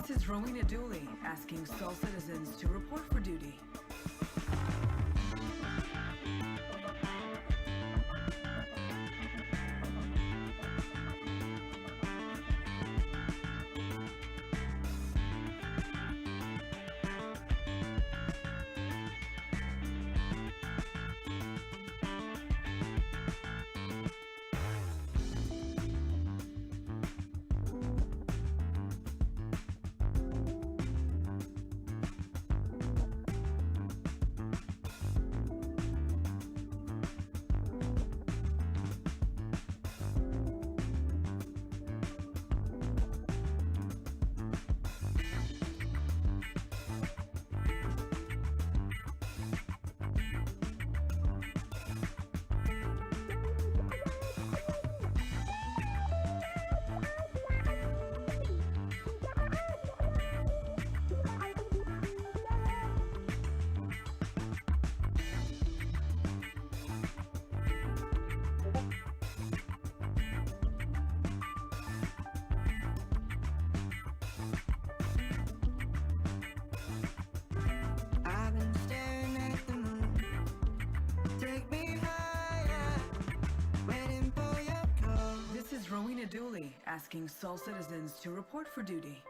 This is Rowena Dooley asking Sol citizens to report for duty. Rowena Dooley asking Sol citizens to report for duty.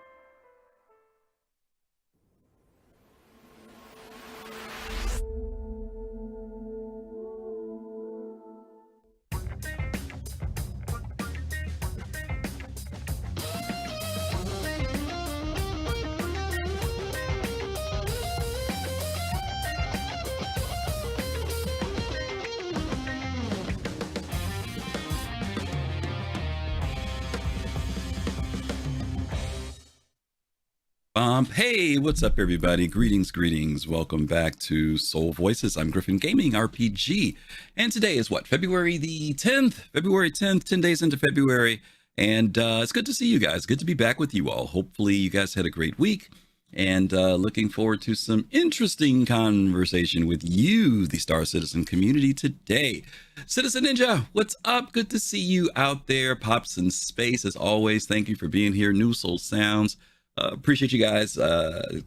Hey, what's up, everybody? Greetings. Welcome back to Soul Voices. I'm GriffinGamingRPG, and today is what? February the 10th. February 10th, 10 days into February, and it's good to see you guys. Good to be back with you all. Hopefully, you guys had a great week, and looking forward to some interesting conversation with you, the Star Citizen community today. Citizen Ninja, what's up? Good to see you out there. Pops in space, as always. Thank you for being here. New Soul Sounds. Appreciate you guys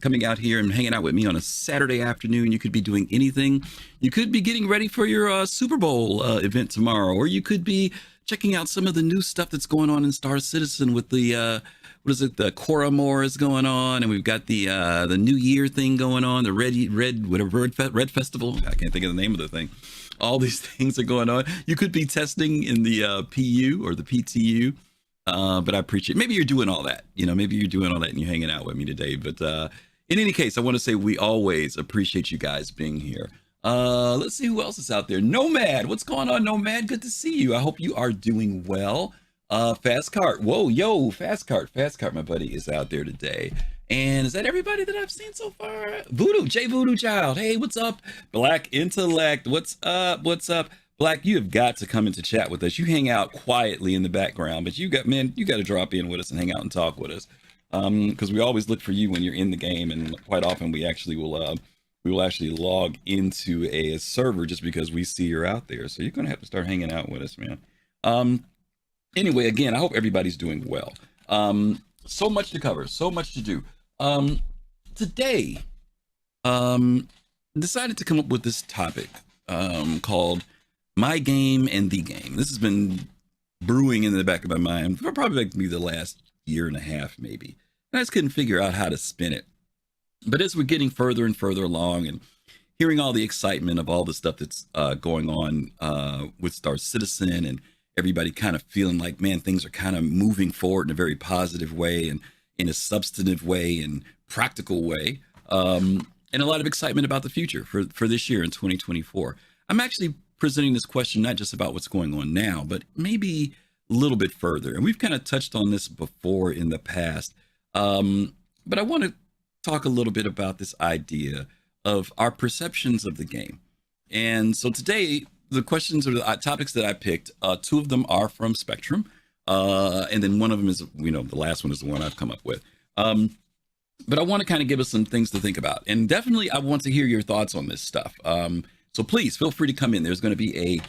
coming out here and hanging out with me on a Saturday afternoon. You could be doing anything. You could be getting ready for your Super Bowl event tomorrow, or you could be checking out some of the new stuff that's going on in Star Citizen with the the Coramore is going on, and we've got the New Year thing going on, the Red Festival. I can't think of the name of the thing. All these things are going on. You could be testing in the PU or the PTU. But I appreciate, maybe you're doing all that, maybe you're doing all that and you're hanging out with me today. But in any case, I want to say we always appreciate you guys being here. Let's see who else is out there. Nomad, what's going on, Nomad? Good to see you. I hope you are doing well. Fast Cart, Fast Cart, my buddy, is out there today. And is that everybody that I've seen so far? Voodoo Child, hey, what's up? Black Intellect, what's up? Black, you have got to come into chat with us. You hang out quietly in the background, but you got to drop in with us and hang out and talk with us. Because we always look for you when you're in the game, and quite often we will actually log into a server just because we see you're out there. So you're gonna have to start hanging out with us, man. Anyway, again, I hope everybody's doing well. So much to cover, so much to do. Today, decided to come up with this topic called My Game and the Game. This has been brewing in the back of my mind for probably like the last year and a half, maybe. And I just couldn't figure out how to spin it. But as we're getting further and further along and hearing all the excitement of all the stuff that's going on with Star Citizen, and everybody kind of feeling like, man, things are kind of moving forward in a very positive way and in a substantive way and practical way, and a lot of excitement about the future for this year in 2024. I'm actually presenting this question not just about what's going on now, but maybe a little bit further. And we've kind of touched on this before in the past, but I want to talk a little bit about this idea of our perceptions of the game. And so today, the questions or the topics that I picked, two of them are from Spectrum, and then one of them is, the last one is the one I've come up with. But I want to kind of give us some things to think about, and definitely I want to hear your thoughts on this stuff. So please feel free to come in. There's going to be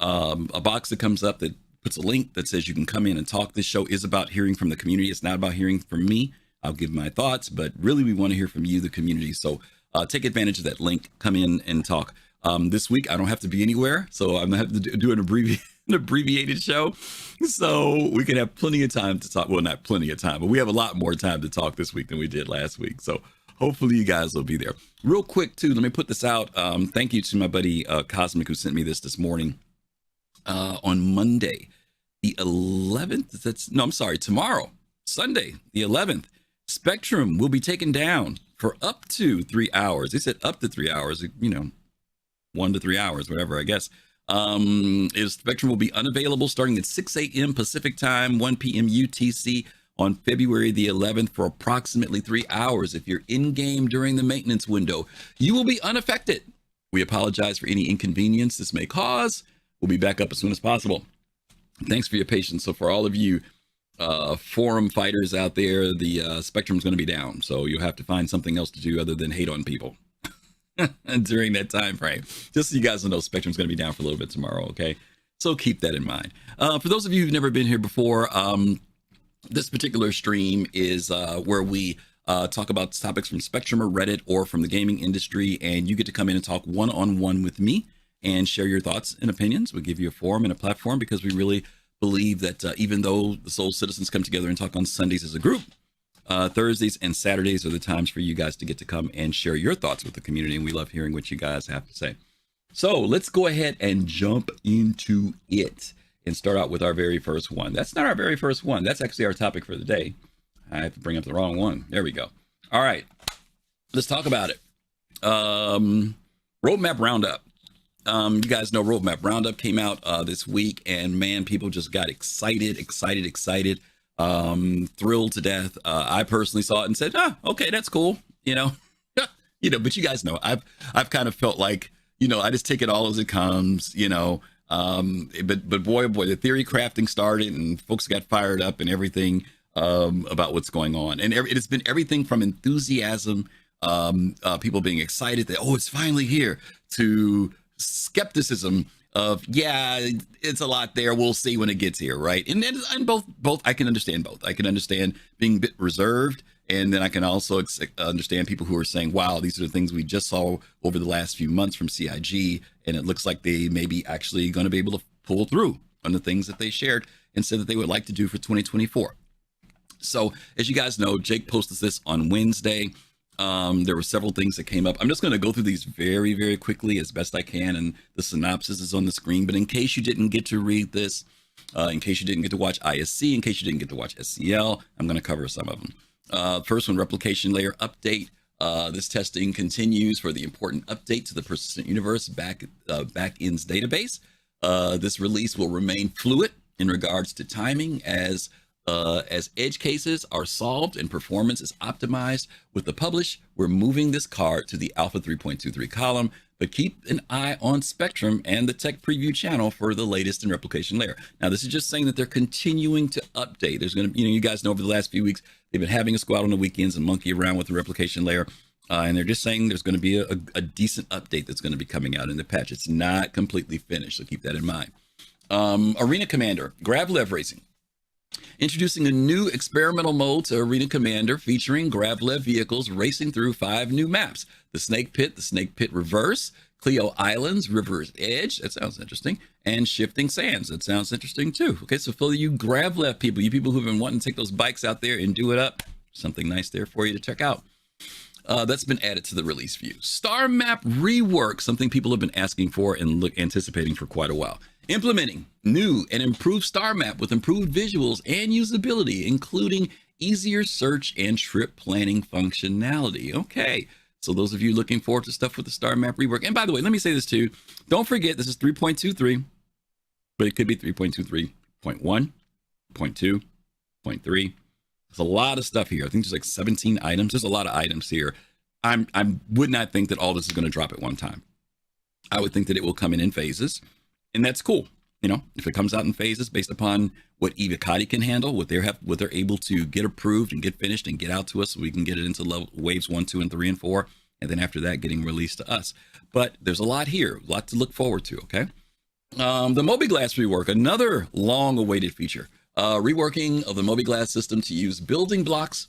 a box that comes up that puts a link that says you can come in and talk. This show is about hearing from the community. It's not about hearing from me. I'll give my thoughts, but really we want to hear from you, the community. So take advantage of that link, come in and talk. This week, I don't have to be anywhere, so I'm going to have to do an abbreviated show, so we can have plenty of time to talk. Well, not plenty of time, but we have a lot more time to talk this week than we did last week. So hopefully you guys will be there. Real quick, too, let me put this out. Thank you to my buddy Cosmic, who sent me this morning. On Monday, the 11th, tomorrow, Sunday, the 11th, Spectrum will be taken down for up to 3 hours. They said up to 3 hours, 1 to 3 hours, whatever, I guess. Spectrum will be unavailable starting at 6 a.m. Pacific time, 1 p.m. UTC on February the 11th for approximately 3 hours. If you're in-game during the maintenance window, you will be unaffected. We apologize for any inconvenience this may cause. We'll be back up as soon as possible. Thanks for your patience. So for all of you forum fighters out there, the Spectrum's going to be down. So you'll have to find something else to do other than hate on people during that time frame. Just so you guys know, Spectrum's going to be down for a little bit tomorrow, okay? So keep that in mind. For those of you who've never been here before, this particular stream is where we talk about topics from Spectrum or Reddit or from the gaming industry, and you get to come in and talk one-on-one with me and share your thoughts and opinions. We'll give you a forum and a platform because we really believe that even though the Soul Citizens come together and talk on Sundays as a group, Thursdays and Saturdays are the times for you guys to get to come and share your thoughts with the community, and we love hearing what you guys have to say. So let's go ahead and jump into it and start out with our very first one. That's not our very first one. That's actually our topic for the day. I have to bring up the wrong one. There we go. All right, let's talk about it. Roadmap Roundup. You guys know Roadmap Roundup came out this week, and man, people just got excited, thrilled to death. I personally saw it and said, okay, that's cool. But you guys know, I've kind of felt like, I just take it all as it comes, but boy, oh boy, the theory crafting started and folks got fired up and everything about what's going on. And it has been everything from enthusiasm, people being excited that, it's finally here, to skepticism of, it's a lot there, we'll see when it gets here, right? And both I can understand both. I can understand being a bit reserved, and then I can also understand people who are saying, wow, these are the things we just saw over the last few months from CIG, and it looks like they may be actually going to be able to pull through on the things that they shared and said that they would like to do for 2024. So as you guys know, Jake posted this on Wednesday. There were several things that came up. I'm just going to go through these very, very quickly as best I can, and the synopsis is on the screen. But in case you didn't get to read this, in case you didn't get to watch ISC, in case you didn't get to watch SCL, I'm going to cover some of them. First one, replication layer update. This testing continues for the important update to the persistent universe backends database. This release will remain fluid in regards to timing as edge cases are solved and performance is optimized. With the publish, we're moving this card to the Alpha 3.23 column, but keep an eye on Spectrum and the tech preview channel for the latest in replication layer. Now, this is just saying that they're continuing to update. There's going to, you guys know over the last few weeks, they've been having a squad on the weekends and monkey around with the replication layer. And they're just saying there's going to be a decent update that's going to be coming out in the patch. It's not completely finished, so keep that in mind. Arena Commander, Gravlev Racing. Introducing a new experimental mode to Arena Commander featuring Gravlev vehicles racing through 5 new maps. The Snake Pit Reverse, Cleo Islands, River's Edge, that sounds interesting, and Shifting Sands, that sounds interesting too. Okay, so for you Gravlev people, you people who've been wanting to take those bikes out there and do it up, something nice there for you to check out. That's been added to the release view. Star Map Rework, something people have been asking for and anticipating for quite a while. Implementing new and improved star map with improved visuals and usability, including easier search and trip planning functionality. Okay, so those of you looking forward to stuff with the star map rework. And by the way, let me say this too. Don't forget, this is 3.23, but it could be 3.23.1, 0.2, 0.3. There's a lot of stuff here. I think there's like 17 items. There's a lot of items here. I would not think that all this is going to drop at one time. I would think that it will come in phases. And that's cool. If it comes out in phases based upon what Evocati can handle, what they're able to get approved and get finished and get out to us, so we can get it into waves 1, 2, and 3, and 4, and then after that, getting released to us. But there's a lot here, a lot to look forward to. Okay. The Mobiglass rework, another long-awaited feature. Reworking of the Mobiglass system to use building blocks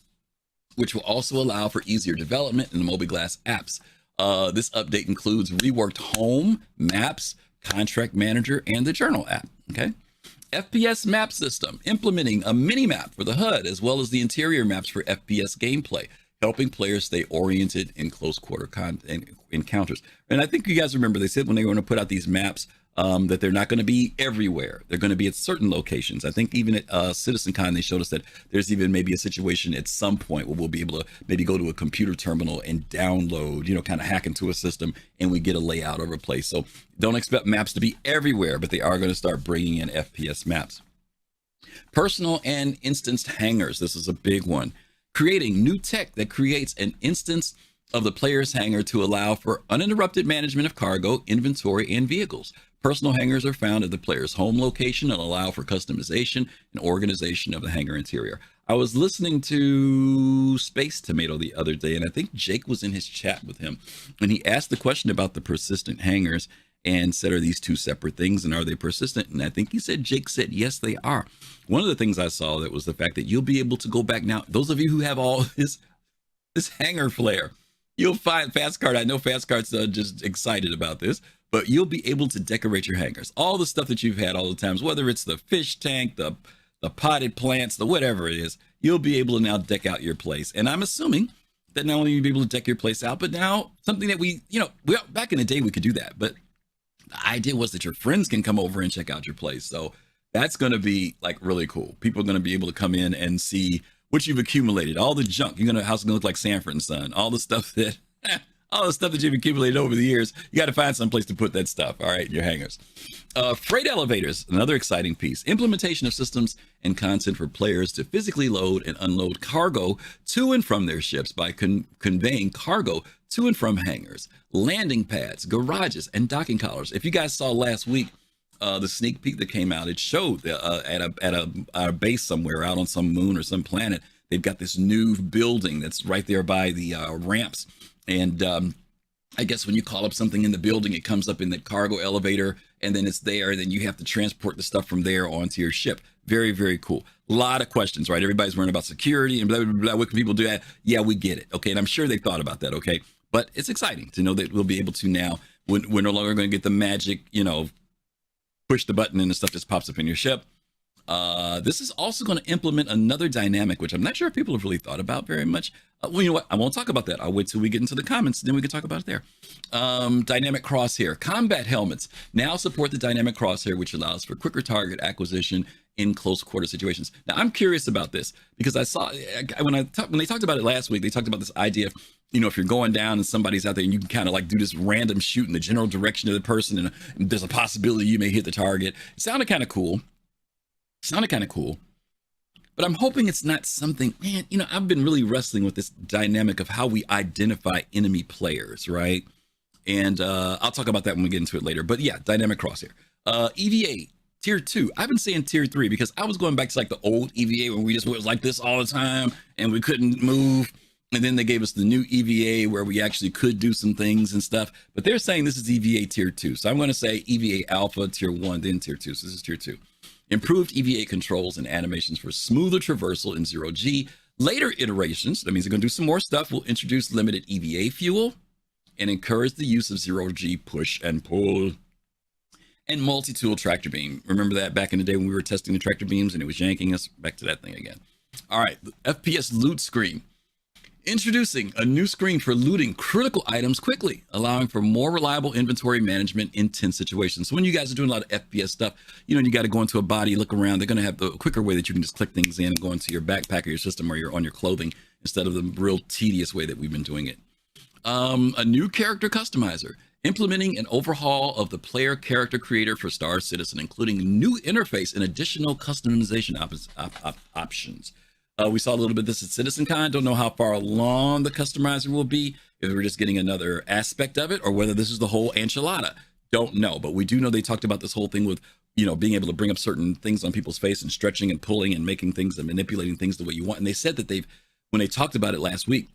which will also allow for easier development in the Mobiglass apps. This update includes reworked home, maps, contract manager, and the journal app. Okay. FPS map system, implementing a mini map for the HUD as well as the interior maps for FPS gameplay, helping players stay oriented in close quarter encounters. And I think you guys remember they said when they were going to put out these maps that they're not going to be everywhere. They're going to be at certain locations. I think even at CitizenCon, they showed us that there's even maybe a situation at some point where we'll be able to maybe go to a computer terminal and download, kind of hack into a system and we get a layout of a place. So don't expect maps to be everywhere, but they are going to start bringing in FPS maps. Personal and instanced hangars. This is a big one. Creating new tech that creates an instance of the player's hangar to allow for uninterrupted management of cargo, inventory, and vehicles. Personal hangars are found at the player's home location and allow for customization and organization of the hangar interior. I was listening to Space Tomato the other day, and I think Jake was in his chat with him, and he asked the question about the persistent hangars and said, are these two separate things and are they persistent? And I think Jake said, yes, they are. One of the things I saw that was the fact that you'll be able to go back now. Those of you who have all this hangar flair, you'll find Fastcard. I know Fastcard's just excited about this, but you'll be able to decorate your hangars. All the stuff that you've had all the times, whether it's the fish tank, the potted plants, the whatever it is, you'll be able to now deck out your place. And I'm assuming that not only you'll be able to deck your place out, but now something that we back in the day we could do that, but the idea was that your friends can come over and check out your place. So that's going to be like really cool. People are going to be able to come in and see what you've accumulated, all the junk. House is going to look like Sanford and Son, all the stuff that you've accumulated over the years. You got to find some place to put that stuff. All right, your hangars. Freight elevators, another exciting piece. Implementation of systems and content for players to physically load and unload cargo to and from their ships by conveying cargo to and from hangars, landing pads, garages, and docking collars. If you guys saw last week, the sneak peek that came out, it showed at a base somewhere out on some moon or some planet, they've got this new building that's right there by the ramps. And I guess when you call up something in the building, it comes up in the cargo elevator, and then it's there, and then you have to transport the stuff from there onto your ship. Very, very cool. A lot of questions, right? Everybody's worrying about security and blah, blah, blah. What can people do that? Yeah, we get it. Okay. And I'm sure they thought about that. Okay. But it's exciting to know that we'll be able to now, we're no longer going to get the magic, push the button and the stuff just pops up in your ship. This is also going to implement another dynamic, which I'm not sure if people have really thought about very much. Well, you know what? I won't talk about that. I'll wait till we get into the comments, then we can talk about it there. Dynamic crosshair. Combat helmets now support the dynamic crosshair, which allows for quicker target acquisition in close quarter situations. Now, I'm curious about this because I saw when they talked about it last week, they talked about this idea of, if you're going down and somebody's out there and you can kind of like do this random shoot in the general direction of the person, and there's a possibility you may hit the target. It sounded kind of cool. But I'm hoping it's not something, man, I've been really wrestling with this dynamic of how we identify enemy players, right? And I'll talk about that when we get into it later. But yeah, dynamic crosshair. EVA tier 2. I've been saying tier 3 because I was going back to like the old EVA when we just was like this all the time and we couldn't move. And then they gave us the new EVA where we actually could do some things and stuff. But they're saying this is EVA tier 2. So I'm going to say EVA alpha tier 1, then tier 2. So this is tier 2. Improved EVA controls and animations for smoother traversal in 0G. Later iterations, that means they're going to do some more stuff, will introduce limited EVA fuel and encourage the use of 0G push and pull. And multi-tool tractor beam. Remember that back in the day when we were testing the tractor beams and it was yanking us? Back to that thing again. All right, the FPS loot screen. Introducing a new screen for looting critical items quickly, allowing for more reliable inventory management in tense situations. So when you guys are doing a lot of FPS stuff, you got to go into a body, look around. They're going to have the quicker way that you can just click things in and go into your backpack or your system or on your clothing instead of the real tedious way that we've been doing it. A new character customizer, implementing an overhaul of the player character creator for Star Citizen, including a new interface and additional customization options. We saw a little bit of this at CitizenCon. Don't know how far along the customizer will be, if we're just getting another aspect of it or whether this is the whole enchilada. Don't know, but we do know they talked about this whole thing with, being able to bring up certain things on people's face and stretching and pulling and making things and manipulating things the way you want. And they said that when they talked about it last week,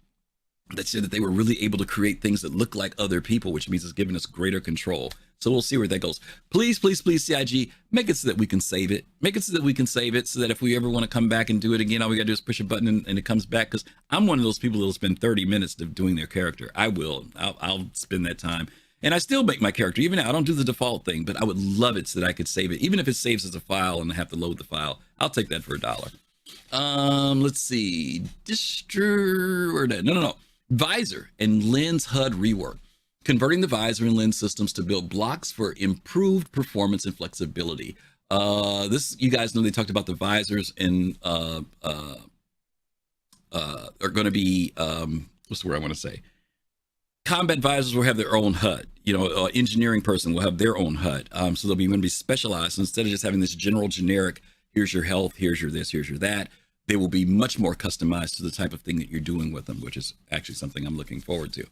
they said that they were really able to create things that look like other people, which means it's giving us greater control. So we'll see where that goes. Please, please, please, CIG, make it so that we can save it. Make it so that we can save it so that if we ever want to come back and do it again, all we got to do is push a button and it comes back. Because I'm one of those people that will spend 30 minutes doing their character. I will. I'll spend that time. And I still make my character. Even now, I don't do the default thing, but I would love it so that I could save it. Even if it saves as a file and I have to load the file, I'll take that for $1. Let's see. No. Visor and lens HUD rework. Converting the visor and lens systems to build blocks for improved performance and flexibility. This, you guys know, they talked about the visors and are going to be, what's the word I want to say? Combat visors will have their own HUD. Engineering person will have their own HUD. So they'll be going to be specialized. Instead of just having this general generic, here's your health, here's your this, here's your that, they will be much more customized to the type of thing that you're doing with them, which is actually something I'm looking forward to.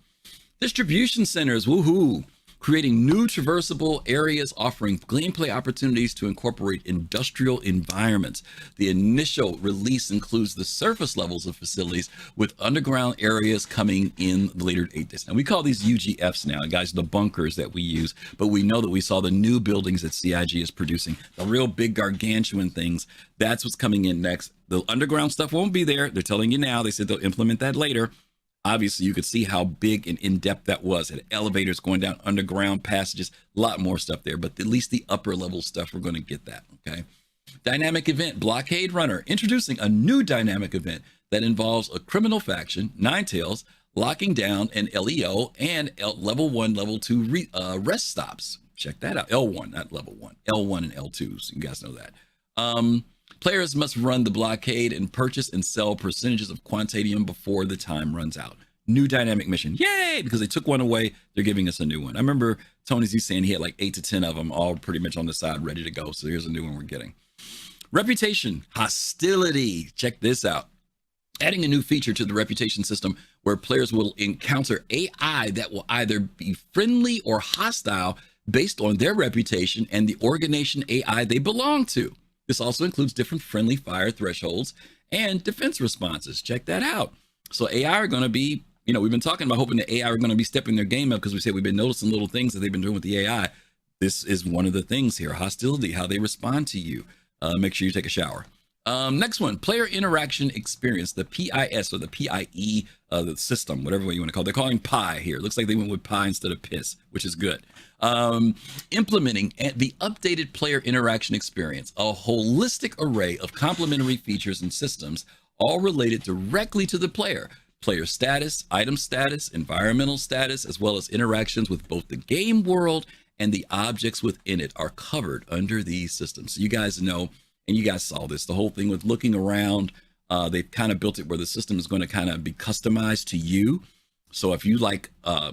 Distribution centers, woohoo! Creating new traversable areas offering gameplay opportunities to incorporate industrial environments. The initial release includes the surface levels of facilities with underground areas coming in the later days. And we call these UGFs now, guys, the bunkers that we use, but we know that we saw the new buildings that CIG is producing, the real big gargantuan things. That's what's coming in next. The underground stuff won't be there. They're telling you now. They said they'll implement that later. Obviously, you could see how big and in-depth that was. It had elevators going down underground passages, a lot more stuff there, but at least the upper level stuff, we're going to get that, okay? Dynamic event, Blockade Runner, introducing a new dynamic event that involves a criminal faction, Ninetales, locking down an LEO and level 1, level 2 rest stops. Check that out. L1, not level 1. L1 and L2, so you guys know that. Players must run the blockade and purchase and sell percentages of Quantadium before the time runs out. New dynamic mission. Yay! Because they took one away, they're giving us a new one. I remember Tony Z saying he had like 8 to 10 of them all pretty much on the side ready to go. So here's a new one we're getting. Reputation, hostility. Check this out. Adding a new feature to the reputation system where players will encounter AI that will either be friendly or hostile based on their reputation and the organization AI they belong to. This also includes different friendly fire thresholds and defense responses. Check that out. So AI are going to be, we've been talking about hoping the AI are going to be stepping their game up because we said we've been noticing little things that they've been doing with the AI. This is one of the things here. Hostility, how they respond to you. Make sure you take a shower. Next one, player interaction experience, the PIS or the PIE, the system, whatever way you want to call it. They're calling PI here. It looks like they went with pie instead of piss, which is good. Implementing the updated player interaction experience, a holistic array of complementary features and systems, all related directly to the player. Player status, item status, environmental status, as well as interactions with both the game world and the objects within it are covered under these systems. So you guys know, and you guys saw this, the whole thing with looking around, they've kind of built it where the system is going to kind of be customized to you. So if you like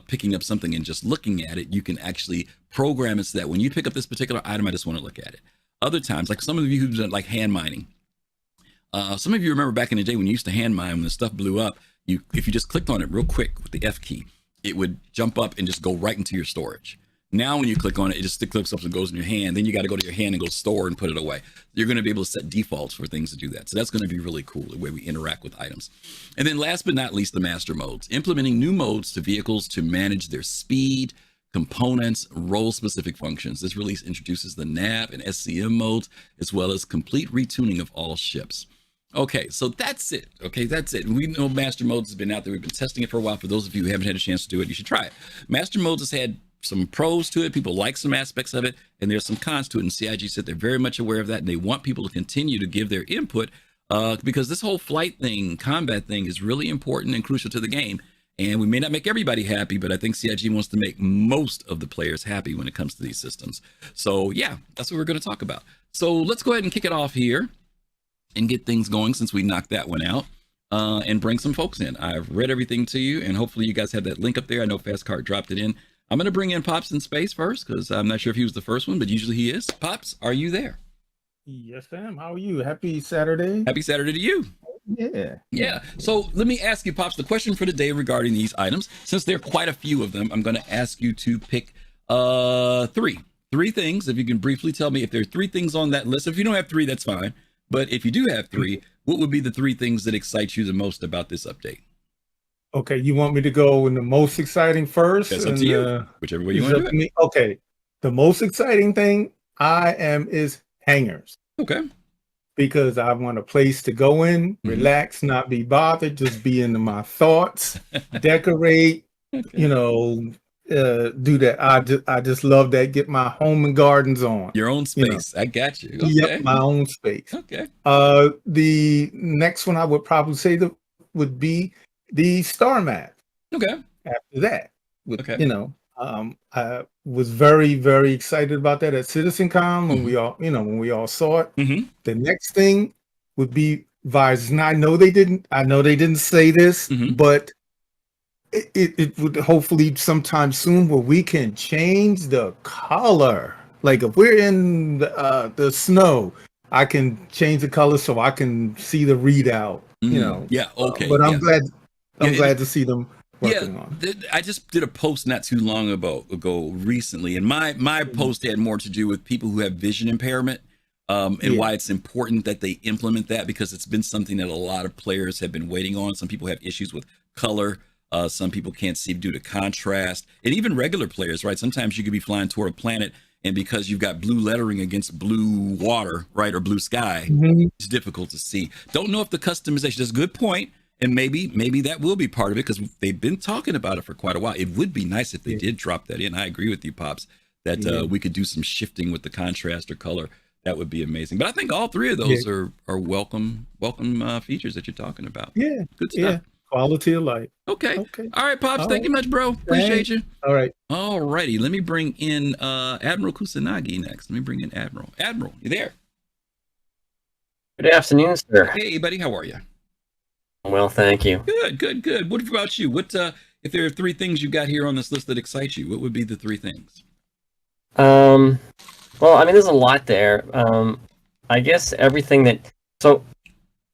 picking up something and just looking at it, you can actually program it so that when you pick up this particular item, I just want to look at it. Other times, like some of you who've done like hand mining, some of you remember back in the day when you used to hand mine, when the stuff blew up, if you just clicked on it real quick with the F key, it would jump up and just go right into your storage. Now, when you click on it, it just clicks up and goes in your hand. Then you got to go to your hand and go store and put it away. You're going to be able to set defaults for things to do that. So that's going to be really cool, the way we interact with items. And then last but not least, the master modes. Implementing new modes to vehicles to manage their speed, components, role-specific functions. This release introduces the nav and SCM modes, as well as complete retuning of all ships. Okay, so that's it. Okay, that's it. We know Master Modes has been out there. We've been testing it for a while. For those of you who haven't had a chance to do it, you should try it. Master Modes has had some pros to it. People like some aspects of it, and there's some cons to it. And CIG said they're very much aware of that, and they want people to continue to give their input because this whole flight thing, combat thing is really important and crucial to the game. And we may not make everybody happy, but I think CIG wants to make most of the players happy when it comes to these systems. So yeah, that's what we're going to talk about. So let's go ahead and kick it off here and get things going since we knocked that one out and bring some folks in. I've read everything to you, and hopefully you guys have that link up there. I know Fastcart dropped it in. I'm going to bring in Pops in space first because I'm not sure if he was the first one, but usually he is. Pops, are you there? Yes, Sam. How are you? Happy Saturday. Happy Saturday to you. Yeah. So let me ask you, Pops, the question for today regarding these items. Since there are quite a few of them, I'm going to ask you to pick three things. If you can briefly tell me if there are three things on that list. If you don't have three, that's fine. But if you do have three, what would be the three things that excite you the most about this update? Okay, you want me to go in the most exciting first? That's up to you. Whichever way you want to do it. Okay. the most exciting thing is hangers. Okay. Because I want a place to go in, relax, not be bothered, just be into my thoughts, decorate, Okay. do that. I just love that. Get my home and gardens on. Your own space. I got you. Okay. Yep, my own space. Okay. The next one I would probably say would be the star map. Okay. After that, I was very, very excited about that at CitizenCon when we all saw it. The next thing would be visors. Now I know they didn't say this, but it would hopefully sometime soon where we can change the color. Like if we're in the snow, I can change the color so I can see the readout. Yeah. Okay. But I'm glad to see them. I just did a post not too long ago recently, and my post had more to do with people who have vision impairment, and why it's important that they implement that, because it's been something that a lot of players have been waiting on. Some people have issues with color. Some people can't see due to contrast, and even regular players, right? Sometimes you could be flying toward a planet, and because you've got blue lettering against blue water, right, or blue sky, it's difficult to see. Don't know if the customization, that's a good point. And maybe that will be part of it, because they've been talking about it for quite a while. It would be nice if they did drop that in. I agree with you, Pops, that we could do some shifting with the contrast or color. That would be amazing. But I think all three of those are welcome features that you're talking about. Yeah. Good stuff. Yeah. Quality of life. Okay. All right, Pops. Thank you much, bro. Appreciate you. All right. All righty. Let me bring in Admiral Kusanagi next. Let me bring in Admiral. Admiral, you there? Good afternoon, sir. Hey, buddy. How are you? Well, thank you. Good. What about you? What if there are three things you got here on this list that excite you? What would be the three things? Well, I mean, there's a lot there. I guess everything that. So,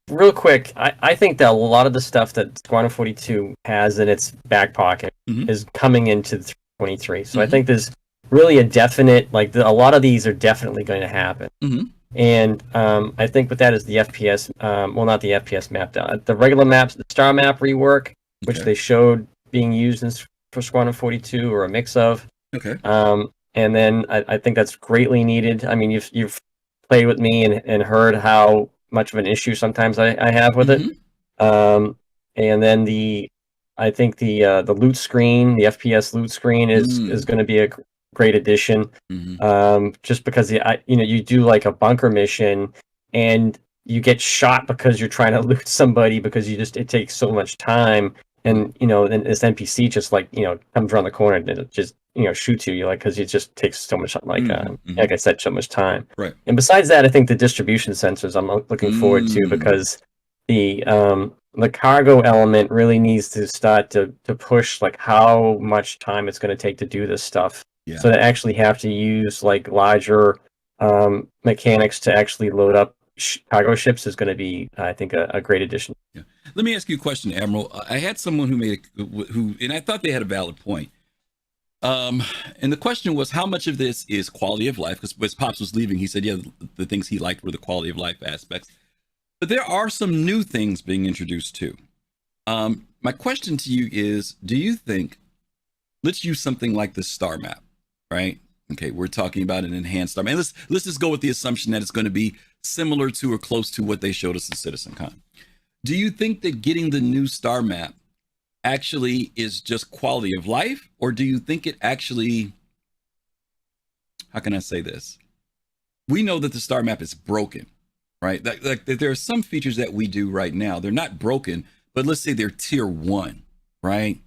real quick, I think that a lot of the stuff that Squadron 42 has in its back pocket is coming into 23. So I think there's really a definite, a lot of these are definitely going to happen. And I think with that is the FPS, not the FPS map, the regular maps, the star map rework, which they showed being used for Squadron 42, or a mix of. Okay. And then I think that's greatly needed. I mean, you've played with me and heard how much of an issue sometimes I have with it. And then I think the loot screen, the FPS loot screen is going to be a great addition, just because you do like a bunker mission and you get shot because you're trying to loot somebody, because it takes so much time, and then this NPC just comes around the corner and it just shoots you, because it just takes so much like I said, so much time. Right. And besides that, I think the distribution sensors I'm looking forward to, because the cargo element really needs to start to push how much time it's going to take to do this stuff. Yeah. So to actually have to use larger mechanics to actually load up cargo ships is going to be, I think, a great addition. Yeah. Let me ask you a question, Admiral. I had someone and I thought they had a valid point. And the question was, how much of this is quality of life? Because as Pops was leaving, he said, the things he liked were the quality of life aspects. But there are some new things being introduced too. My question to you is, do you think, let's use something like the star map, right? Okay, we're talking about an enhanced star map. Let's just go with the assumption that it's going to be similar to or close to what they showed us at CitizenCon. Do you think that getting the new star map actually is just quality of life, or do you think it actually, how can I say this? We know that the star map is broken, right? Like there are some features that we do right now. They're not broken, but let's say they're tier 1, right?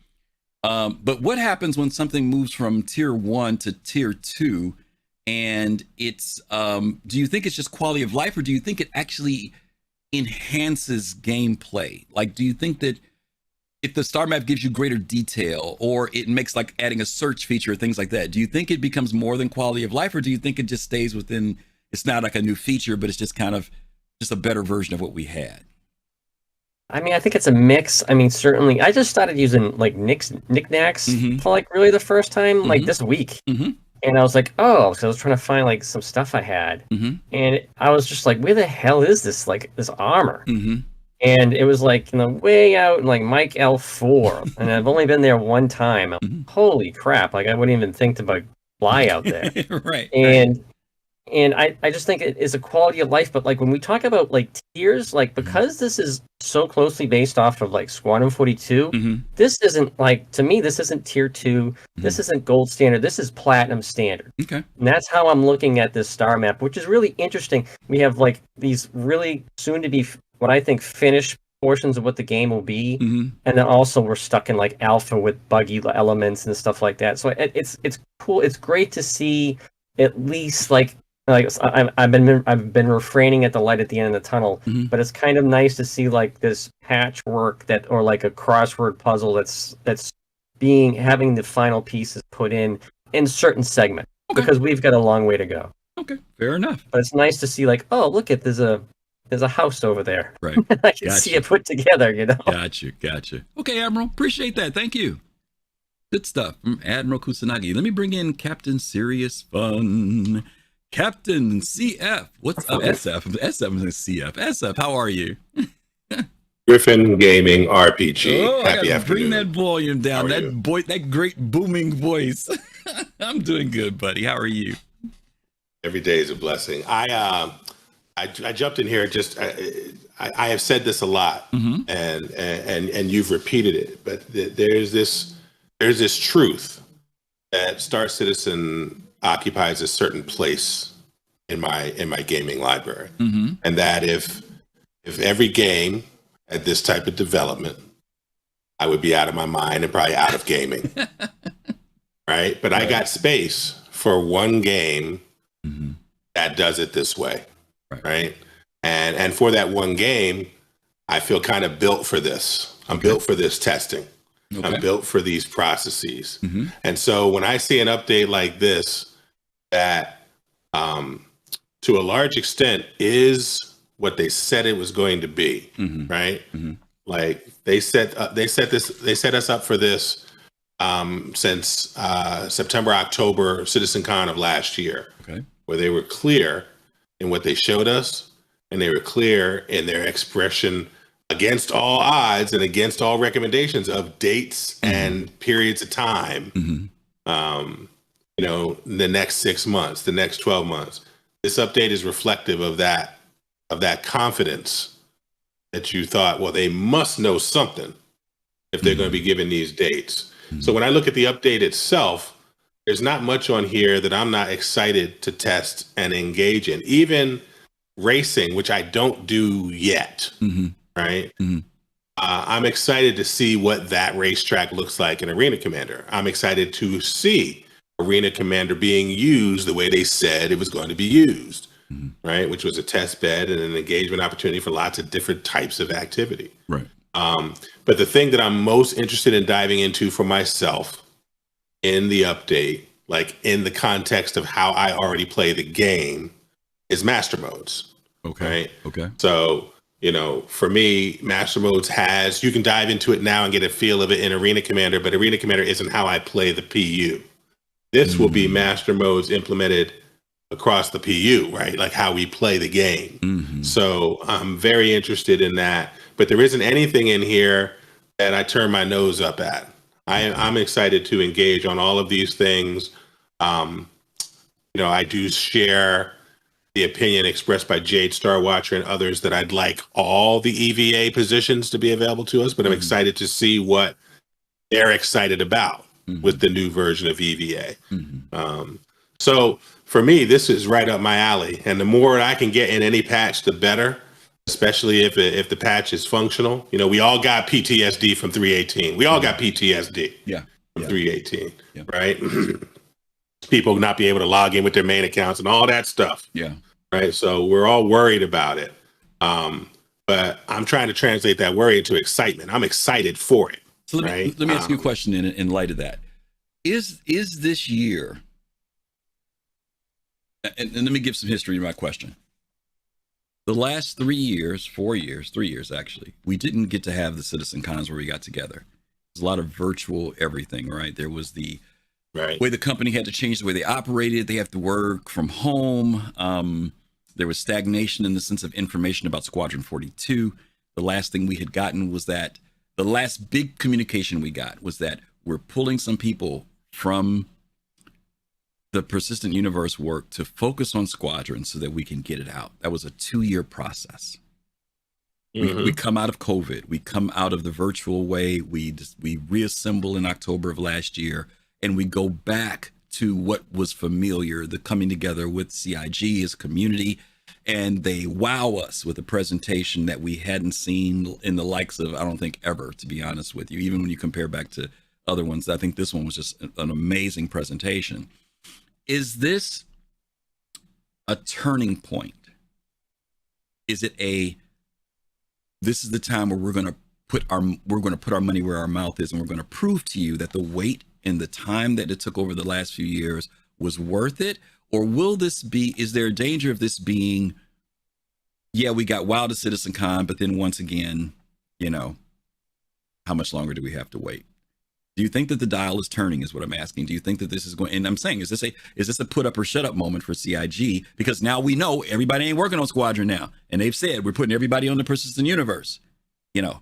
But what happens when something moves from tier 1 to tier 2, and it's, do you think it's just quality of life, or do you think it actually enhances gameplay? Like, do you think that if the star map gives you greater detail, or it makes adding a search feature or things like that, do you think it becomes more than quality of life, or do you think it just stays within, it's not like a new feature, but it's just kind of just a better version of what we had? I mean, I think it's a mix. I mean, certainly, I just started using knickknacks for really the first time this week. And I was like, oh, so I was trying to find some stuff I had. And I was just like, where the hell is this, this armor? And it was way out in Mike L4. And I've only been there one time. Holy crap. I wouldn't even think about fly out there. Right. And I just think it is a quality of life. But like when we talk about like tiers, like because this is so closely based off of like Squadron 42, this isn't like, to me, this isn't tier 2. This isn't gold standard. This is platinum standard. Okay. And that's how I'm looking at this star map, which is really interesting. We have like these really soon to be, what I think, finished portions of what the game will be. And then also we're stuck in like alpha with buggy elements and stuff like that. So it's cool. It's great to see at least like I've been refraining at the light at the end of the tunnel, but it's kind of nice to see like this patchwork or like a crossword puzzle that's having the final pieces put in certain segments, because we've got a long way to go. Okay, fair enough. But it's nice to see like, oh, look at there's a house over there. Right. I can see it put together, Gotcha. Okay, Admiral, appreciate that. Thank you. Good stuff from Admiral Kusanagi. Let me bring in Captain Serious Fun. Captain CF. What's up, SF? SF is CF. SF, how are you? Griffin Gaming RPG. Oh, Happy I afternoon. bring that volume down. How are you? That great booming voice. I'm doing good, buddy. How are you? Every day is a blessing. I jumped in here. Just I have said this a lot, and you've repeated it. But there's this truth that Star Citizen occupies a certain place in my gaming library, and that if every game had this type of development, I would be out of my mind and probably out of gaming. Right? But I got space for one game that does it this way. Right? And for that one game, I feel kind of built for this. I'm built for this testing. I'm built for these processes. And so when I see an update like this, that to a large extent is what they said it was going to be, right? Like they set us up for this since September, October, CitizenCon of last year, where they were clear in what they showed us, and they were clear in their expression against all odds and against all recommendations of dates and periods of time. The next 6 months, the next 12 months. This update is reflective of that confidence that you thought, well, they must know something if they're going to be given these dates. So when I look at the update itself, there's not much on here that I'm not excited to test and engage in. Even racing, which I don't do yet, right? I'm excited to see what that racetrack looks like in Arena Commander. I'm excited to see Arena Commander being used the way they said it was going to be used, right? Which was a test bed and an engagement opportunity for lots of different types of activity. Right. But the thing that I'm most interested in diving into for myself in the update, like in the context of how I already play the game, is master modes. Right? So, for me, master modes you can dive into it now and get a feel of it in Arena Commander, but Arena Commander isn't how I play the PU. This will be master modes implemented across the PU, right? Like how we play the game. So I'm very interested in that, but there isn't anything in here that I turn my nose up at. I'm excited to engage on all of these things. I do share the opinion expressed by Jade Starwatcher and others that I'd like all the EVA positions to be available to us, but I'm excited to see what they're excited about with the new version of EVA. So for me, this is right up my alley. And the more I can get in any patch, the better, especially if the patch is functional. We all got PTSD from 3.18. We all got PTSD from 3.18, right? People not be able to log in with their main accounts and all that stuff. Right. So we're all worried about it. But I'm trying to translate that worry into excitement. I'm excited for it. So let me ask you a question in light of that. Is this year, and let me give some history to my question. The last 3 years, 3 years actually, we didn't get to have the Citizen Cons where we got together. There's a lot of virtual everything, right? There was the way the company had to change the way they operated. They have to work from home. There was stagnation in the sense of information about Squadron 42. The last thing we had gotten was that the last big communication we got was that we're pulling some people from the Persistent Universe work to focus on Squadron so that we can get it out. That was a 2-year process. We come out of COVID. We come out of the virtual way. We reassemble in October of last year, and we go back to what was familiar, the coming together with CIG as community, and they wow us with a presentation that we hadn't seen in the likes of, I don't think ever, to be honest with you, even when you compare back to other ones. I think this one was just an amazing presentation. Is this a turning point? Is it this is the time where we're going to put our money where our mouth is, and we're going to prove to you that the wait and the time that it took over the last few years was worth it? Or is there a danger of this being, yeah, we got wild at CitizenCon, but then once again, how much longer do we have to wait? Do you think that the dial is turning, is what I'm asking? Do you think that this is going, and I'm saying, is this a put up or shut up moment for CIG? Because now we know everybody ain't working on Squadron now. And they've said, we're putting everybody on the Persistent Universe, Yeah,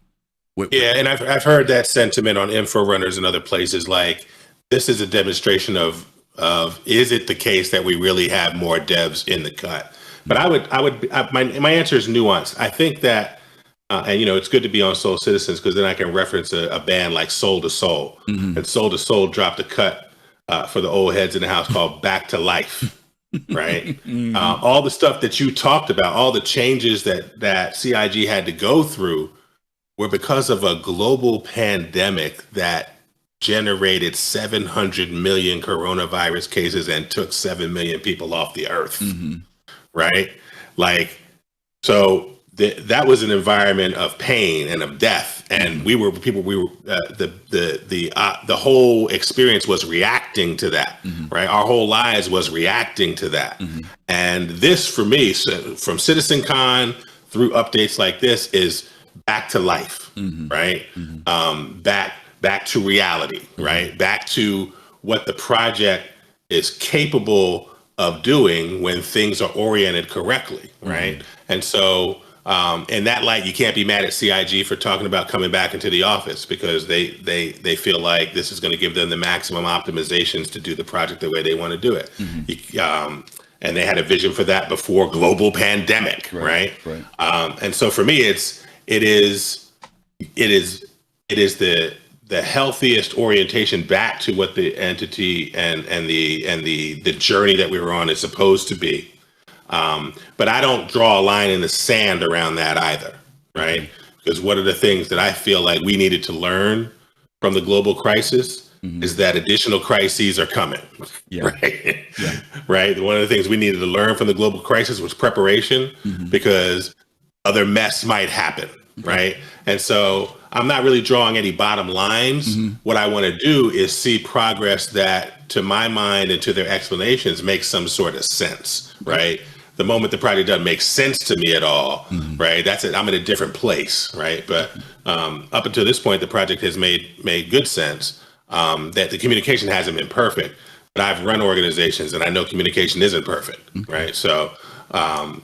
and I've heard that sentiment on info runners and other places. Like, this is a demonstration of is it the case that we really have more devs in the cut? But my answer is nuanced. I think that, and it's good to be on Soul Citizens, because then I can reference a band like Soul to Soul, and Soul to Soul dropped a cut for the old heads in the house called Back to Life, right? All the stuff that you talked about, all the changes that CIG had to go through were because of a global pandemic that generated 700 million coronavirus cases and took 7 million people off the earth, right? Like, so that was an environment of pain and of death, and the whole experience was reacting to that, right? Our whole lives was reacting to that. And this, for me, from CitizenCon through updates like this, is back to life, right? Back to reality, right? Back to what the project is capable of doing when things are oriented correctly, right? And so, in that light, you can't be mad at CIG for talking about coming back into the office, because they feel like this is going to give them the maximum optimizations to do the project the way they want to do it. And they had a vision for that before global pandemic, right? And so for me, it is the healthiest orientation back to what the entity and the journey that we were on is supposed to be. But I don't draw a line in the sand around that either, right? Because one of the things that I feel like we needed to learn from the global crisis is that additional crises are coming, right? Right. One of the things we needed to learn from the global crisis was preparation, because other mess might happen, right? And so I'm not really drawing any bottom lines. What I want to do is see progress that, to my mind and to their explanations, makes some sort of sense, right? The moment the project doesn't make sense to me at all, right? That's it. I'm in a different place, right? But up until this point, the project has made good sense. That the communication hasn't been perfect, but I've run organizations and I know communication isn't perfect, right? So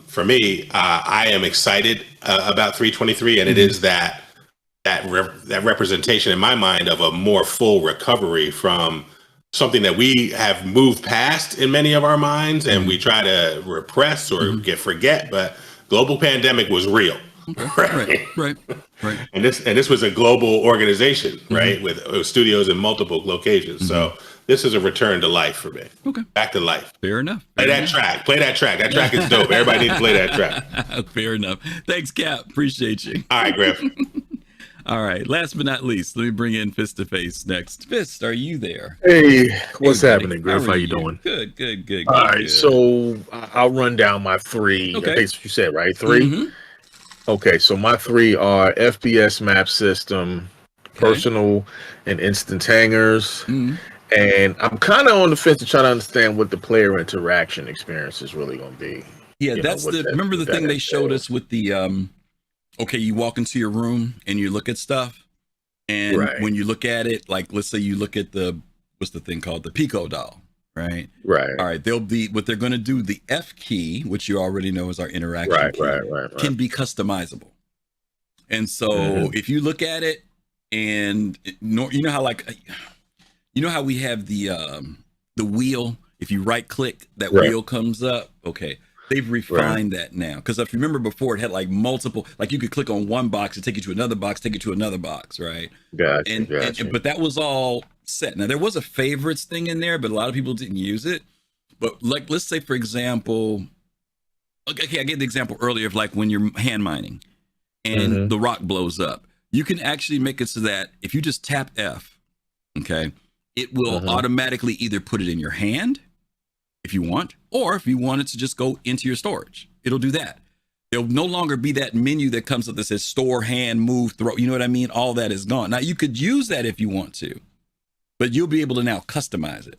for me, I am excited about 323, and it is that representation in my mind of a more full recovery from something that we have moved past in many of our minds, and we try to repress or forget. But global pandemic was real, right. And this was a global organization, right, with studios in multiple locations. So this is a return to life for me. Back to life. Fair enough. Play that track. That track is dope. Everybody needs to play that track. Fair enough. Thanks, Cap. Appreciate you. All right, Griff. All right. Last but not least, let me bring in Fist to Face next. Fist, are you there? Hey, what's happening, Griff? How you doing? Good. All right. So I'll run down my three. Okay. I think that's what you said, right? Three? Okay. So my three are FPS map system, personal, and instant hangers. And I'm kind of on the fence to try to understand what the player interaction experience is really going to be. Yeah, remember the thing they showed us with the okay, you walk into your room and you look at stuff, and when you look at it, like, let's say you look at what's the thing called, the Pico doll, right? All right, what they're going to do, the F key, which you already know is our interaction key, can be customizable. And so if you look at it, and you know how we have the wheel. if you right click, that Right. wheel comes up. Okay. They've refined that now. Because if you remember before, it had like multiple, like you could click on one box and take you to another box, take you to another box, right? Gotcha. But that was all set. Now there was a favorites thing in there, but a lot of people didn't use it. But like, let's say for example, okay, I gave the example earlier of like when you're hand mining and the rock blows up. You can actually make it so that if you just tap F, okay, it will automatically either put it in your hand if you want, or if you want it to just go into your storage, it'll do that. There'll no longer be that menu that comes up that says store, hand, move, throw. You know what I mean? All that is gone. Now you could use that if you want to, but you'll be able to now customize it.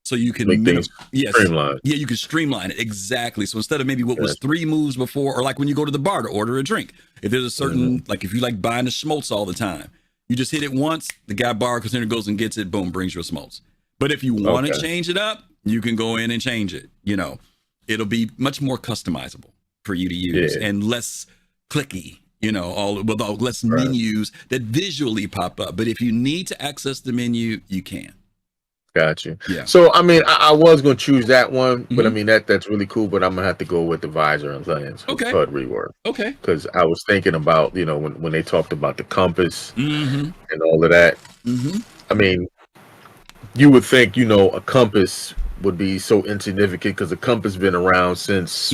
So you can make things streamline. Yeah, you can streamline it. Exactly. So instead of maybe what was 3 moves before, or like when you go to the bar to order a drink, if there's a certain, like if you like buying the schmaltz all the time, you just hit it once, the guy bar container goes and gets it, boom, brings you a schmaltz. But if you want to change it up, you can go in and change it. You know, it'll be much more customizable for you to use and less clicky, you know, all with all less menus that visually pop up. But if you need to access the menu, you can. Got you. Yeah. So I mean, I was going to choose that one, but I mean that's really cool. But I'm gonna have to go with the visor and lens. HUD rework. Okay. Because I was thinking about, you know, when they talked about the compass and all of that. I mean, you would think, you know, a compass would be so insignificant because the compass been around since.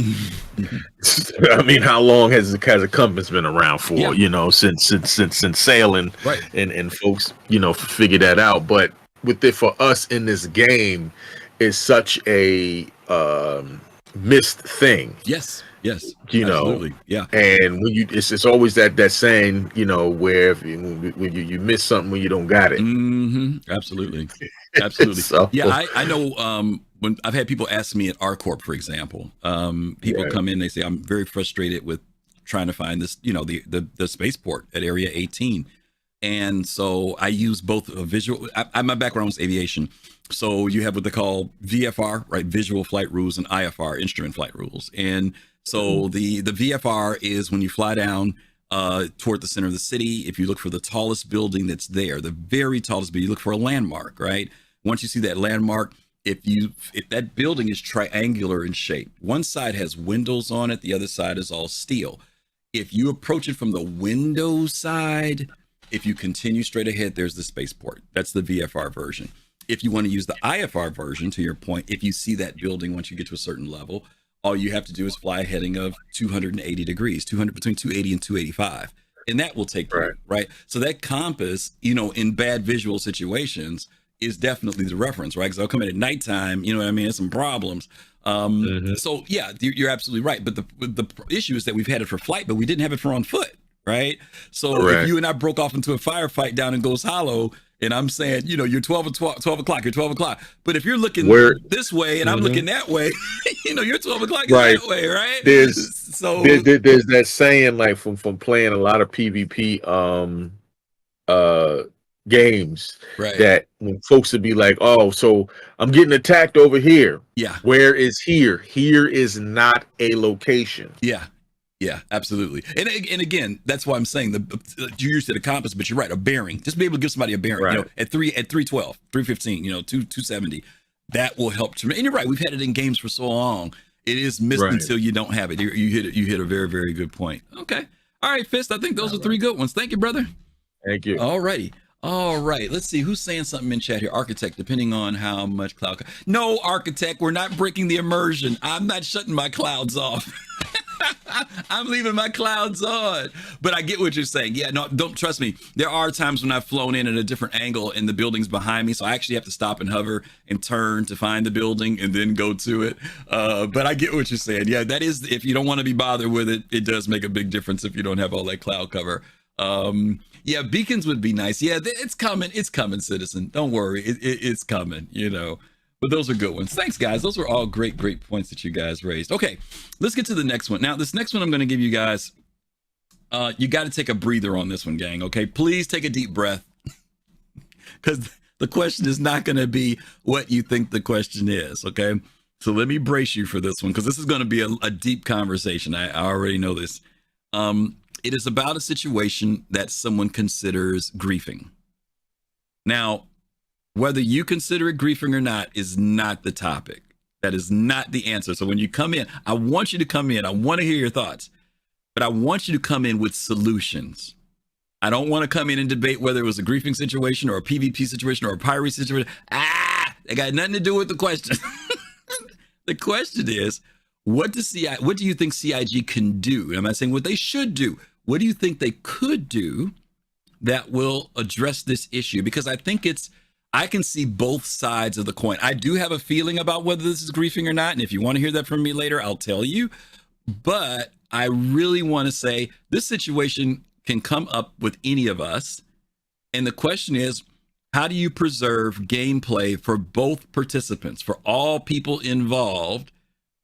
I mean, how long has a compass been around for? Yeah. You know, since sailing, Right. And folks, you know, figure that out. But with it for us in this game is such a missed thing. Yes. You Absolutely. know, yeah. And when you, it's always that saying, you know, where if when you miss something when you don't got it. Absolutely. So, Yeah, I know when I've had people ask me at R-Corp, for example, people come in, they say, I'm very frustrated with trying to find this, you know, the spaceport at Area 18. And so I use both a visual, my background was aviation. So you have what they call VFR, right? Visual flight rules, and IFR, instrument flight rules. And so the VFR is when you fly down toward the center of the city. If you look for the tallest building that's there, the very tallest building, you look for a landmark, right? Once you see that landmark, if that building is triangular in shape, one side has windows on it, the other side is all steel. If you approach it from the window side, if you continue straight ahead, there's the spaceport. That's the VFR version. If you want to use the IFR version, to your point, if you see that building once you get to a certain level, all you have to do is fly a heading of 280 degrees, between 280 and 285. And that will take you, right? So that compass, you know, in bad visual situations is definitely the reference, right? Because I'll come in at nighttime, you know what I mean? There's some problems. So yeah, you're absolutely right. But the issue is that we've had it for flight, but we didn't have it for on foot, right? So if you and I broke off into a firefight down in Ghost Hollow, and I'm saying, you know, you're 12 o'clock, you're 12 o'clock. But if you're looking this way and I'm looking that way, you know, you're 12 o'clock that way, right? There's that saying, like from playing a lot of PvP games, that when folks would be like, oh, so I'm getting attacked over here. Yeah. Where is here? Here is not a location. Yeah, absolutely. And again, that's why I'm saying you used to the compass, but you're right, a bearing. Just be able to give somebody a bearing, you know, at 312, 315, you know, 270. That will help. And you're right, we've had it in games for so long. It is missed until you don't have it. You hit a very, very good point. Okay. All right, Fist, I think those are 3 good ones. Thank you, brother. Thank you. All righty. All right, let's see who's saying something in chat here. Architect, depending on how much cloud. No, Architect, we're not breaking the immersion. I'm not shutting my clouds off. I'm leaving my clouds on. But I get what you're saying. Yeah, no, don't trust me. There are times when I've flown in at a different angle and the building's behind me. So I actually have to stop and hover and turn to find the building and then go to it. But I get what you're saying. Yeah, that is, if you don't want to be bothered with it, it does make a big difference if you don't have all that cloud cover. Yeah, beacons would be nice. Yeah, it's coming. It's coming, citizen. Don't worry. It's coming, you know. But those are good ones. Thanks, guys. Those were all great points that you guys raised. Okay, let's get to the next one. Now, this next one I'm going to give you guys, you got to take a breather on this one, gang, okay? Please take a deep breath, because the question is not going to be what you think the question is, okay? So let me brace you for this one, because this is going to be a deep conversation. I already know this. It is about a situation that someone considers griefing. Now, whether you consider it griefing or not is not the topic. That is not the answer. So when you come in, I want you to come in. I want to hear your thoughts, but I want you to come in with solutions. I don't want to come in and debate whether it was a griefing situation or a PvP situation or a piracy situation. They got nothing to do with the question. The question is, what do you think CIG can do? I'm not saying what they should do. What do you think they could do that will address this issue? Because I think I can see both sides of the coin. I do have a feeling about whether this is griefing or not. And if you want to hear that from me later, I'll tell you. But I really want to say this situation can come up with any of us. And the question is, how do you preserve gameplay for both participants, for all people involved?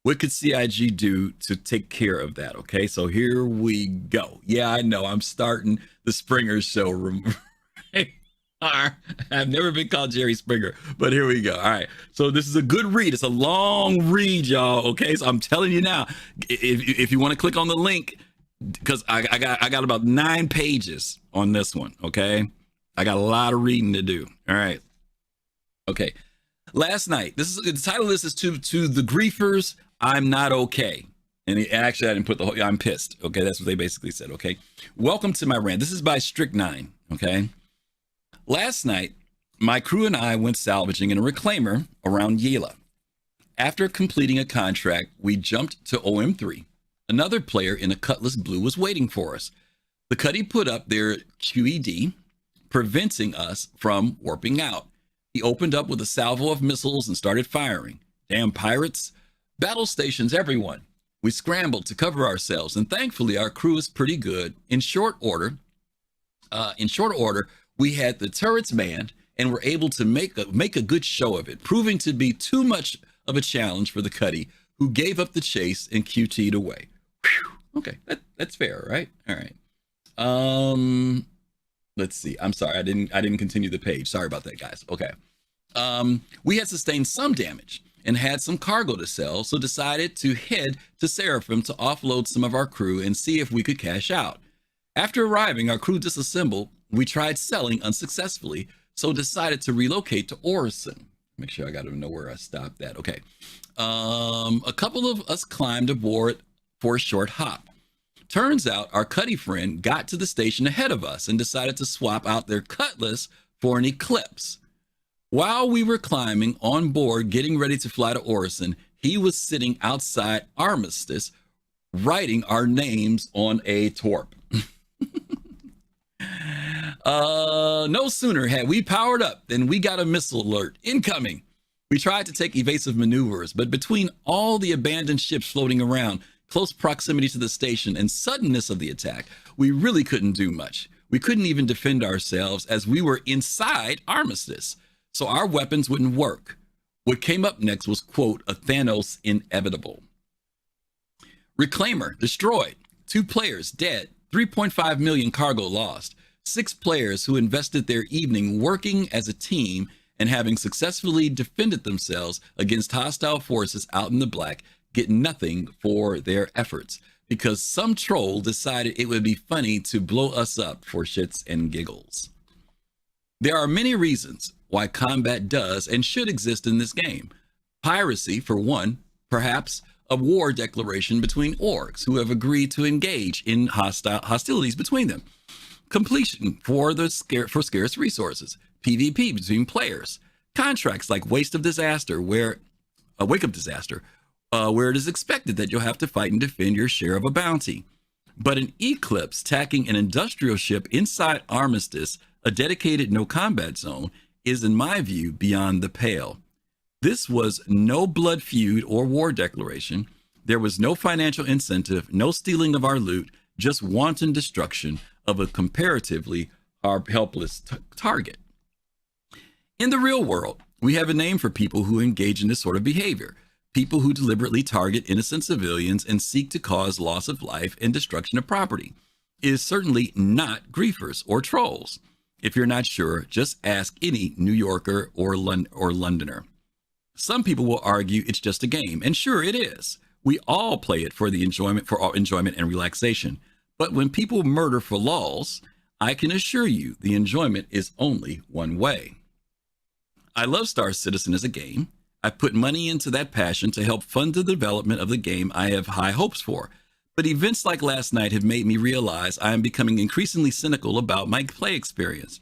What could CIG do to take care of that? Okay, so here we go. Yeah, I know I'm starting the Springer show. I've never been called Jerry Springer, but here we go. All right, so this is a good read. It's a long read, y'all. Okay, so I'm telling you now, if you want to click on the link, because I got about 9 pages on this one. Okay, I got a lot of reading to do. All right. Okay. Last night, the title of this is to the griefers. I'm not okay. And actually, I didn't put the whole, I'm pissed. Okay. That's what they basically said. Okay. Welcome to my rant. This is by Strychnyne. Okay. Last night, my crew and I went salvaging in a reclaimer around Yela. After completing a contract, we jumped to OM3. Another player in a Cutlass Blue was waiting for us. The Cuddy put up their QED, preventing us from warping out. He opened up with a salvo of missiles and started firing. Damn pirates. Battle stations, everyone. We scrambled to cover ourselves, and thankfully our crew is pretty good. In short order, we had the turrets manned and were able to make a good show of it, proving to be too much of a challenge for the Cuddy, who gave up the chase and QT'd away. Whew. Okay, that's fair, right? All right. Let's see. I'm sorry, I didn't continue the page. Sorry about that, guys. Okay. We had sustained some damage and had some cargo to sell, so decided to head to Seraphim to offload some of our crew and see if we could cash out. After arriving, our crew disassembled. We tried selling unsuccessfully, so decided to relocate to Orison. Make sure I got to know where I stopped at. Okay. A couple of us climbed aboard for a short hop. Turns out our Cuddy friend got to the station ahead of us and decided to swap out their Cutlass for an Eclipse. While we were climbing on board, getting ready to fly to Orison, he was sitting outside Armistice, writing our names on a torp. No sooner had we powered up than we got a missile alert incoming. We tried to take evasive maneuvers, but between all the abandoned ships floating around, close proximity to the station, and suddenness of the attack, we really couldn't do much. We couldn't even defend ourselves as we were inside Armistice, so our weapons wouldn't work. What came up next was, quote, a Thanos inevitable. Reclaimer destroyed. 2 players dead. 3.5 million cargo lost. 6 players who invested their evening working as a team and having successfully defended themselves against hostile forces out in the black get nothing for their efforts because some troll decided it would be funny to blow us up for shits and giggles. There are many reasons why combat does and should exist in this game. Piracy, for one, perhaps a war declaration between orgs who have agreed to engage in hostilities between them. Completion for scarce resources. PvP between players. Contracts like Wake Up Disaster, where it is expected that you'll have to fight and defend your share of a bounty. But an Eclipse tacking an industrial ship inside Armistice, a dedicated no combat zone, is in my view beyond the pale. This was no blood feud or war declaration. There was no financial incentive, no stealing of our loot, just wanton destruction of a comparatively helpless target. In the real world, we have a name for people who engage in this sort of behavior. People who deliberately target innocent civilians and seek to cause loss of life and destruction of property. It is certainly not griefers or trolls. If you're not sure, just ask any New Yorker or Londoner. Some people will argue it's just a game, and sure it is. We all play it for our enjoyment and relaxation. But when people murder for lulz, I can assure you the enjoyment is only one way. I love Star Citizen as a game. I put money into that passion to help fund the development of the game I have high hopes for. But events like last night have made me realize I am becoming increasingly cynical about my play experience.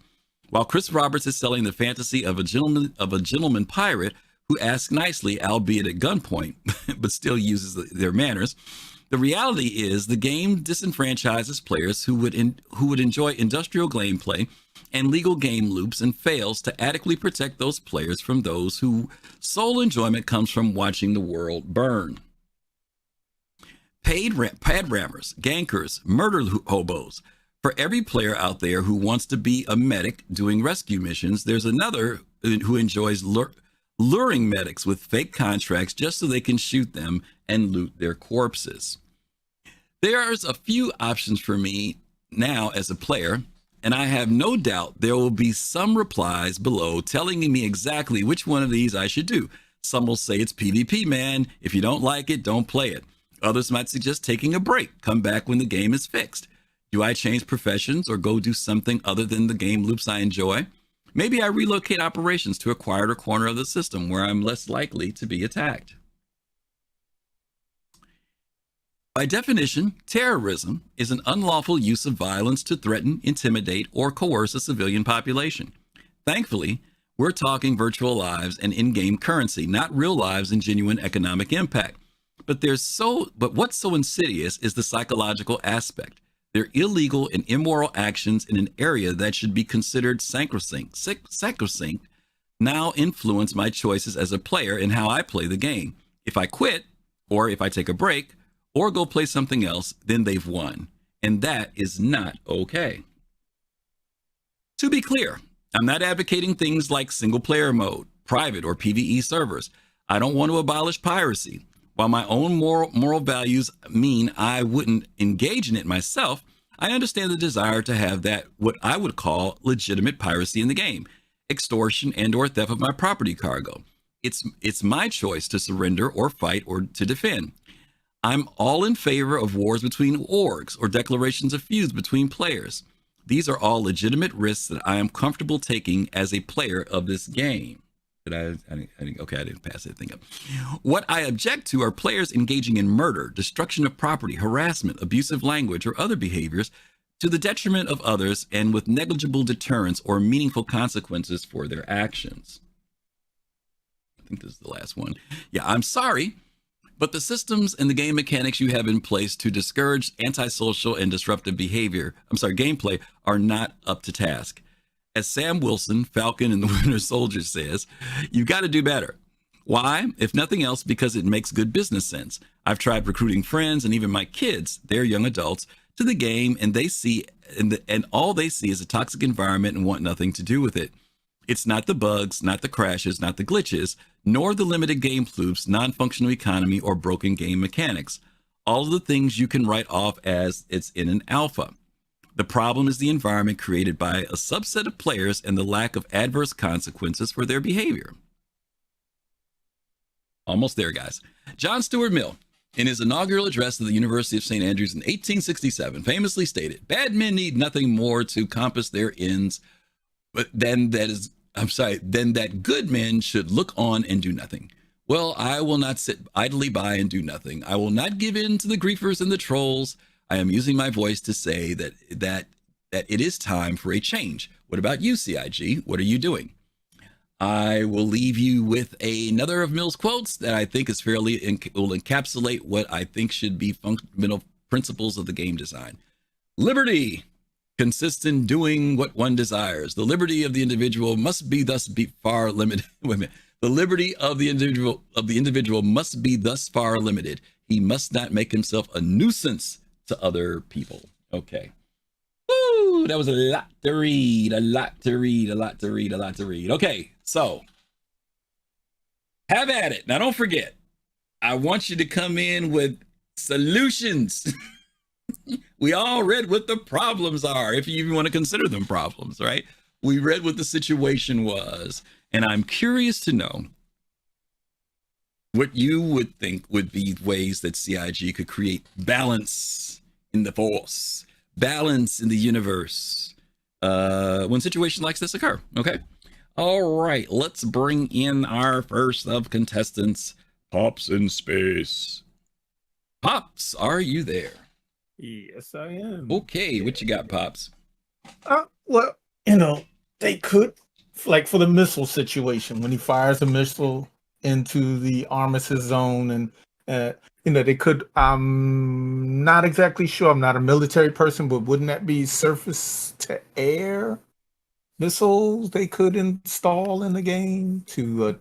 While Chris Roberts is selling the fantasy of a gentleman pirate who asks nicely, albeit at gunpoint, but still uses their manners, the reality is the game disenfranchises players who would enjoy industrial gameplay and legal game loops, and fails to adequately protect those players from those whose sole enjoyment comes from watching the world burn. Pad rammers, gankers, murder hobos. For every player out there who wants to be a medic doing rescue missions, there's another who enjoys luring medics with fake contracts just so they can shoot them and loot their corpses. There's a few options for me now as a player, and I have no doubt there will be some replies below telling me exactly which one of these I should do. Some will say it's PvP, man. If you don't like it, don't play it. Others might suggest taking a break. Come back when the game is fixed. Do I change professions or go do something other than the game loops I enjoy? Maybe I relocate operations to a quieter corner of the system where I'm less likely to be attacked. By definition, terrorism is an unlawful use of violence to threaten, intimidate, or coerce a civilian population. Thankfully, we're talking virtual lives and in-game currency, not real lives and genuine economic impact. But what's so insidious is the psychological aspect. They're illegal and immoral actions in an area that should be considered sacrosanct, now influence my choices as a player and how I play the game. If I quit, or if I take a break, or go play something else, then they've won. And that is not okay. To be clear, I'm not advocating things like single player mode, private or PvE servers. I don't want to abolish piracy. While my own moral values mean I wouldn't engage in it myself, I understand the desire to have that what I would call legitimate piracy in the game, extortion and or theft of my property cargo. It's my choice to surrender or fight or to defend. I'm all in favor of wars between orgs or declarations of feuds between players. These are all legitimate risks that I am comfortable taking as a player of this game. I didn't pass that thing up. What I object to are players engaging in murder, destruction of property, harassment, abusive language, or other behaviors to the detriment of others and with negligible deterrence or meaningful consequences for their actions. I think this is the last one. Yeah, I'm sorry, but the systems and the game mechanics you have in place to discourage antisocial and disruptive gameplay are not up to task. As Sam Wilson, Falcon and the Winter Soldier says, you've got to do better. Why? If nothing else, because it makes good business sense. I've tried recruiting friends and even my kids, they're young adults, to the game, and all they see is a toxic environment and want nothing to do with it. It's not the bugs, not the crashes, not the glitches, nor the limited game loops, non-functional economy, or broken game mechanics. All of the things you can write off as it's in an alpha. The problem is the environment created by a subset of players and the lack of adverse consequences for their behavior. Almost there, guys. John Stuart Mill, in his inaugural address to the University of St. Andrews in 1867, famously stated, "Bad men need nothing more to compass their ends than that good men should look on and do nothing. Well, I will not sit idly by and do nothing. I will not give in to the griefers and the trolls. I am using my voice to say that it is time for a change. What about you, CIG? What are you doing?" I will leave you with another of Mill's quotes that I think is will encapsulate what I think should be fundamental principles of the game design. Liberty consists in doing what one desires. The liberty of the individual must be thus be far limited. Wait a minute. The liberty of the individual must be thus far limited. He must not make himself a nuisance to other people. Okay. Woo! That was a lot to read. Okay, so have at it. Now, don't forget, I want you to come in with solutions. We all read what the problems are, if you even want to consider them problems, right? We read what the situation was, and I'm curious to know what you would think would be ways that CIG could create balance in the force, balance in the universe, when situations like this occur, okay? All right, let's bring in our first of contestants, Pops in Space. Pops, are you there? Yes, I am. Okay, what you got, Pops? Well, they could, like for the missile situation, when he fires a missile into the armistice zone, and they could. I'm not exactly sure. I'm not a military person, but wouldn't that be surface to air missiles they could install in the game to,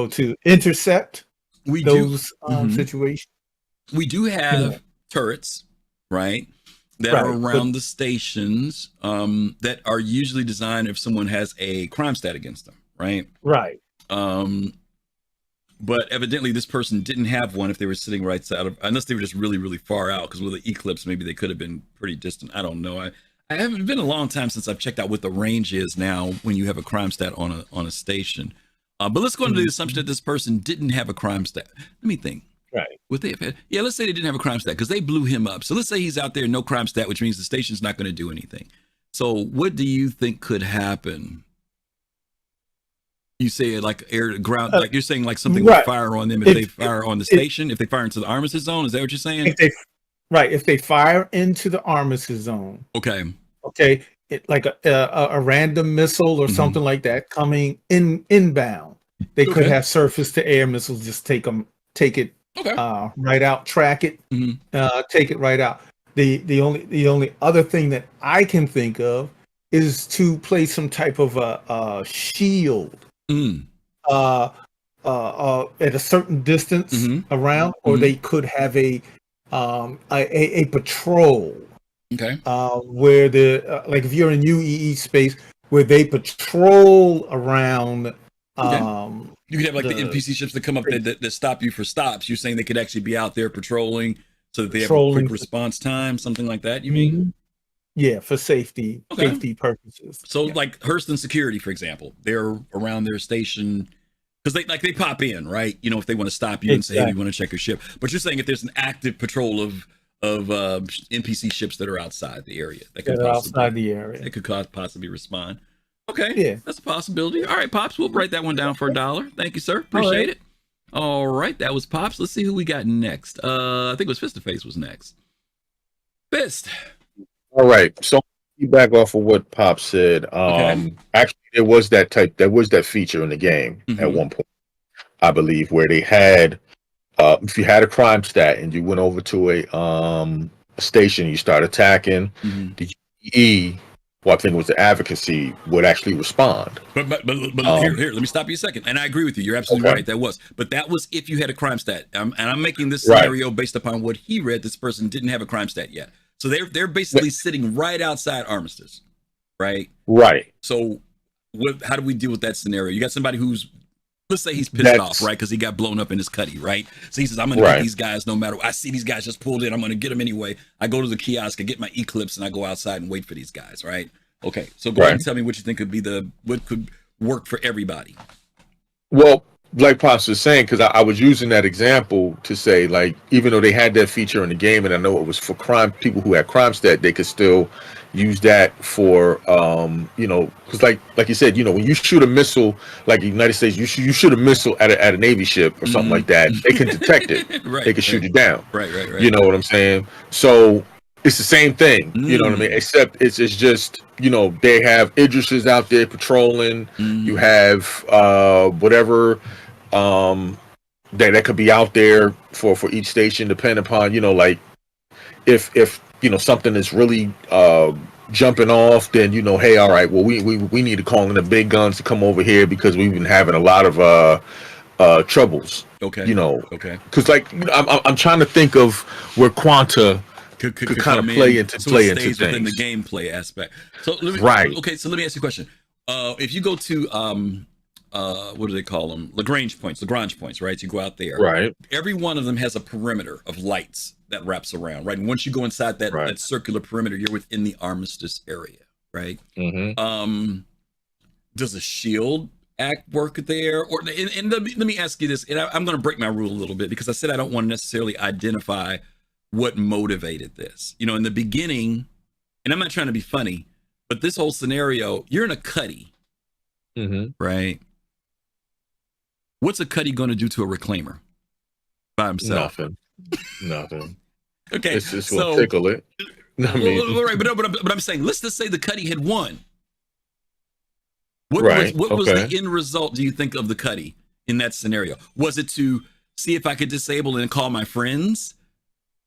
to intercept those situations? We do have turrets, right? That are around the stations that are usually designed if someone has a crime stat against them, right? Right. But evidently this person didn't have one if they were sitting right side of, unless they were just really, really far out, because with the eclipse, maybe they could have been pretty distant. I don't know. I haven't been a long time since I've checked out what the range is now when you have a crime stat on a station. But let's go into the assumption that this person didn't have a crime stat. Let me think. Right. Let's say they didn't have a crime stat because they blew him up. So let's say he's out there, no crime stat, which means the station's not going to do anything. So what do you think could happen? You say like air to ground, like you're saying like something would fire on them if they fire on the station, if they fire into the armistice zone. Is that what you're saying? If they fire into the armistice zone. Okay. Like a random missile or something like that coming inbound. They could have surface to air missiles, just take it right out, track it, take it right out. The only other thing that I can think of is to place some type of a shield at a certain distance around, or they could have a patrol. Okay. Where like if you're in UEE space, where they patrol around. You could have like the NPC ships that come up that stop you for stops. You're saying they could actually be out there patrolling so that they have a quick response time, something like that, you mean? Yeah, for safety purposes. So like Hurston Security, for example, they're around their station because they pop in, right? If they want to stop you and say, hey, we want to check your ship. But you're saying if there's an active patrol of NPC ships that are outside the area, they could possibly respond. Okay. Yeah. That's a possibility. All right, Pops, we'll write that one down for $1. Thank you, sir. Appreciate it. All right, that was Pops. Let's see who we got next. I think it was Fist to Face was next. Fist. All right. So back off of what Pop said. Actually there was that feature in the game at one point, I believe, where they had if you had a crime stat and you went over to a station, you start attacking, the GE, I think it was the advocacy, would actually respond. But here, let me stop you a second. And I agree with you. You're absolutely right. But that was if you had a crime stat. And I'm making this scenario based upon what he read. This person didn't have a crime stat yet. So they're basically sitting right outside Armistice, right? Right. So how do we deal with that scenario? You got somebody who's, let's say he's pissed off, right? Because he got blown up in his cutty, right? So he says, I'm going to get these guys no matter what. I see these guys just pulled in. I'm going to get them anyway. I go to the kiosk, I get my Eclipse, and I go outside and wait for these guys, right? Okay, so go ahead and tell me what you think what could work for everybody. Well, like Pops was saying, because I was using that example to say, like, even though they had that feature in the game, and I know it was for people who had crime stat, they could still use that for, because like you said, when you shoot a missile, like the United States, you shoot a missile at a Navy ship or something like that, they can detect it. They can shoot it down. Right. You know what I'm saying? So it's the same thing. You know what I mean? Except it's just, they have Idrises out there patrolling. You have whatever that could be out there for each station, depending upon, like if something is really jumping off, then hey, all right, well we need to call in the big guns to come over here because we've been having a lot of troubles. Okay. Because I'm trying to think of where Quanta could kind of play into things within the gameplay aspect. So let me, okay, so let me ask you a question. If you go to what do they call them? Lagrange points, right? You go out there. Right. Every one of them has a perimeter of lights that wraps around, right? And once you go inside that circular perimeter, you're within the armistice area, right? Does a shield act work there? Or and let me ask you this, and I'm going to break my rule a little bit because I said I don't want to necessarily identify what motivated this. In the beginning, and I'm not trying to be funny, but this whole scenario, you're in a cutty. right? What's a Cuddy going to do to a reclaimer by himself? Nothing. Okay, It's just going to tickle it. I mean, right, but I'm saying, let's just say the Cuddy had won. What was the end result, do you think, of the Cuddy in that scenario? Was it to see if I could disable and call my friends?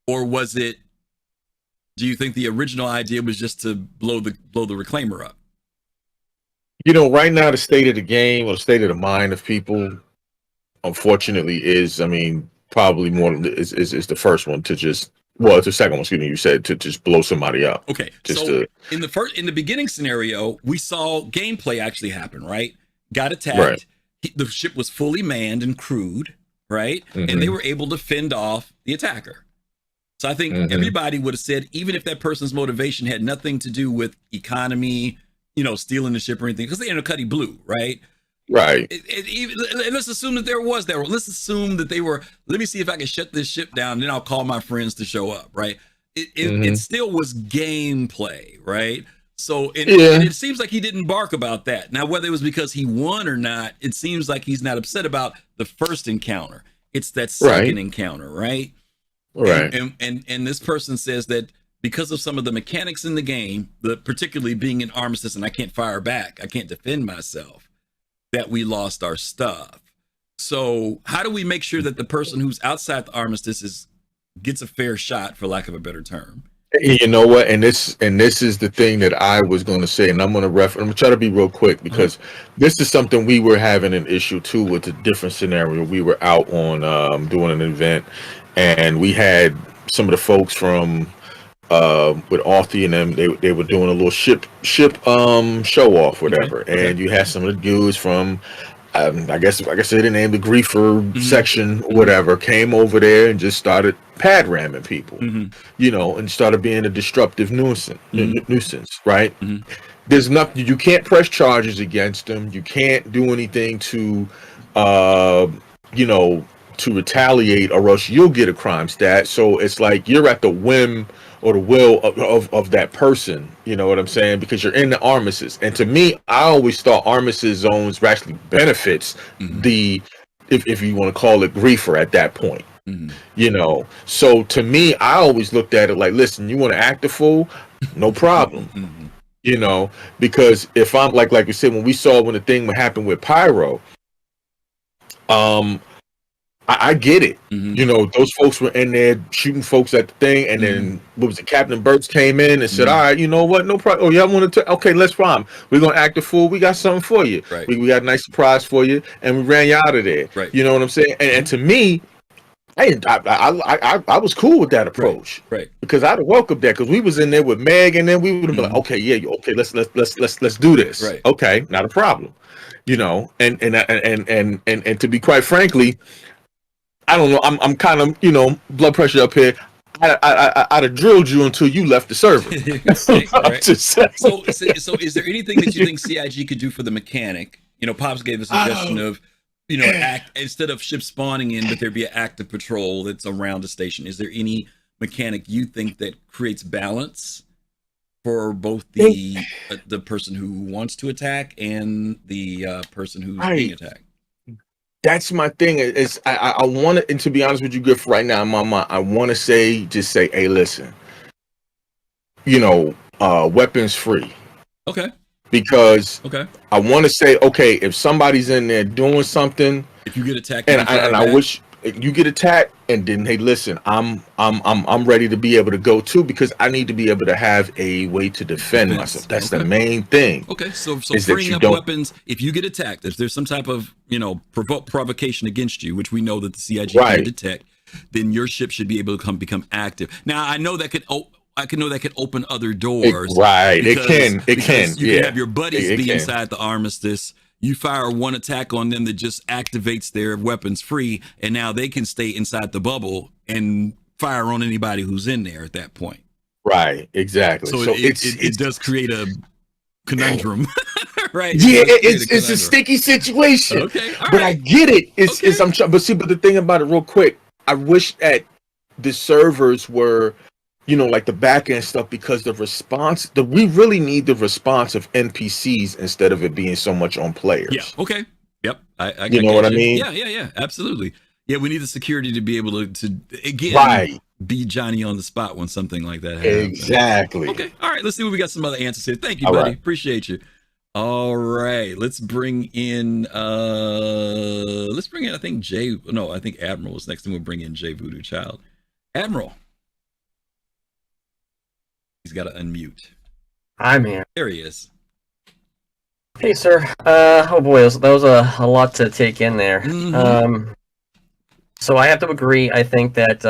Or was it, do you think the original idea was just to blow the reclaimer up? You know, right now, the state of the game or the state of the mind of people, unfortunately, is, I mean, probably more is the first one to just, well, it's the second one, excuse me, you said, to just blow somebody up. Okay, in the beginning scenario, we saw gameplay actually happen, right? Got attacked, right. The ship was fully manned and crewed, right? And they were able to fend off the attacker. So I think everybody would have said, even if that person's motivation had nothing to do with economy, you know, stealing the ship or anything, because they ended up cutting blue, right? Right. And let's assume that there was that. Let's assume that they were, let me see if I can shut this ship down, then I'll call my friends to show up, right? It still was gameplay, right? So and it seems like he didn't bark about that. Now, whether it was because he won or not, it seems like he's not upset about the first encounter. It's that second encounter, right? Right. And this person says that because of some of the mechanics in the game, particularly being an armistice and I can't fire back, I can't defend myself, that we lost our stuff. So how do we make sure that the person who's outside the armistice gets a fair shot, for lack of a better term? You know what? And this is the thing that I was going to say, and I'm going to try to be real quick, because this is something we were having an issue too with a different scenario. We were out on doing an event, and we had some of the folks from with Arthur and them, they were doing a little ship show off, whatever. And you had some of the dudes from I guess like I said, the name, the griefer section, whatever, came over there and just started pad ramming people, you know, and started being a disruptive nuisance, right? There's nothing, you can't press charges against them, you can't do anything to you know, to retaliate, or else you'll get a crime stat. So it's like you're at the whim or the will of that person, you know what I'm saying? Because you're in the armistice. And to me, I always thought armistice zones actually benefits the, if you want to call it, griefer at that point. You know, so to me, I always looked at it like, listen, you want to act a fool? No problem. You know, because if I'm like we said, when the thing happened with Pyro, I get it. You know, those folks were in there shooting folks at the thing, and then what was it? Captain Burks came in and said, "All right, you know what? No problem. Oh, y'all wanted to? Okay, let's problem. We're gonna act a fool. We got something for you. Right. We got a nice surprise for you, and we ran you out of there. Right. You know what I'm saying? And to me, I was cool with that approach, right? Because I'd have welcomed that, because we was in there with Meg, and then we would have been like, okay, yeah, okay, let's do this. Right. Okay, not a problem. You know, and to be quite frankly, I don't know. I'm kind of, you know, blood pressure up here. I'd have drilled you until you left the server. So is there anything that you think CIG could do for the mechanic? You know, Pops gave a suggestion of, you know, instead of ships spawning in, but there be an active patrol that's around the station. Is there any mechanic you think that creates balance for both the person who wants to attack and the person who's being attacked? That's my thing. Is I want to, and to be honest with you, Griff, right now in my mind, I want to just say, hey, listen, you know, weapons free. Okay. Because I want to say, okay, if somebody's in there doing something, if you get attacked, and I wish you get attacked, and then, hey, listen, I'm ready to be able to go too, because I need to be able to have a way to defend myself. That's the main thing. Okay, so freeing up weapons, if you get attacked, if there's some type of, you know, provocation against you, which we know that the CIG can detect, then your ship should be able to become active. Now, I know that could open other doors. It can. You can have your buddies be inside the armistice. You fire one attack on them that just activates their weapons free, and now they can stay inside the bubble and fire on anybody who's in there at that point. Right, exactly. So it does create a conundrum, right? Yeah, it's a sticky situation. Okay, but I get it. But the thing about it, real quick, I wish that the servers were like the back end stuff, because we really need the response of NPCs instead of it being so much on players. Yeah. Okay. Yep. I You know what I mean? Yeah. Absolutely. Yeah. We need the security to be able to again, Right. be Johnny on the spot when something like that happens. Exactly. Okay. All right. Let's see what we got some other answers here. Thank you, All buddy. right. Appreciate you. All right. Let's bring in I think I think Admiral is next, and we'll bring in Jay Voodoo Child. Admiral. He's got to unmute. I'm here. There he is. Hey, sir. Oh boy, that was a lot to take in there. Mhm. So I have to agree. I think that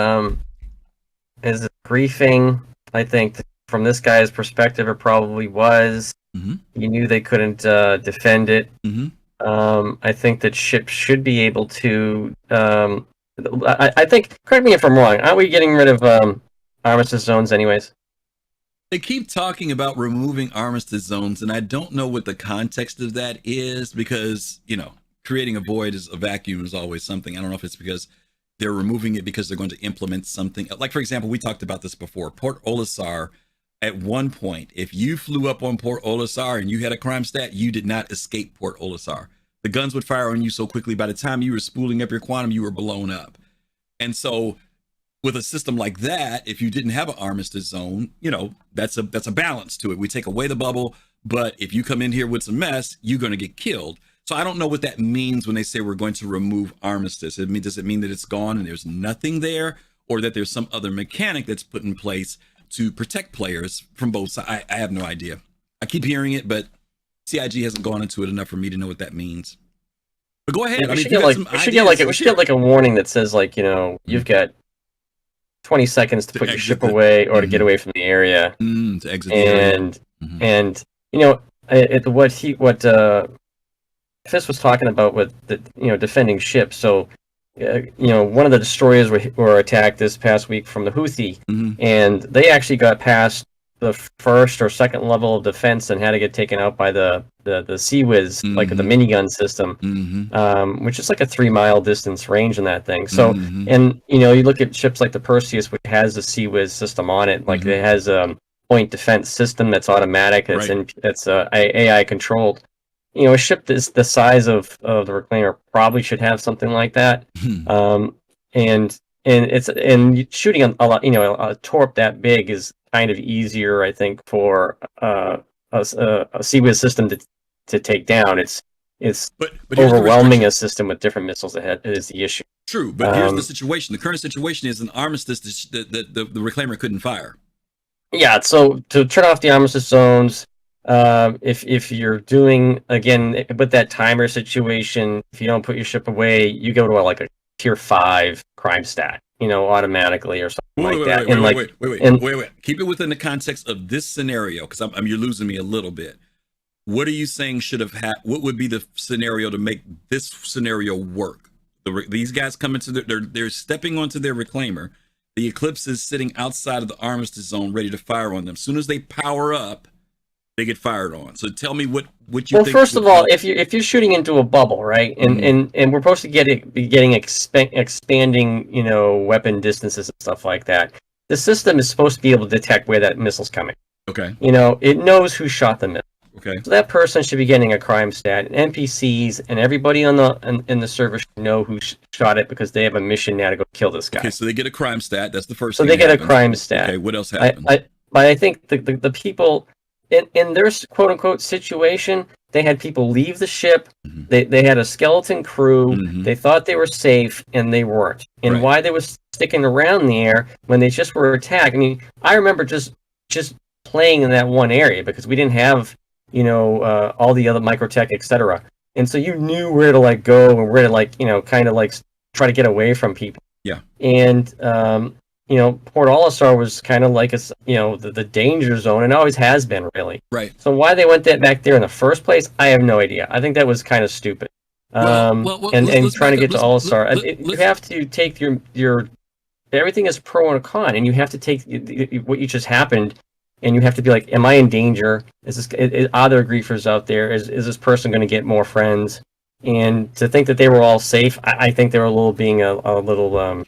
as a briefing, I think from this guy's perspective, it probably was. Mhm. You knew they couldn't defend it. Mhm. I think that ships should be able to. I think. Correct me if I'm wrong. Aren't we getting rid of armistice zones, anyways? They keep talking about removing armistice zones, and I don't know what the context of that is, because, creating a void is a vacuum is always something. I don't know if it's because they're removing it because they're going to implement something. Like, for example, we talked about this before. Port Olisar, at one point, if you flew up on Port Olisar and you had a crime stat, you did not escape Port Olisar. The guns would fire on you so quickly, by the time you were spooling up your quantum, you were blown up. And so with a system like that, if you didn't have an armistice zone, that's a balance to it. We take away the bubble, but if you come in here with some mess, you're going to get killed. So I don't know what that means when they say we're going to remove armistice. Does it mean that it's gone and there's nothing there, or that there's some other mechanic that's put in place to protect players from both sides? I have no idea. I keep hearing it, but CIG hasn't gone into it enough for me to know what that means. But go ahead. Yeah, we should get like a warning that says, like, you've got 20 seconds to put your ship away or to get away from the area. To exit the area. And what Fist was talking about with the defending ships. So one of the destroyers were attacked this past week from the Houthi, and they actually got past the first or second level of defense and had to get taken out by the Sea-Wiz, like the minigun system, which is like a 3-mile distance range in that thing. So, and you look at ships like the Perseus, which has a Sea-Wiz system on it, like it has a point defense system that's automatic, that's AI controlled. A ship that's the size of the Reclaimer probably should have something like that. And shooting a lot, a torp that big is kind of easier, I think, for a Sea-Wiz system to take down. It's but overwhelming a system with different missiles ahead is the issue. True, but here's the situation. The current situation is an armistice that the Reclaimer couldn't fire. Yeah, so to turn off the armistice zones, if you're doing, again, with that timer situation, if you don't put your ship away, you go to like a tier 5 crime stat, automatically or something Wait. Keep it within the context of this scenario, because you're losing me a little bit. What are you saying should have what would be the scenario to make this scenario work? These guys come into they're stepping onto their Reclaimer. The Eclipse is sitting outside of the armistice zone, ready to fire on them. As soon as they power up, they get fired on. So tell me what you think. Well, first of all, if you're shooting into a bubble, right, and we're supposed to be getting expanding, weapon distances and stuff like that, the system is supposed to be able to detect where that missile's coming. Okay. It knows who shot the missile. Okay. So that person should be getting a crime stat. And NPCs and everybody in the server should know who shot it, because they have a mission now to go kill this guy. Okay, so they get a crime stat. That's the first thing. So they get a crime stat. Okay, what else happens? But I think the people in their quote unquote situation, they had people leave the ship. They had a skeleton crew. They thought they were safe, and they weren't. And why they were sticking around there when they just were attacked? I mean, I remember just playing in that one area, because we didn't have all the other microtech, etc. And so you knew where to go and where to kind of try to get away from people. Yeah. And Port Olisar was kind of like the danger zone, and always has been, really. Right. So why they went back there in the first place, I have no idea. I think that was kind of stupid. And trying to get to Olisar, you have to take your everything is pro and con, and you have to take what you just happened. And you have to be like, am I in danger? Are there griefers out there? Is this person going to get more friends? And to think that they were all safe, I think they were being a little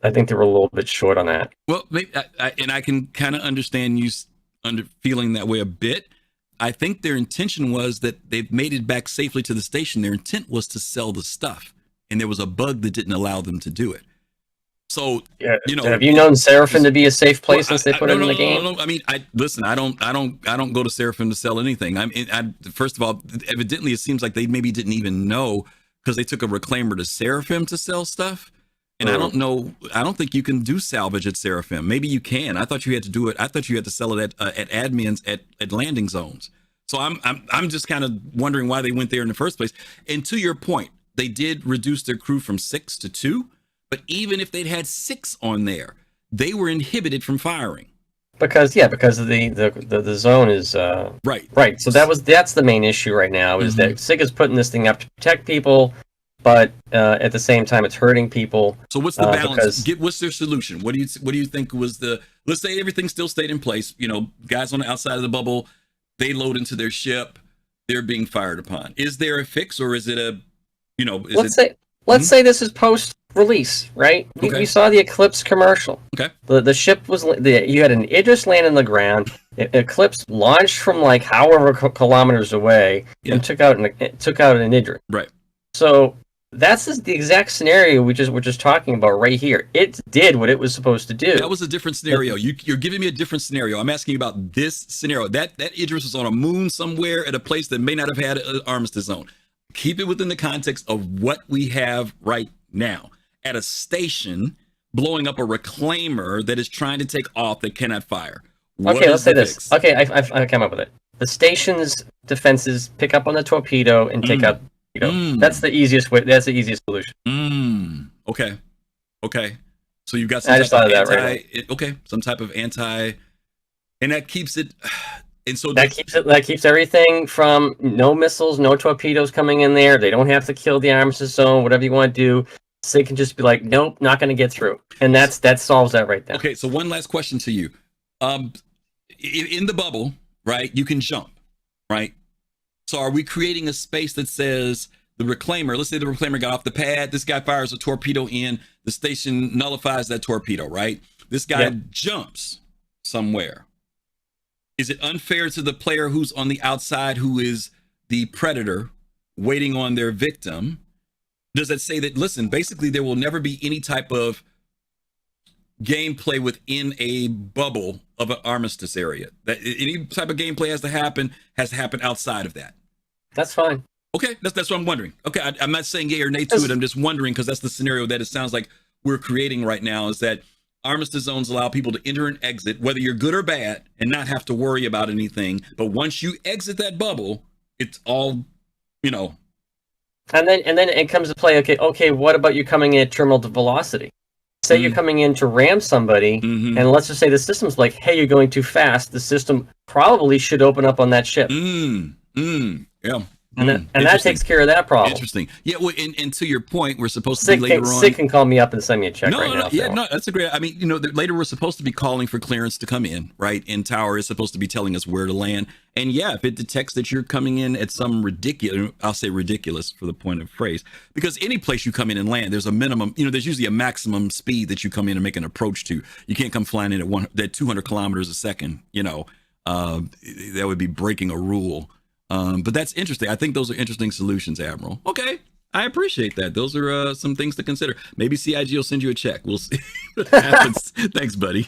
I think they were a little bit short on that. Well, maybe, and I can kind of understand you feeling that way a bit. I think their intention was that they've made it back safely to the station. Their intent was to sell the stuff, and there was a bug that didn't allow them to do it. So, yeah, have you known Seraphim to be a safe place since they put it in the game? No. I mean, I don't go to Seraphim to sell anything. First of all, evidently it seems like they maybe didn't even know, because they took a reclaimer to Seraphim to sell stuff. And I don't know. I don't think you can do salvage at Seraphim. Maybe you can. I thought you had to do it. I thought you had to sell it at admins at landing zones. So I'm just kind of wondering why they went there in the first place. And to your point, they did reduce their crew from 6 to 2. But even if they'd had 6 on there, they were inhibited from firing. Because the zone is right. So that's the main issue right now, is that SIG is putting this thing up to protect people, but at the same time it's hurting people. So what's the balance? What's their solution? What do you think was the? Let's say everything still stayed in place. Guys on the outside of the bubble, they load into their ship, they're being fired upon. Is there a fix, or is it a? Let's say this is post-release, right? Okay. We saw the Eclipse commercial. Okay. The ship was you had an Idris land on the ground. Eclipse launched from like however kilometers away and took out an Idris. Right. So that's the exact scenario we're just talking about right here. It did what it was supposed to do. That was a different scenario. You're giving me a different scenario. I'm asking you about this scenario. That Idris was on a moon somewhere at a place that may not have had an armistice zone. Keep it within the context of what we have right now. At a station, blowing up a reclaimer that is trying to take off that cannot fire. Let's say this. Fix? Okay, I come up with it. The station's defenses pick up on the torpedo and take out the torpedo. That's the easiest way. That's the easiest solution. Okay. So you've got some some type of anti, and that keeps it. And so that keeps everything from no missiles, no torpedoes coming in there. They don't have to kill the armistice zone, whatever you want to do. So they can just be like, nope, not going to get through. And that solves that right there. Okay, so one last question to you. In the bubble, right, you can jump, right? So are we creating a space that says the reclaimer, let's say the reclaimer got off the pad, this guy fires a torpedo in, the station nullifies that torpedo, right? This guy jumps somewhere. Is it unfair to the player who's on the outside, who is the predator waiting on their victim? Does it say that, listen, basically there will never be any type of gameplay within a bubble of an armistice area? That any type of gameplay has to happen outside of that? That's fine. Okay, that's what I'm wondering. Okay, I'm not saying yay or nay to it. I'm just wondering, because that's the scenario that it sounds like we're creating right now, is that armistice zones allow people to enter and exit, whether you're good or bad, and not have to worry about anything. But once you exit that bubble, it's all, And then it comes to play. Okay. What about you coming in at terminal velocity? Say you're coming in to ram somebody, and let's just say the system's like, hey, you're going too fast. The system probably should open up on that ship. Yeah. And that takes care of that problem. Interesting. Yeah, well, and to your point, we're supposed to be later on. Sick can call me up and send me a check now. That's a great. I mean, later we're supposed to be calling for clearance to come in, right? And Tower is supposed to be telling us where to land. And yeah, if it detects that you're coming in at some ridiculous, I'll say ridiculous for the point of phrase, because any place you come in and land, there's a minimum, there's usually a maximum speed that you come in and make an approach to. You can't come flying in at 200 kilometers a second. That would be breaking a rule. But that's interesting. I think those are interesting solutions, Admiral. Okay, I appreciate that. Those are some things to consider. Maybe CIG will send you a check. We'll see what happens. Thanks, buddy.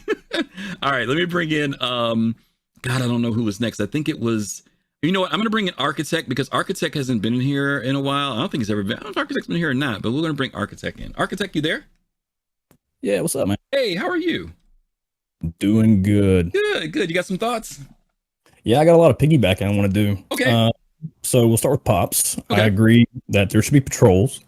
All right, let me bring in, God, I don't know who was next. I think it was, you know what? I'm going to bring in Architect, because Architect hasn't been in here in a while. I don't think he's ever been. I don't know if Architect's been here or not, but we're going to bring Architect in. Architect, you there? Yeah, what's up, man? Hey, how are you? Doing good. Good. You got some thoughts? Yeah, I got a lot of piggybacking I want to do. Okay. So we'll start with Pops. Okay. I agree that there should be patrols.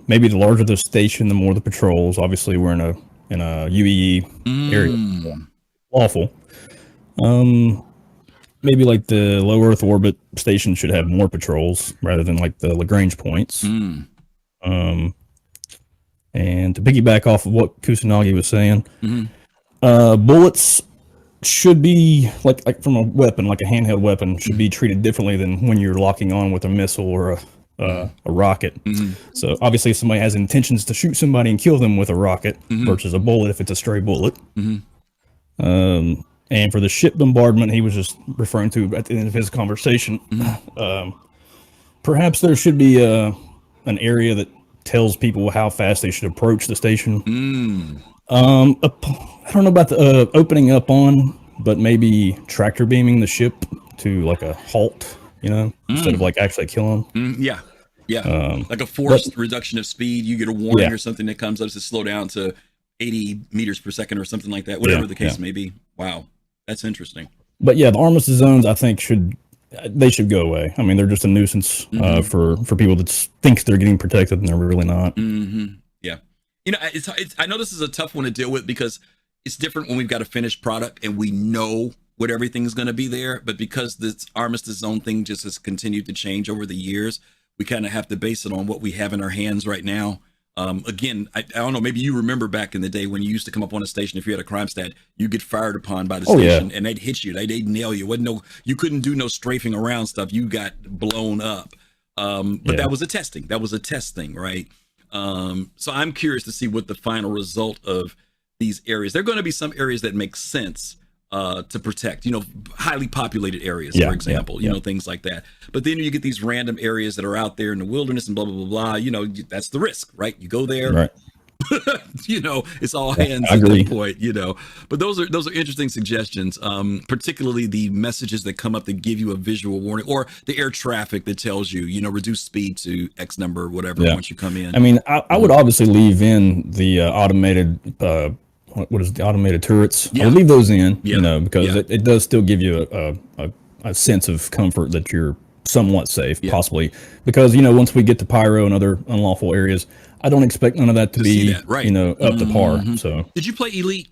Maybe the larger the station, the more the patrols. Obviously, we're in a UEE area. Lawful. Maybe like the low Earth orbit station should have more patrols rather than like the Lagrange points. And to piggyback off of what Kusanagi was saying, bullets should be like from a weapon, like a handheld weapon, should be treated differently than when you're locking on with a missile or a rocket. So obviously somebody has intentions to shoot somebody and kill them with a rocket versus a bullet if it's a stray bullet. And for the ship bombardment he was just referring to at the end of his conversation, perhaps there should be an area that tells people how fast they should approach the station. I don't know about the opening up on, but maybe tractor beaming the ship to like a halt, instead of like actually killing them. Yeah. Like a forced reduction of speed. You get a warning or something that comes up to slow down to 80 meters per second or something like that, whatever the case may be. Wow. That's interesting. But yeah, the armistice zones I think should go away. I mean, they're just a nuisance for people that think they're getting protected and they're really not. Yeah. I know this is a tough one to deal with because it's different when we've got a finished product and we know what everything is going to be there. But because this armistice zone thing just has continued to change over the years, we kind of have to base it on what we have in our hands right now. Again, I don't know, maybe you remember back in the day when you used to come up on a station, if you had a crime stat, you get fired upon by the station and they'd hit you, they'd nail you. You couldn't do no strafing around stuff. You got blown up. But that was a testing. That was a test thing, right? So I'm curious to see what the final result of these areas. There are going to be some areas that make sense to protect, highly populated areas, for example, things like that. But then you get these random areas that are out there in the wilderness and blah, blah, blah, blah, that's the risk, right? You go there, right. It's all hands at that point, but those are interesting suggestions, particularly the messages that come up that give you a visual warning or the air traffic that tells you, reduce speed to X number, whatever, once you come in. I mean, I would obviously leave in the automated, what is the automated turrets? I would leave those in, because it does still give you a sense of comfort that you're somewhat safe, possibly, because once we get to pyro and other unlawful areas, I don't expect none of that to be up to par. So did you play Elite?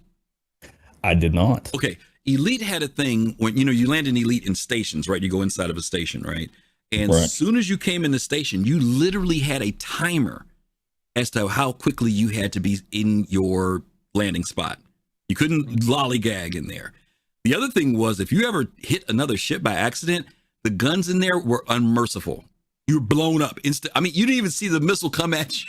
I did not. Okay, Elite had a thing when you land in Elite in stations, right? You go inside of a station, right? And as soon as you came in the station, you literally had a timer as to how quickly you had to be in your landing spot. You couldn't lollygag in there. The other thing was, if you ever hit another ship by accident, the guns in there were unmerciful. You were blown up instant. I mean, you didn't even see the missile come at you.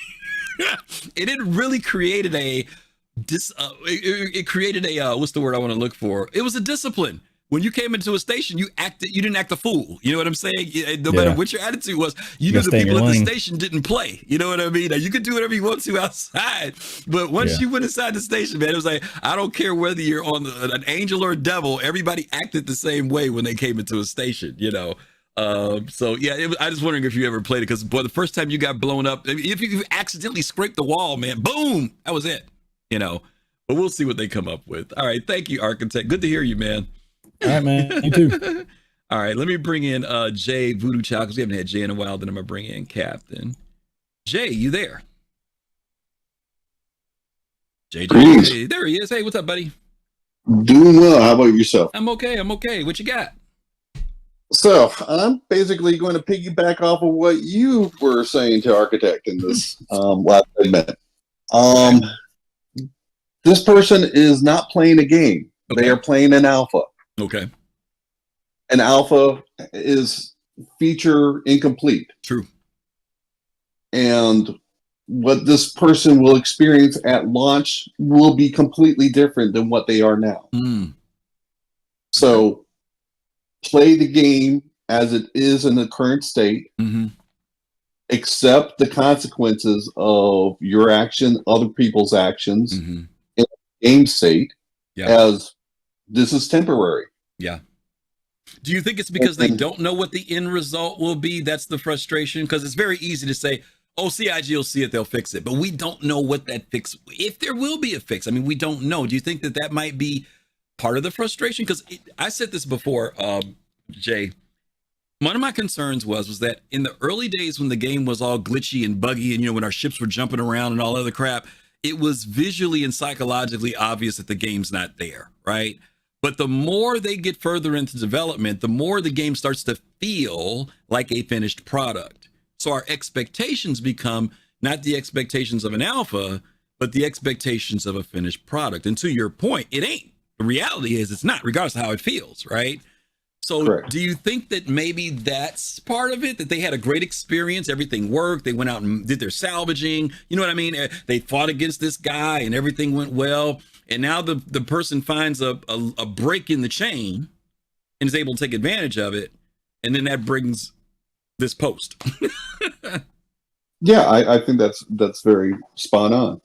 It really created it created a what's the word I want to look for? It was a discipline. When you came into a station, you didn't act a fool. You know what I'm saying? No matter what your attitude was, you knew the people at the station didn't play. You know what I mean? Now, you could do whatever you want to outside, but once you went inside the station, man, it was like, I don't care whether you're on an angel or a devil, everybody acted the same way when they came into a station, So yeah, I was wondering if you ever played it, because the first time you got blown up, if you accidentally scraped the wall, man, boom, that was it, But we'll see what they come up with. All right, thank you, Architect. Good to hear you, man. All right, man. You too. All right, let me bring in Jay Voodoo Child, because we haven't had Jay in a while. Then I'm gonna bring in Captain. Jay, you there? Jay, there he is. Hey, what's up, buddy? Doing well. How about yourself? I'm okay. What you got? So I'm basically going to piggyback off of what you were saying to Architect in this last segment. This person is not playing a game. Okay. They are playing an alpha. Okay. An alpha is feature incomplete. True. And what this person will experience at launch will be completely different than what they are now. So play the game as it is in the current state. Accept the consequences of your action, other people's actions in the game state, as this is temporary. Yeah. Do you think it's because they don't know what the end result will be? That's the frustration? Because it's very easy to say, oh, CIG will see it, they'll fix it. But we don't know what that fix, if there will be a fix. I mean, we don't know. Do you think that might be part of the frustration? Because I said this before, Jay. One of my concerns was that in the early days when the game was all glitchy and buggy and, when our ships were jumping around and all other crap, it was visually and psychologically obvious that the game's not there, right? But the more they get further into development, the more the game starts to feel like a finished product. So our expectations become not the expectations of an alpha, but the expectations of a finished product. And to your point, it ain't. The reality is it's not, regardless of how it feels, right? So Correct. do you think that maybe that's part of it, that they had a great experience, everything worked, they went out and did their salvaging, you know what I mean? They fought against this guy and everything went well. And now the person finds a break in the chain and is able to take advantage of it. And then that brings this post. Yeah, I think that's very spot on.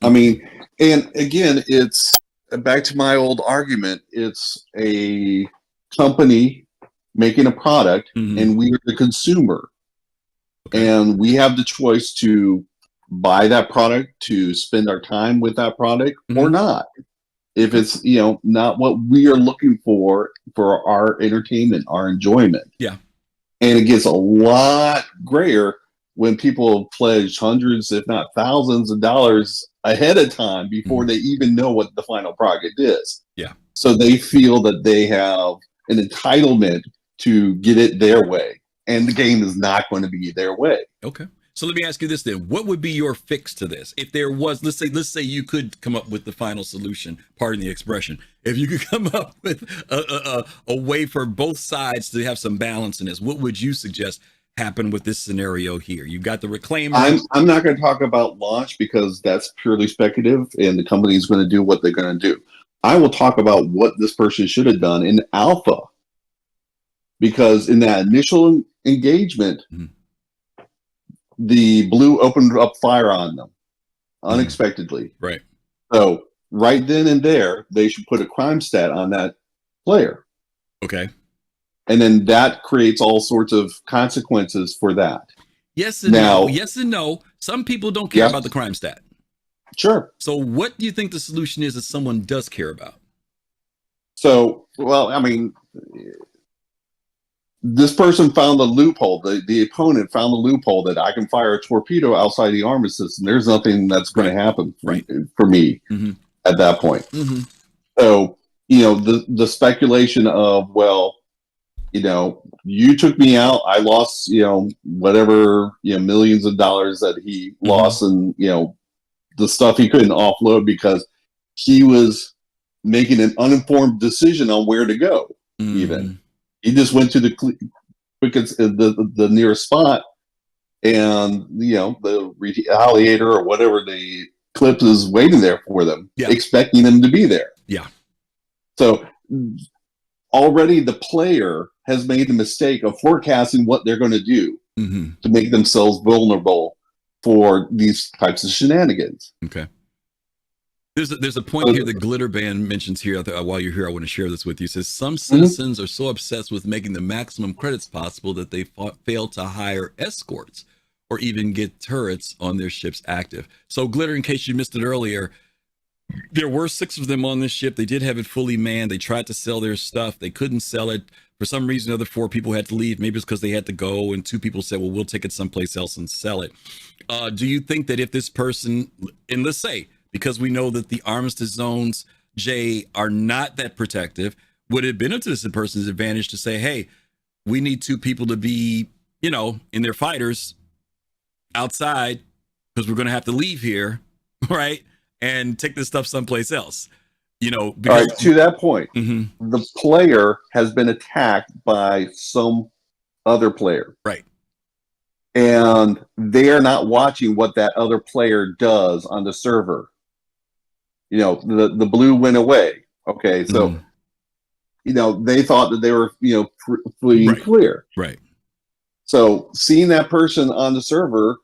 I mean, and again, it's back to my old argument. It's a company making a product, and we are the consumer. Okay. And we have the choice to buy that product, to spend our time with that product, or not. If it's, not what we are looking for our entertainment, our enjoyment. Yeah. And it gets a lot grayer when people pledge hundreds, if not thousands of dollars ahead of time before they even know what the final product is. Yeah. So they feel that they have an entitlement to get it their way. And the game is not going to be their way. Okay. So let me ask you this then. What would be your fix to this? If there was, let's say you could come up with the final solution, pardon the expression. If you could come up with a way for both sides to have some balance in this, what would you suggest happen with this scenario here? You've got the reclaimer. I'm not going to talk about launch because that's purely speculative and the company is going to do what they're going to do. I will talk about what this person should have done in alpha, because in that initial engagement, the blue opened up fire on them unexpectedly. Right. So right then and there, they should put a crime stat on that player. Okay. And then that creates all sorts of consequences for that. Yes and no. Yes and no. Some people don't care about the crime stat. Sure. So what do you think the solution is that someone does care about? So, well, I mean, this person found the loophole. The opponent found the loophole that I can fire a torpedo outside the armistice, and there's nothing that's going to happen for me at that point. So, the speculation of, well, you took me out. I lost, whatever, millions of dollars that he lost, and the stuff he couldn't offload because he was making an uninformed decision on where to go. Even he just went to the quickest, the nearest spot, and the retaliator or whatever the clip is waiting there for them, expecting them to be there. Yeah. So already the player has made the mistake of forecasting what they're going to do to make themselves vulnerable for these types of shenanigans. Okay. There's a point here that Glitterband mentions here. While you're here, I want to share this with you. It says some citizens are so obsessed with making the maximum credits possible that they fail to hire escorts or even get turrets on their ships active. So Glitter, in case you missed it earlier, there were 6 of them on this ship. They did have it fully manned. They tried to sell their stuff. They couldn't sell it. For some reason, the other 4 people had to leave. Maybe it's because they had to go, and 2 people said, well, we'll take it someplace else and sell it. Do you think that if this person, and let's say, because we know that the armistice zones, Jay, are not that protective, would it benefit this person's advantage to say, hey, we need 2 people to be, in their fighters outside because we're going to have to leave here, right? And take this stuff someplace else, because, all right, to that point, the player has been attacked by some other player. Right. And they are not watching what that other player does on the server. The blue went away. Okay. So, they thought that they were, fleeing clear. Right. So seeing that person on the server,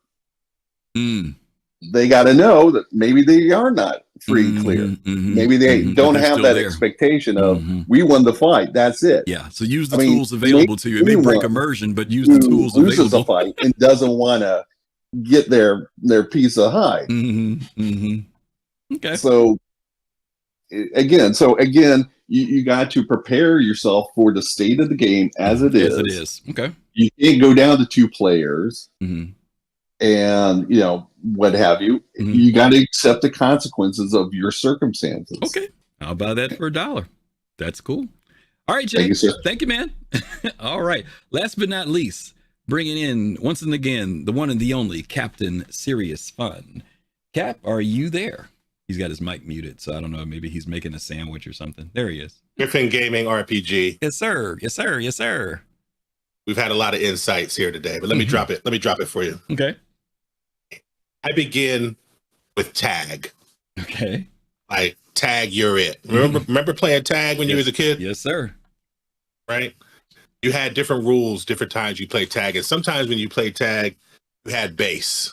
they got to know that maybe they are not free and clear. Maybe they don't have that expectation of we won the fight. That's it. Yeah. So use the tools available to you. It may break immersion, but use the tools loses available. A fight and doesn't want to get their piece of hide. Okay. So again, you got to prepare yourself for the state of the game as it is. As it is. Okay. You can't go down to 2 players. And what have you. You got to accept the consequences of your circumstances. Okay, I'll buy that for $1. That's cool. All right, Jay. Thank you, sir. Thank you, man. All right, last but not least, bringing in once and again the one and the only Captain Serious Fun. Cap, are you there? He's got his mic muted, so I don't know. Maybe he's making a sandwich or something. There he is. Griffin Gaming RPG. Yes, sir. Yes, sir. Yes, sir. We've had a lot of insights here today, but let me drop it. Let me drop it for you. Okay. I begin with tag. Okay. Like tag, you're it. Remember playing tag when you was a kid? Yes, sir. Right. You had different rules, different times you played tag, and sometimes when you played tag, you had base.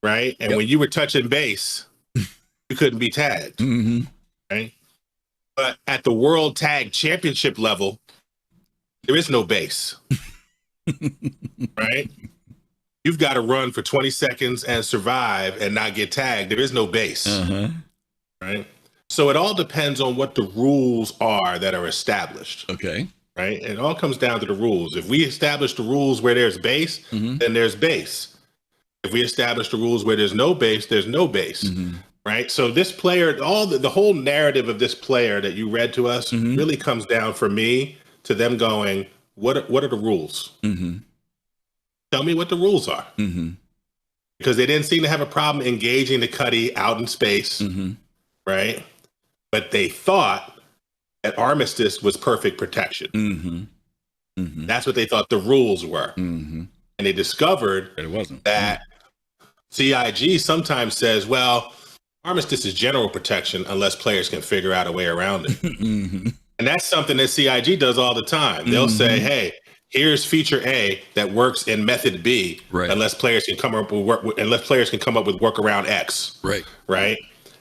Right. And when you were touching base, you couldn't be tagged. Right. But at the World Tag Championship level, there is no base. Right. You've got to run for 20 seconds and survive and not get tagged. There is no base. Right. So it all depends on what the rules are that are established. Okay. Right. And it all comes down to the rules. If we establish the rules where there's base, then there's base. If we establish the rules where there's no base, there's no base. Right. So this player, all the whole narrative of this player that you read to us really comes down for me to them going, what are the rules? Tell me what the rules are. Because they didn't seem to have a problem engaging the Cuddy out in space. Right. But they thought that Armistice was perfect protection. That's what they thought the rules were. And they discovered but it wasn't. That CIG sometimes says, well, Armistice is general protection unless players can figure out a way around it. And that's something that CIG does all the time. They'll say, hey, here's feature A that works in method B, unless players can come up with workaround X. Right.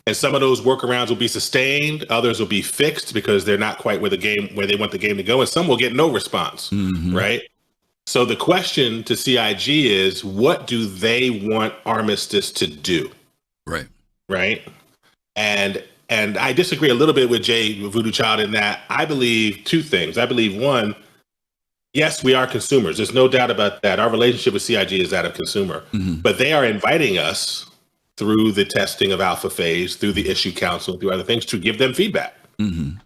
And some of those workarounds will be sustained, others will be fixed because they're not quite where they want the game to go, and some will get no response. Right. So the question to CIG is, what do they want Armistice to do? Right. And I disagree a little bit with Jay Voodoo Child in that I believe two things. I believe one, yes, we are consumers. There's no doubt about that. Our relationship with CIG is that of consumer, but they are inviting us through the testing of alpha phase, through the issue council, through other things to give them feedback.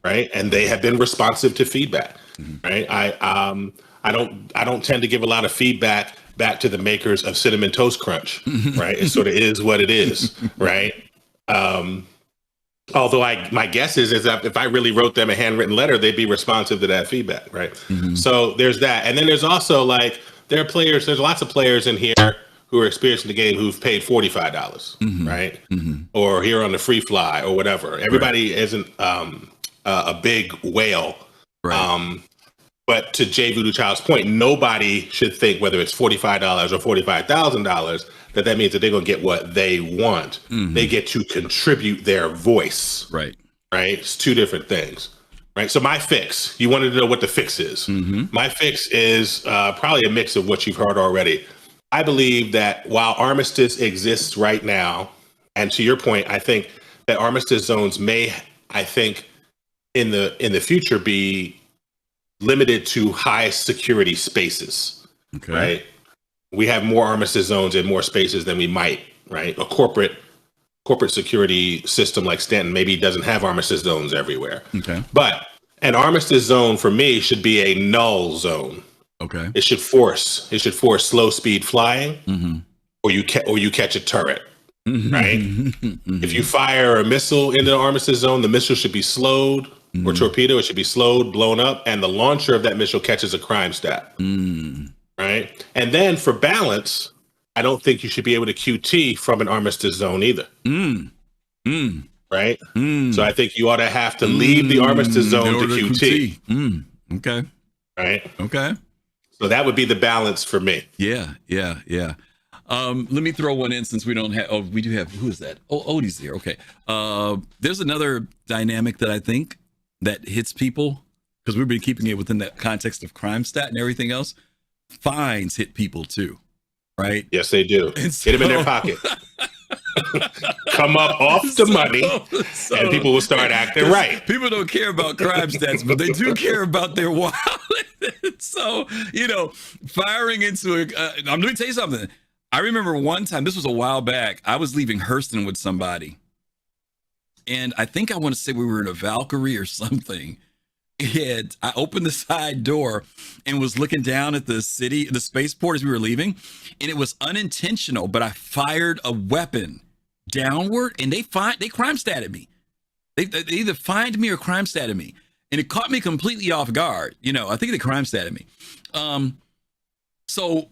Right. And they have been responsive to feedback. Right. I don't tend to give a lot of feedback back to the makers of Cinnamon Toast Crunch. Right. It sort of is what it is. Right. Although my guess is that if I really wrote them a handwritten letter, they'd be responsive to that feedback. Right. So there's that. And then there's also there's lots of players in here who are experiencing the game who've paid $45, right? Or here on the free fly or whatever. Everybody isn't a big whale. But to Jay Voodoo Child's point, nobody should think whether it's $45 or $45,000 that means that they're going to get what they want. They get to contribute their voice. Right. It's two different things. Right. So my fix, you wanted to know what the fix is. My fix is probably a mix of what you've heard already. I believe that while Armistice exists right now, and to your point, I think that Armistice zones may, in the future be limited to high security spaces. Right. We have more Armistice zones in more spaces than we might. Right. A corporate security system like Stanton maybe doesn't have Armistice zones everywhere. But an Armistice zone for me should be a null zone. It should force slow speed flying, or you catch a turret. Right. If you fire a missile into the Armistice zone, the missile should be slowed, or torpedo. It should be slowed, blown up, and the launcher of that missile catches a crime stat. Right. And then for balance, I don't think you should be able to QT from an Armistice zone either. Right. So I think you ought to have to leave the Armistice zone to QT. Right. So that would be the balance for me. Yeah. Let me throw one in since we don't have. Oh, we do have. Who is that? Oh, Odie's here. Okay. There's another dynamic that I think that hits people because we've been keeping it within that context of crime stat and everything else. Fines hit people too, right? Yes, they do. Hit them in their pocket. Come up off the money, and people will start acting right. People don't care about crime stats, but they do care about their wallet. So, firing into let me tell you something. I remember one time, this was a while back, I was leaving Hurston with somebody. And I think I want to say we were in a Valkyrie or something. And I opened the side door and was looking down at the spaceport as we were leaving. And it was unintentional, but I fired a weapon downward, and they crime statted me. They either fined me or crime statted me, and it caught me completely off guard. You know, I think they crime statted me. So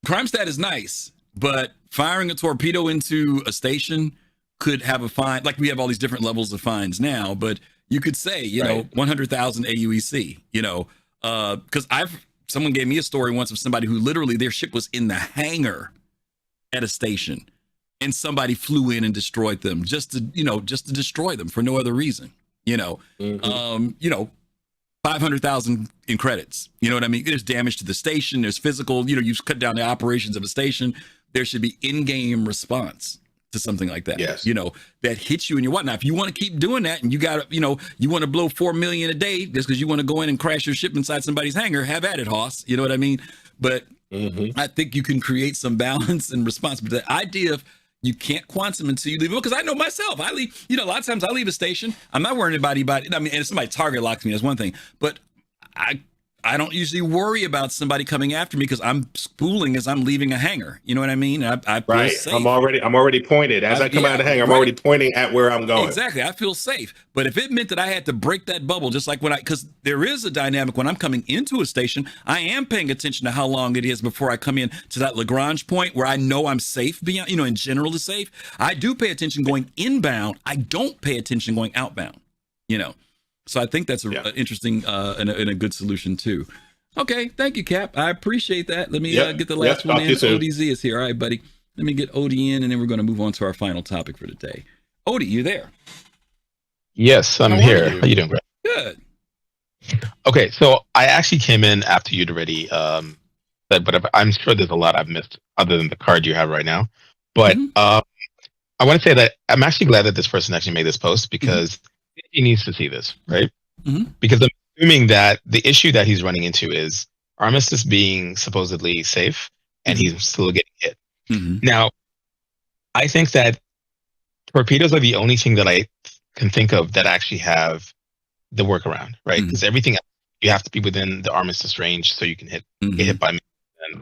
crime stat is nice, but firing a torpedo into a station could have a fine. Like, we have all these different levels of fines now, but you could say, you know, 100,000 AUEC. You know, because someone gave me a story once of somebody who literally their ship was in the hangar at a station, and somebody flew in and destroyed them just to destroy them for no other reason. You know, 500,000 in credits. You know what I mean? There's damage to the station. There's physical. You know, you've cut down the operations of a station. There should be in-game response to something like that. Yes. You know, that hits you in your whatnot. If you want to keep doing that, and you got to, you know, you want to blow $4 million a day just because you want to go in and crash your ship inside somebody's hangar, have at it, Hoss. You know what I mean? But I think you can create some balance and response. But the idea of you can't quantum until you leave, because I know myself. I leave, you know, a lot of times I leave a station. I'm not worrying about anybody. I mean, and if somebody target locks me, that's one thing. But I don't usually worry about somebody coming after me because I'm spooling as I'm leaving a hangar. You know what I mean? I feel safe. I'm already pointed. As I come out of the hangar, I'm already pointing at where I'm going. Exactly. I feel safe. But if it meant that I had to break that bubble, just like because there is a dynamic when I'm coming into a station, I am paying attention to how long it is before I come in to that Lagrange point where I know I'm safe beyond, you know, in general is safe. I do pay attention going inbound. I don't pay attention going outbound, you know. So I think that's an interesting and a good solution too. Okay, thank you, Cap. I appreciate that. Let me get the last one in. ODZ is here. All right, buddy. Let me get Odie in, and then we're going to move on to our final topic for today. Odie, you there? Yes, I'm here. How you doing, Greg? Good. Okay, so I actually came in after you'd already, but I'm sure there's a lot I've missed other than the card you have right now. But I want to say that I'm actually glad that this person actually made this post because he needs to see this, right? Because I'm assuming that the issue that he's running into is Armistice being supposedly safe and he's still getting hit. Now, I think that torpedoes are the only thing that I can think of that actually have the workaround, right? Because everything else, you have to be within the Armistice range so you can get hit by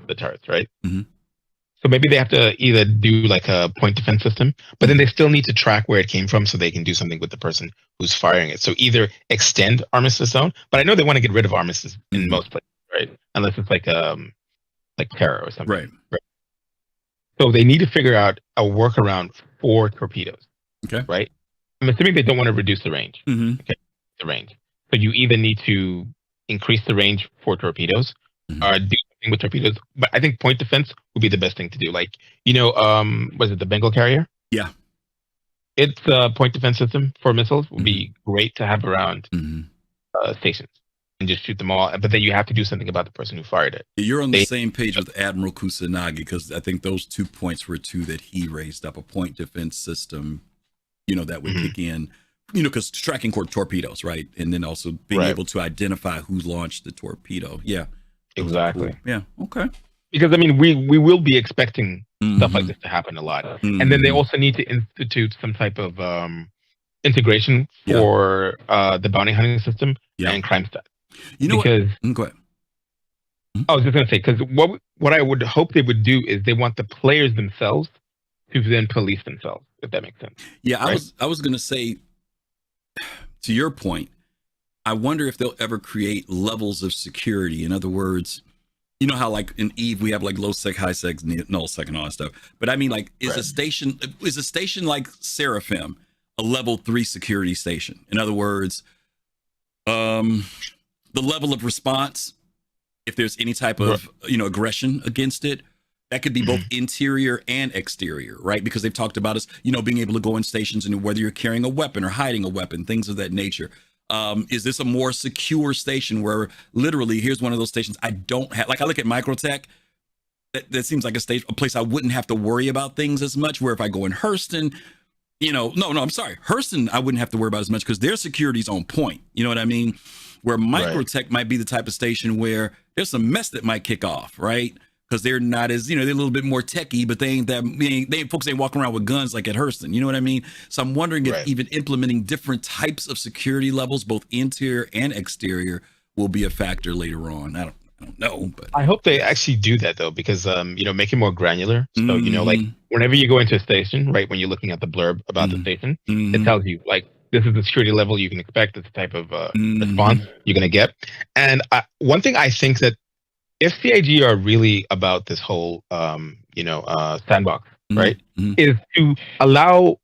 the turrets, right? So maybe they have to either do like a point defense system, but then they still need to track where it came from so they can do something with the person who's firing it. So either extend Armistice zone, but I know they want to get rid of Armistice in most places, right? Unless it's like terror or something. Right. So they need to figure out a workaround for torpedoes. Okay. Right? I'm assuming they don't want to reduce the range. Okay. The range. So you either need to increase the range for torpedoes or do something with torpedoes. But I think point defense would be the best thing to do. Like, you know, was it the Bengal carrier? Yeah. Its point defense system for missiles would be great to have around stations and just shoot them all. But then you have to do something about the person who fired it. You're on the same page with Admiral Kusanagi, because I think those 2 points were two that he raised up: a point defense system, you know, that would kick in, you know, because tracking torpedoes, right? And then also being able to identify who launched the torpedo. Yeah. Exactly. Cool. Yeah. Okay. Because I mean, we will be expecting stuff like this to happen a lot, and then they also need to institute some type of integration for the bounty hunting system and crime stats. You know, because go ahead. I was just going to say, because what I would hope they would do is they want the players themselves to then police themselves, if that makes sense. Yeah, right? I was going to say, to your point, I wonder if they'll ever create levels of security. In other words, you know how like in Eve we have like low sec, high sec, null sec, and all that stuff. But I mean, like, is a station like Seraphim a level 3 security station? In other words, the level of response, if there's any type of aggression against it, that could be both interior and exterior, right? Because they've talked about us, being able to go in stations and whether you're carrying a weapon or hiding a weapon, things of that nature. Is this a more secure station where literally here's one of those stations I don't have, like I look at Microtech, that seems like a place I wouldn't have to worry about things as much, where if I go in Hurston, I'm sorry, Hurston I wouldn't have to worry about as much because their security's on point. You know what I mean? Where Microtech might be the type of station where there's some mess that might kick off, right? Because they're not as, they're a little bit more techie, but folks ain't walking around with guns like at Hurston. You know what I mean? So I'm wondering if even implementing different types of security levels, both interior and exterior, will be a factor later on. I don't know, but I hope they actually do that though, because make it more granular. So like Mm-hmm. whenever you go into a station, right, when you're looking at the blurb about the station, it tells you like this is the security level you can expect, this type of response you're gonna get. And one thing I think that if CIG are really about this whole sandbox, right, is to allow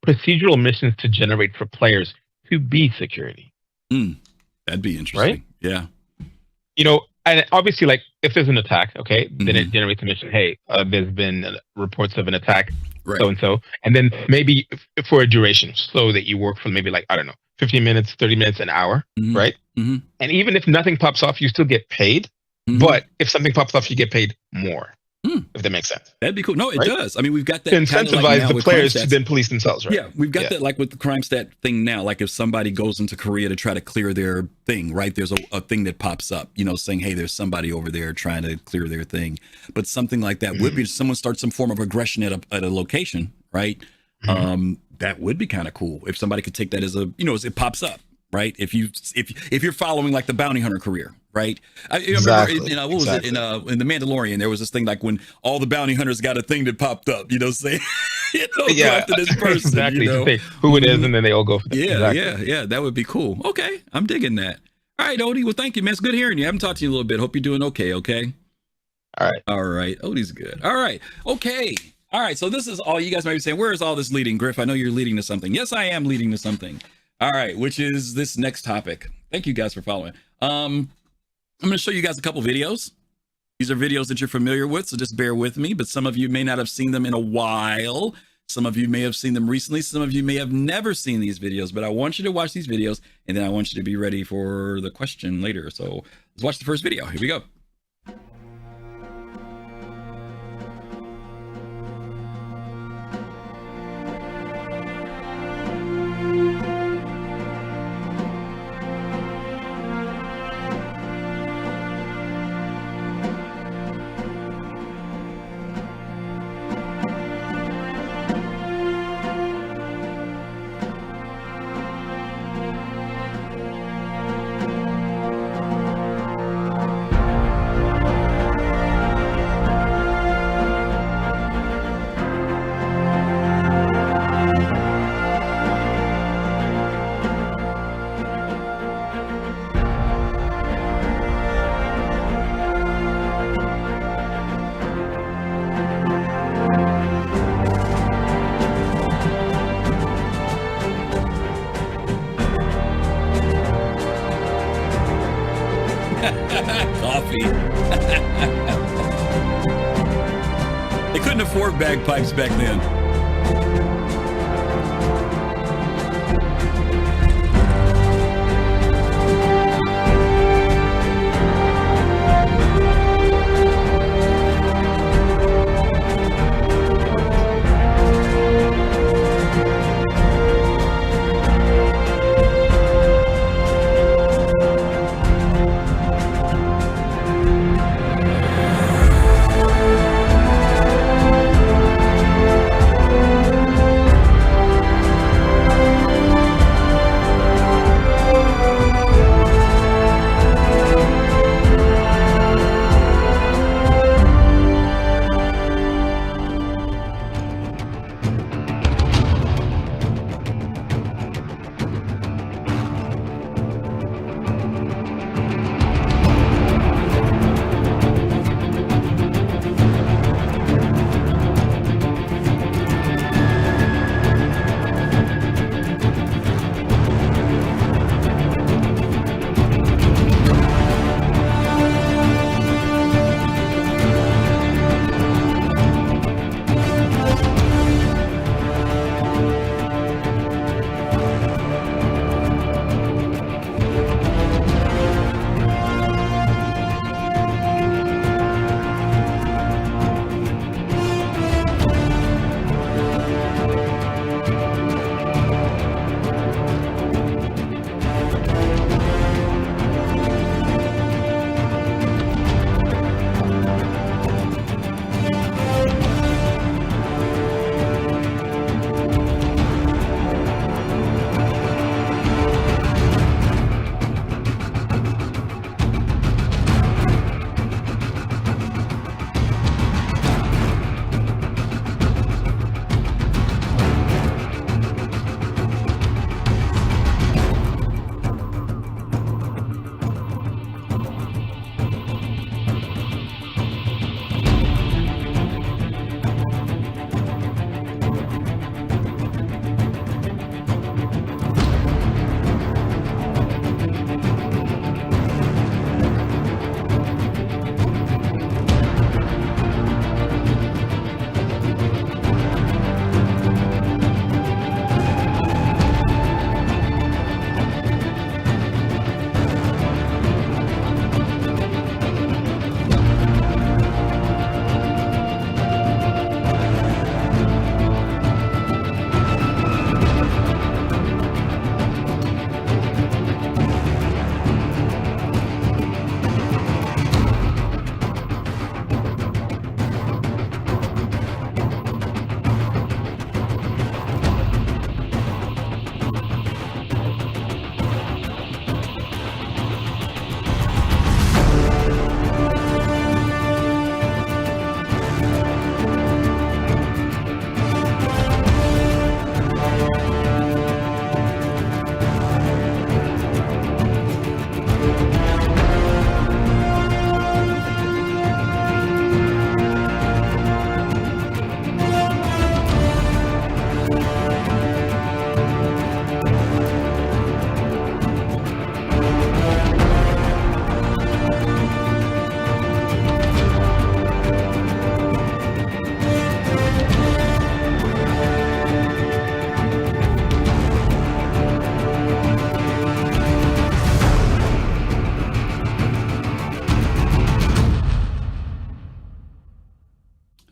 procedural missions to generate for players to be security. That'd be interesting. Right? Yeah. And obviously, like, if there's an attack, okay, then it generates a mission. Hey, there's been reports of an attack, so-and-so. And then maybe for a duration, so that you work for maybe, like, I don't know, 15 minutes, 30 minutes, an hour, right? And even if nothing pops off, you still get paid. But if something pops off, you get paid more. If that makes sense. That'd be cool. No, it does. I mean, we've got that to incentivize the players to then police themselves, right? Yeah, we've got that like with the crime stat thing now. Like if somebody goes into Korea to try to clear their thing, right? There's a thing that pops up, saying, hey, there's somebody over there trying to clear their thing. But something like that would be someone starts some form of aggression at a location, right? That would be kind of cool if somebody could take that as as it pops up. Right, if you're following like the bounty hunter career, right? I remember, what was it in the Mandalorian? There was this thing like when all the bounty hunters got a thing that popped up, saying, go after this person, exactly. Say who it is, and then they all go for it. Yeah, that would be cool. Okay, I'm digging that. All right, Odie. Well, thank you, man. It's good hearing you. I haven't talked to you in a little bit. Hope you're doing okay. Okay. All right. Odie's good. All right. Okay. All right. So this is all you guys might be saying. Where is all this leading, Griff? I know you're leading to something. Yes, I am leading to something. All right, which is this next topic. Thank you guys for following. I'm going to show you guys a couple videos. These are videos that you're familiar with, so just bear with me. But some of you may not have seen them in a while. Some of you may have seen them recently. Some of you may have never seen these videos. But I want you to watch these videos, and then I want you to be ready for the question later. So let's watch the first video. Here we go. They couldn't afford bagpipes back then.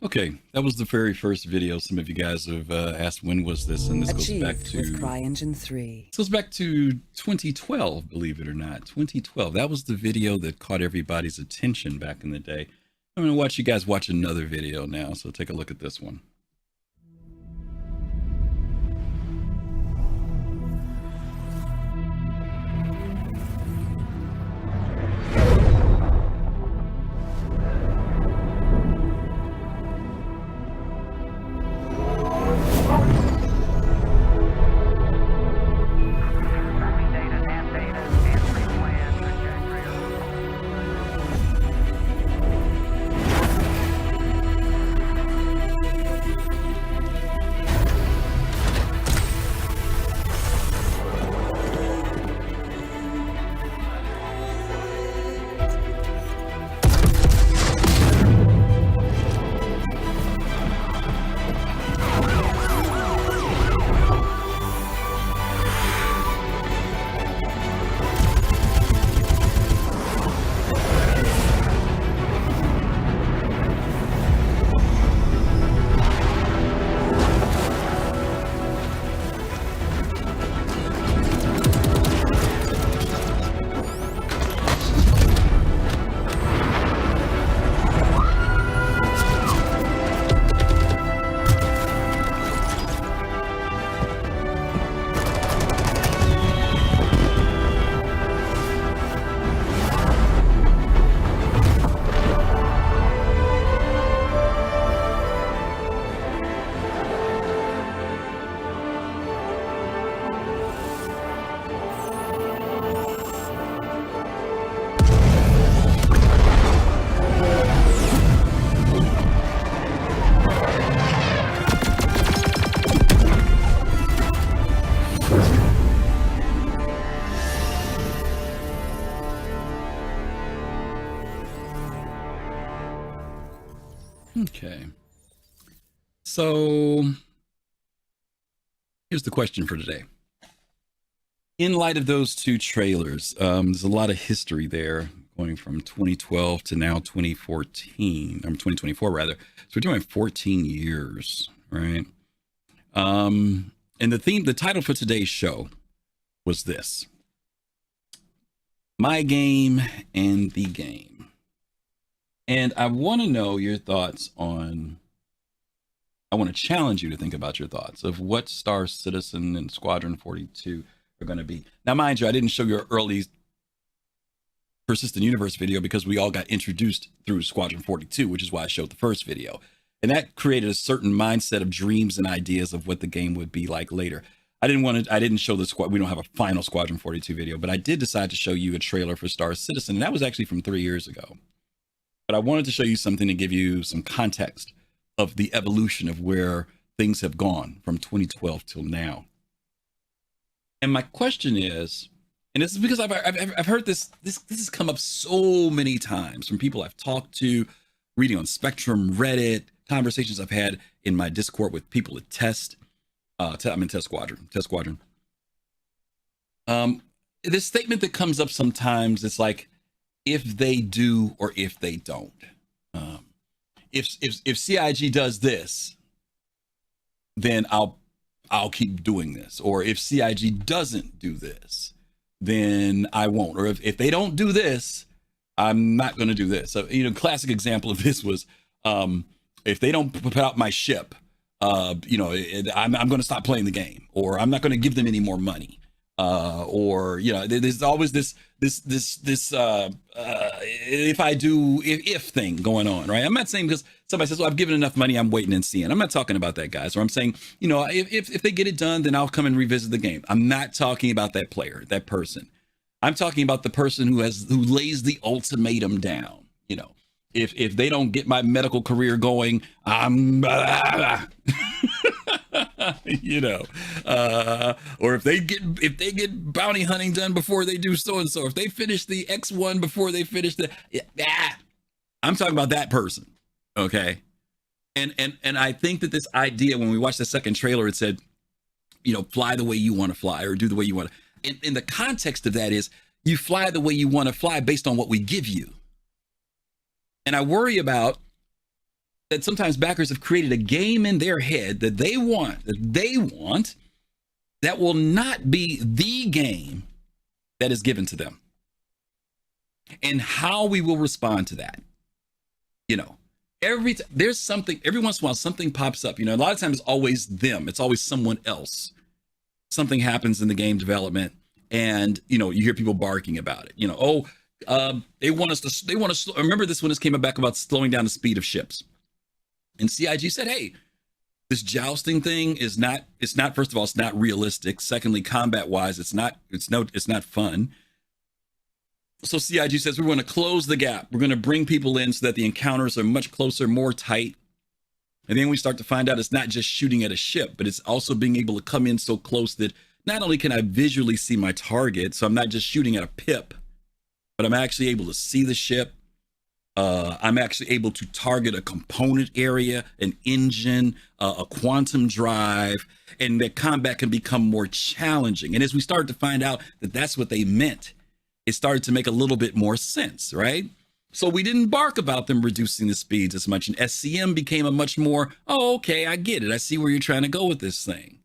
Okay, that was the very first video. Some of you guys have asked when was this, and this goes back to with CryEngine 3. This goes back to 2012, believe it or not. 2012. That was the video that caught everybody's attention back in the day. I'm going to watch you guys watch another video now, so take a look at this one. Okay. So here's the question for today. In light of those two trailers, there's a lot of history there going from 2012 to now 2014, 2024 rather. So we're doing 14 years, right? And the title for today's show was this: My Game and the Game. And I want to know your thoughts on, I want to challenge you to think about your thoughts of what Star Citizen and Squadron 42 are going to be. Now, mind you, I didn't show your early Persistent Universe video because we all got introduced through Squadron 42, which is why I showed the first video. And that created a certain mindset of dreams and ideas of what the game would be like later. I didn't show the squad. We don't have a final Squadron 42 video, but I did decide to show you a trailer for Star Citizen. And that was actually from 3 years ago. But I wanted to show you something to give you some context of the evolution of where things have gone from 2012 till now. And my question is, and this is because I've heard this has come up so many times from people I've talked to, reading on Spectrum, Reddit, conversations I've had in my Discord with people at Test. I'm in Test Squadron. This statement that comes up sometimes, it's like, if they do or if they don't. If CIG does this, then I'll keep doing this. Or if CIG doesn't do this, then I won't. Or if they don't do this, I'm not going to do this. So, classic example of this was, if they don't put out my ship, I'm going to stop playing the game, or I'm not going to give them any more money. There's always this if thing going on, right? I'm not saying because somebody says, well, I've given enough money, I'm waiting and seeing. I'm not talking about that, guys. Or I'm saying, if they get it done, then I'll come and revisit the game. I'm not talking about that player, that person. I'm talking about the person who lays the ultimatum down. If they don't get my medical career going, I'm or if they get bounty hunting done before they do so and so, if they finish the X1 before they finish I'm talking about that person. Okay. And I think that this idea, when we watched the second trailer, it said, fly the way you want to fly, or do the way you want to. And the context of that is, you fly the way you want to fly based on what we give you. And I worry about that sometimes backers have created a game in their head that they want, that will not be the game that is given to them. And how we will respond to that. You know, there's something, every once in a while, something pops up. You know, a lot of times it's always them. It's always someone else. Something happens in the game development and, you know, you hear people barking about it. You know, they want to, remember this when this came back about slowing down the speed of ships. And CIG said, hey, this jousting thing is not, first of all, it's not realistic. Secondly, combat wise, it's not fun. So CIG says, we're going to close the gap. We're going to bring people in so that the encounters are much closer, more tight. And then we start to find out it's not just shooting at a ship, but it's also being able to come in so close that not only can I visually see my target, so I'm not just shooting at a pip, but I'm actually able to see the ship. I'm actually able to target a component area, an engine, a quantum drive, and that combat can become more challenging. And as we started to find out that that's what they meant, it started to make a little bit more sense, right? So we didn't bark about them reducing the speeds as much. And SCM became a much more, oh, okay, I get it. I see where you're trying to go with this thing.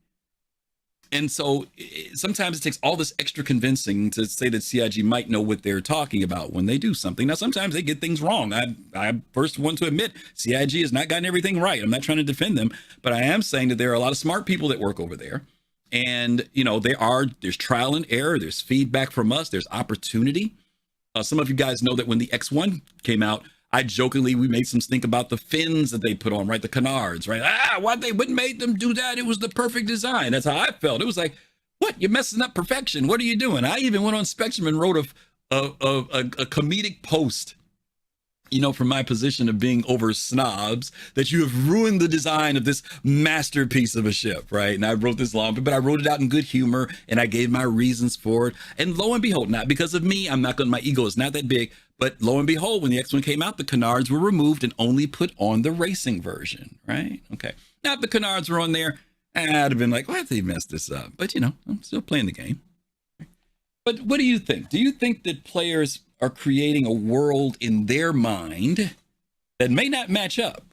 And so sometimes it takes all this extra convincing to say that CIG might know what they're talking about when they do something. Now, sometimes they get things wrong. I first want to admit CIG has not gotten everything right. I'm not trying to defend them, but I am saying that there are a lot of smart people that work over there. And, you know, there's trial and error. There's feedback from us. There's opportunity. Some of you guys know that when the X1 came out, we made some stink about the fins that they put on, right? The canards, right? Why they wouldn't made them do that? It was the perfect design. That's how I felt. It was like, what? You're messing up perfection. What are you doing? I even went on Spectrum and wrote a comedic post, you know, from my position of being over snobs, that you have ruined the design of this masterpiece of a ship, right? And I wrote this long, but I wrote it out in good humor and I gave my reasons for it. And lo and behold, not because of me, my ego is not that big, but lo and behold, when the X1 came out, the canards were removed and only put on the racing version, right? Okay. Now, if the canards were on there, I'd have been like, why did they mess this up? But, you know, I'm still playing the game. But what do you think? Do you think that players are creating a world in their mind that may not match up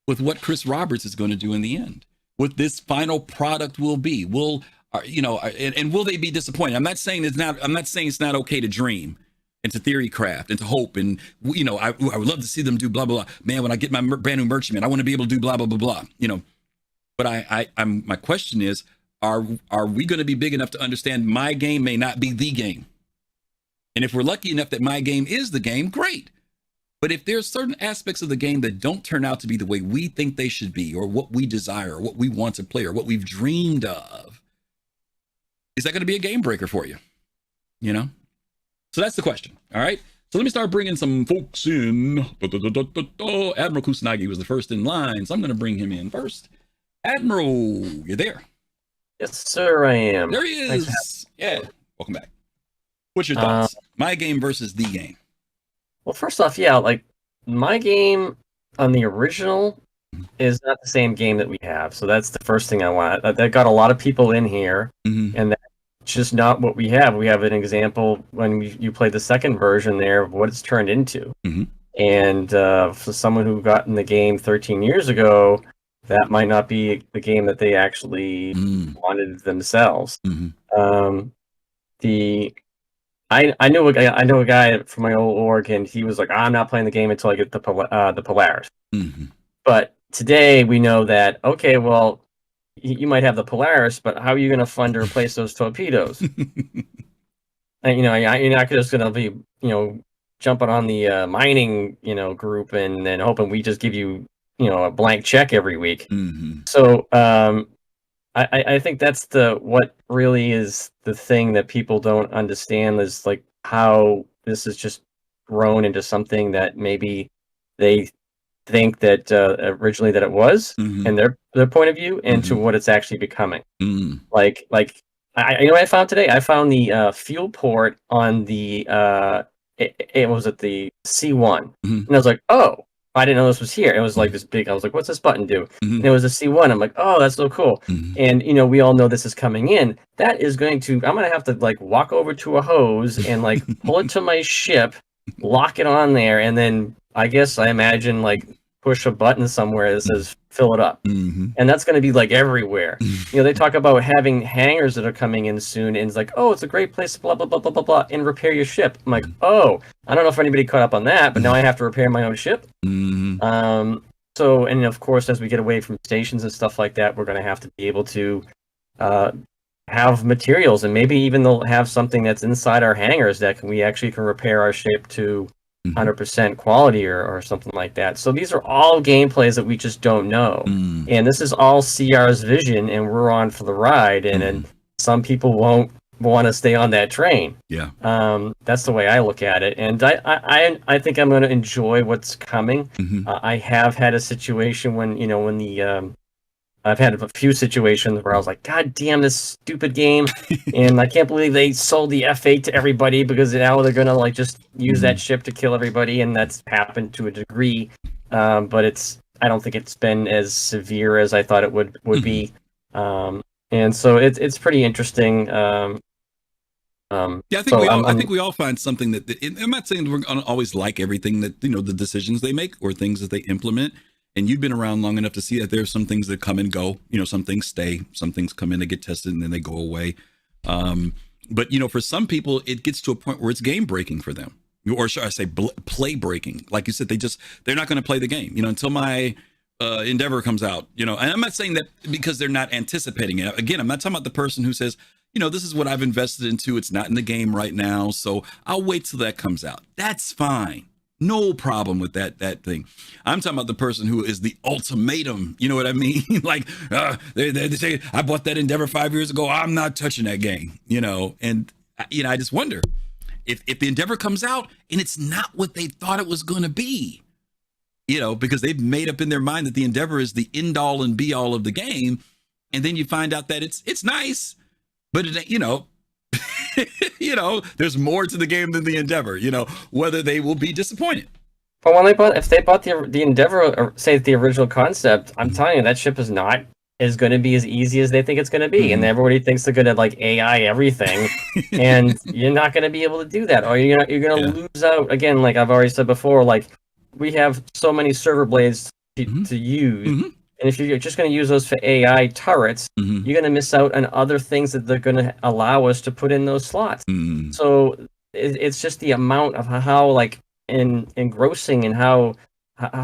with what Chris Roberts is going to do in the end, what this final product will be? And will they be disappointed? I'm not saying it's not okay to dream and to theory craft and to hope. And, you know, I would love to see them do blah, blah, blah. Man, when I get my brand new merchantman, I want to be able to do blah, blah, blah, blah, you know. But my question is, are we going to be big enough to understand my game may not be the game? And if we're lucky enough that my game is the game, great. But if there's certain aspects of the game that don't turn out to be the way we think they should be, or what we desire, or what we want to play, or what we've dreamed of, is that going to be a game breaker for you? You know? So that's the question. All right. So let me start bringing some folks in. Admiral Kusanagi was the first in line, so I'm going to bring him in first. Admiral, you're there. Yes, sir, I am. There he is. Yeah. Welcome back. What's your thoughts? My game versus the game. Well, first off, yeah, like my game on the original is not the same game that we have. So that's the first thing I want. That got a lot of people in here, and that's just not what we have. We have an example when you play the second version there of what it's turned into. And for someone who got in the game 13 years ago, that might not be the game that they actually wanted themselves. I know a guy from my old org, and he was like, I'm not playing the game until I get the Polaris. But today we know that, okay, well, you might have the Polaris, but how are you going to fund to replace those torpedoes? And, you know, you're not just going to be, you know, jumping on the mining, you know, group and then hoping we just give you, you know, a blank check every week. So I think that's what really is the thing that people don't understand, is like how this has just grown into something that maybe they think that originally that it was, and their point of view, and to what it's actually becoming. Like you know what I found today? I found the fuel port on the it was at the C1, and I was like, oh, I didn't know this was here. It was like this big. I was like, what's this button do? And it was a C1. I'm like, oh, that's so cool. And you know, we all know this is coming in. That is going to. I'm gonna have to like walk over to a hose and like pull it to my ship, lock it on there, and then I imagine like push a button somewhere that says fill it up. Mm-hmm. And that's going to be like everywhere. They talk about having hangars that are coming in soon, and it's like, oh, it's a great place to blah, blah, blah, blah, blah, blah, and repair your ship. I'm like, oh, I don't know if anybody caught up on that, but now I have to repair my own ship. Mm-hmm. So, and of course, as we get away from stations and stuff like that, we're going to have to be able to have materials, and maybe even they'll have something that's inside our hangars that we actually can repair our ship to 100% quality or something like that. So these are all gameplays that we just don't know. And this is all CR's vision, and we're on for the ride, and some people won't want to stay on that train. Yeah. That's the way I look at it. And I think I'm going to enjoy what's coming. I have had a situation when I've had a few situations where I was like, God damn this stupid game. And I can't believe they sold the F8 to everybody, because now they're going to like just use that ship to kill everybody. And that's happened to a degree. But I don't think it's been as severe as I thought it would be. And so it's pretty interesting. Yeah, I think we all find something that I'm not saying we're going to always like everything that, the decisions they make or things that they implement. And you've been around long enough to see that there's some things that come and go. Some things stay, some things come in, they get tested, and then they go away. But for some people, it gets to a point where it's game breaking for them, or should I say, play breaking. Like you said, they're not going to play the game, until my Endeavor comes out. And I'm not saying that because they're not anticipating it. Again, I'm not talking about the person who says, this is what I've invested into. It's not in the game right now, so I'll wait till that comes out. That's fine. No problem with that thing. I'm talking about the person who is the ultimatum. You know what I mean? Like they say, I bought that Endeavor 5 years ago. I'm not touching that game. And I just wonder if the Endeavor comes out and it's not what they thought it was going to be. Because they've made up in their mind that the Endeavor is the end all and be all of the game, and then you find out that it's nice, but it there's more to the game than the Endeavor, whether they will be disappointed. But if they bought the Endeavor, or say the original concept, I'm telling you, that ship is not going to be as easy as they think it's going to be. And everybody thinks they're going to like AI everything. And you're not going to be able to do that. Or you're going to lose out. Again, like I've already said before, like we have so many server blades to use. And if you're just going to use those for AI turrets, you're going to miss out on other things that they're going to allow us to put in those slots. So it's just the amount of how like engrossing and how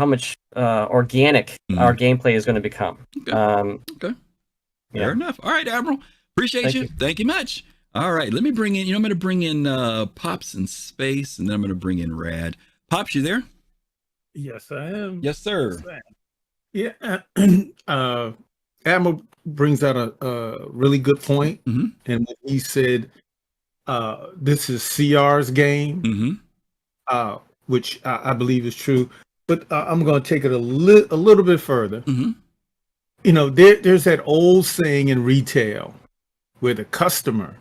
much organic our gameplay is going to become. Okay. Fair enough. All right, Admiral. Appreciate you. Thank you much. All right. Let me bring in, I'm going to bring in Pops in space, and then I'm going to bring in Rad. Pops, you there? Yes, I am. Yes, sir. Yeah, Admiral brings out a really good point, and when he said this is CR's game, which I believe is true, but I'm going to take it a little bit further. There's that old saying in retail where the customer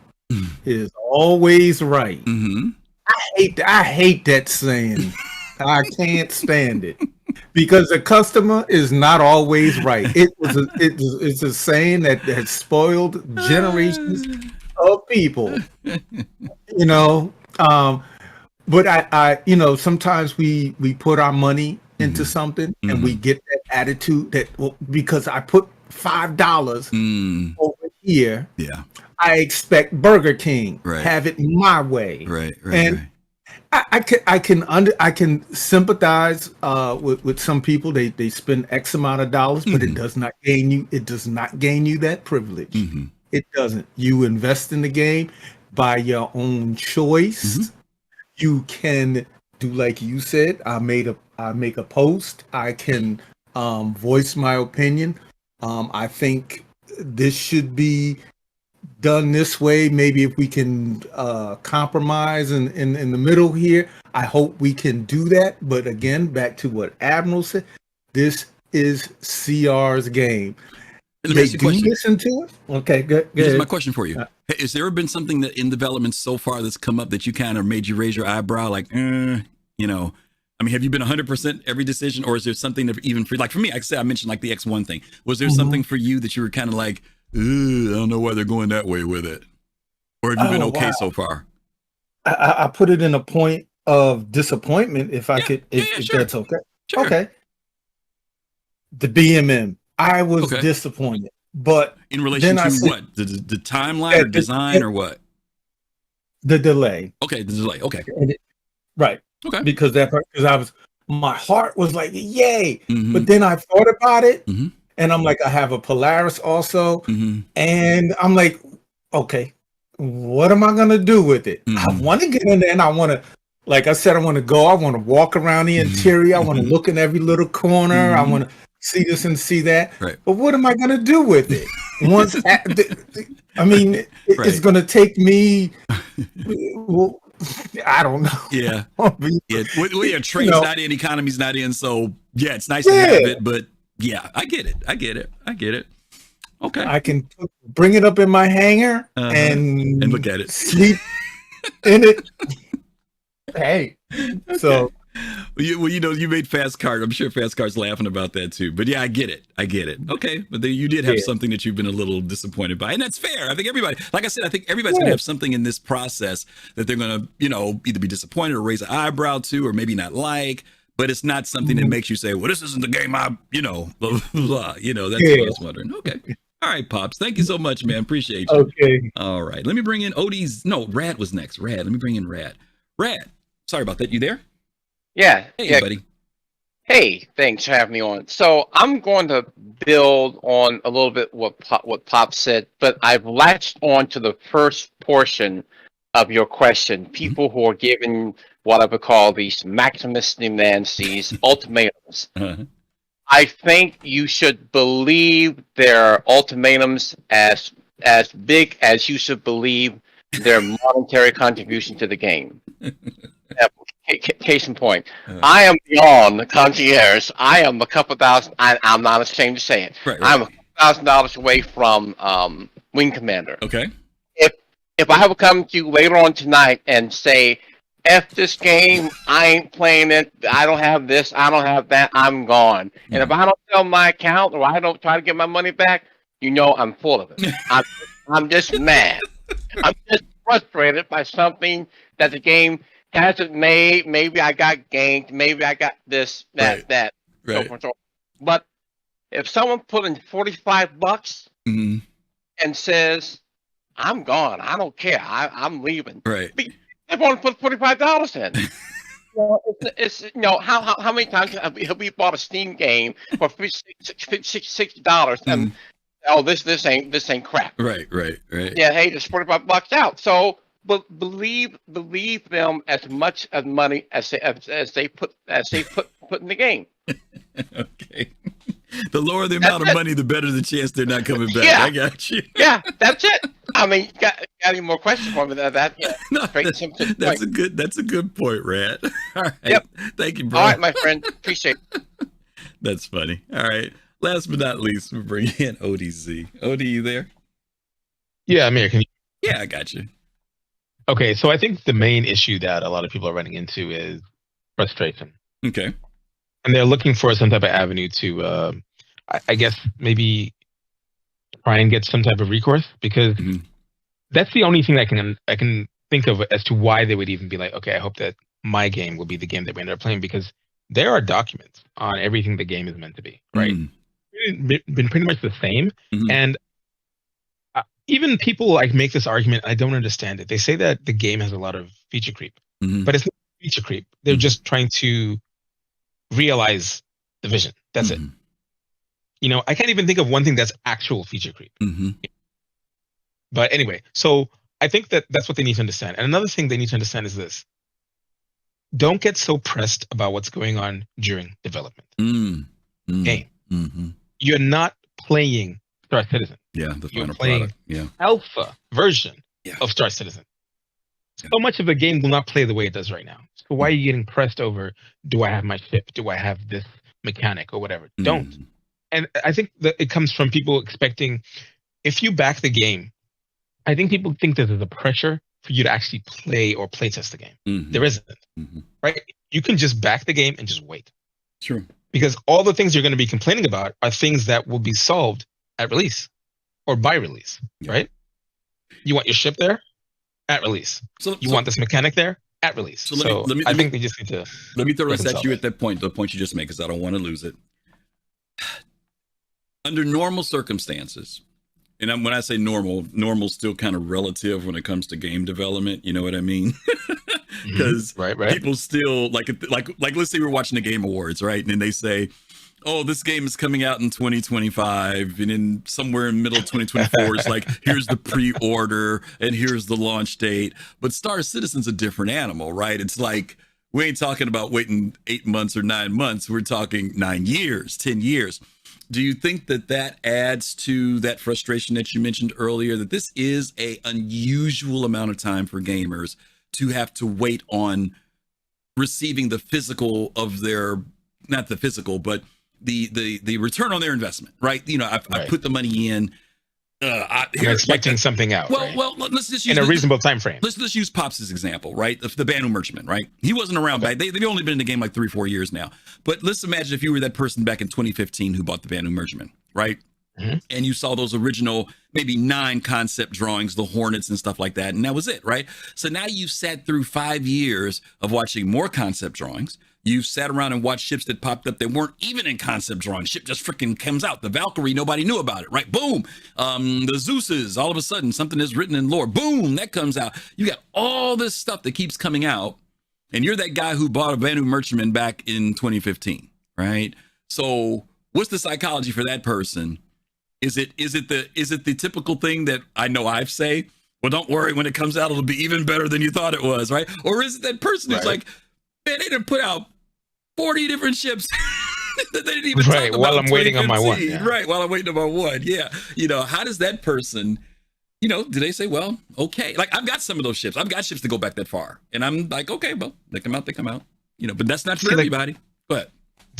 is always right. I hate that saying. I can't stand it. Because the customer is not always right. It's a saying that has spoiled generations of people. But I sometimes we put our money into something and we get that attitude that because I put $5 over here, I expect Burger King. Have it my way. Right. I can sympathize with some people. They spend X amount of dollars, but it does not gain you that privilege. It doesn't. You invest in the game by your own choice. You can do like you said. I make a post. I can voice my opinion. I think this should be done this way. Maybe if we can compromise in the middle here, I hope we can do that. But again, back to what Admiral said, this is CR's game. They do listen to it. Okay, good. Here's my question for you. Has there ever been something that in development so far that's come up that you kind of made you raise your eyebrow, like, have you been 100% every decision, or is there something that even for, like for me, I mentioned like the X1 thing. Was there something for you that you were kind of like, I don't know why they're going that way with it? Or have you been okay so far? I put it in a point of disappointment if I could, if sure. that's okay. Sure. Okay. the BMM. I was disappointed, but in relation to what? The timeline or design or what? The delay. Okay, the delay. Okay, right. Okay, because my heart was like, yay! But then I thought about it, and I'm like, I have a Polaris also, and I'm like, okay, what am I gonna do with it? I want to get in there, and I want to. Like I said, I want to go. I want to walk around the interior. I want to look in every little corner. I want to see this and see that. Right. But what am I going to do with it? Once, I mean, it's going to take me. Well, I don't know. Yeah. Well, trade's not in, economy's not in. So yeah, it's nice to have it, but yeah, I get it. Okay. I can bring it up in my hangar and look at it, sleep in it. Hey, so you made Fast Card. I'm sure Fast Card's laughing about that too. But yeah, I get it. Okay, but you did have something that you've been a little disappointed by, and that's fair. I think everybody, like I said, everybody's gonna have something in this process that they're gonna, either be disappointed or raise an eyebrow to, or maybe not like. But it's not something that makes you say, "Well, this isn't the game I," blah blah blah. That's what I was wondering. Okay. All right, Pops. Thank you so much, man. Appreciate you. Okay. All right. Let me bring in Rad was next. Let me bring in Rad. Rad. Sorry about that. You there? Yeah. Hey, buddy. Hey, thanks for having me on. So I'm going to build on a little bit what Pop said, but I've latched on to the first portion of your question. People who are given what I would call these Maximus demands, these ultimatums. I think you should believe their ultimatums as big as you should believe their monetary contribution to the game. Case in point, I am beyond the concierge. I am a couple thousand. I'm not ashamed to say it. Right. I'm $1,000 away from Wing Commander. Okay. If I would come to you later on tonight and say, "F this game, I ain't playing it. I don't have this. I don't have that. I'm gone." And if I don't sell my account or I don't try to get my money back, I'm full of it. I'm just mad. I'm just frustrated by something that the game hasn't made. Maybe I got ganked. Maybe I got this, that, that. Right. So forth. But if someone put in $45 and says, "I'm gone. I don't care. I'm leaving." Right. They want to put $45 in. It's how many times have we bought a Steam game for $60 and this ain't crap. Right. Yeah, hey, there's $45 out. So believe them as much of money as they put in the game. Okay. The lower the amount of money, the better the chance they're not coming back. Yeah. I got you. Yeah, that's it. I mean, got any more questions for me than that? Yeah. No, that's a good point, Rad. All right. Yep. Thank you, bro. All right, my friend. Appreciate it. That's funny. All right. Last but not least, we bring in ODZ. OD, you there? Yeah, I'm here. Yeah, I got you. Okay, so I think the main issue that a lot of people are running into is frustration. Okay. And they're looking for some type of avenue to, I guess, maybe try and get some type of recourse, because that's the only thing I can think of as to why they would even be like, okay, I hope that my game will be the game that we end up playing, because there are documents on everything the game is meant to be, right? Been pretty much the same. And even people make this argument, I don't understand it. They say that the game has a lot of feature creep, but it's not feature creep. They're just trying to realize the vision. That's it. I can't even think of one thing that's actual feature creep. But anyway, so I think that's what they need to understand. And another thing they need to understand is this: don't get so pressed about what's going on during development. Game. You're not playing Star Citizen. Yeah, the final playing product. Yeah. Alpha version of Star Citizen. So much of the game will not play the way it does right now. So why are you getting pressed over, do I have my ship? Do I have this mechanic or whatever? Don't. And I think that it comes from people expecting, if you back the game, I think people think that there's a pressure for you to actually play or play test the game. There isn't. Right? You can just back the game and just wait. True. Because all the things you're going to be complaining about are things that will be solved at release or by release, right? You want your ship there? At release. So you want this mechanic there? At release. So I think they just need to... Let me throw this at you at that point, the point you just made, because I don't want to lose it. under normal circumstances, and when I say normal's still kind of relative when it comes to game development. You know what I mean? Because right. people still like let's say we're watching the Game Awards, right? And then they say, oh, this game is coming out in 2025, and then somewhere in the middle of 2024, it's like, here's the pre-order and here's the launch date. But Star Citizen's a different animal, right? It's like, we ain't talking about waiting 8 months or 9 months. We're talking 9 years, 10 years. Do you think that adds to that frustration that you mentioned earlier, that this is a unusual amount of time for gamers to have to wait on receiving the physical of their, not the physical, but the return on their investment, right? You know, I put the money in. I'm expecting something out. Well, let's just use in a reasonable time frame. Let's just use Pops as example, right? The Banu Merchantman, right? He wasn't around back. They've only been in the game like 3-4 years now. But let's imagine if you were that person back in 2015 who bought the Banu Merchantman, right? Mm-hmm. And you saw those original maybe 9 concept drawings, the Hornets and stuff like that, and that was it, right? So now you've sat through 5 years of watching more concept drawings. You've sat around and watched ships that popped up that weren't even in concept drawing. Ship just freaking comes out. The Valkyrie, nobody knew about it, right? Boom. The Zeus's, all of a sudden, something is written in lore. Boom, that comes out. You got all this stuff that keeps coming out, and you're that guy who bought a Banu Merchantman back in 2015, right? So what's the psychology for that person? Is it the typical thing that I know I've say, well, don't worry, when it comes out, it'll be even better than you thought it was, right? Or is it that person who's like, man, they done put out 40 different ships that they didn't even talk about while I'm waiting on my one. Yeah. Right, while I'm waiting on my one. Yeah. You know, how does that person, you know, do they say, well, okay. Like, I've got some of those ships. I've got ships to go back that far. And I'm like, okay, well, they come out. You know, but that's not for everybody. Go ahead.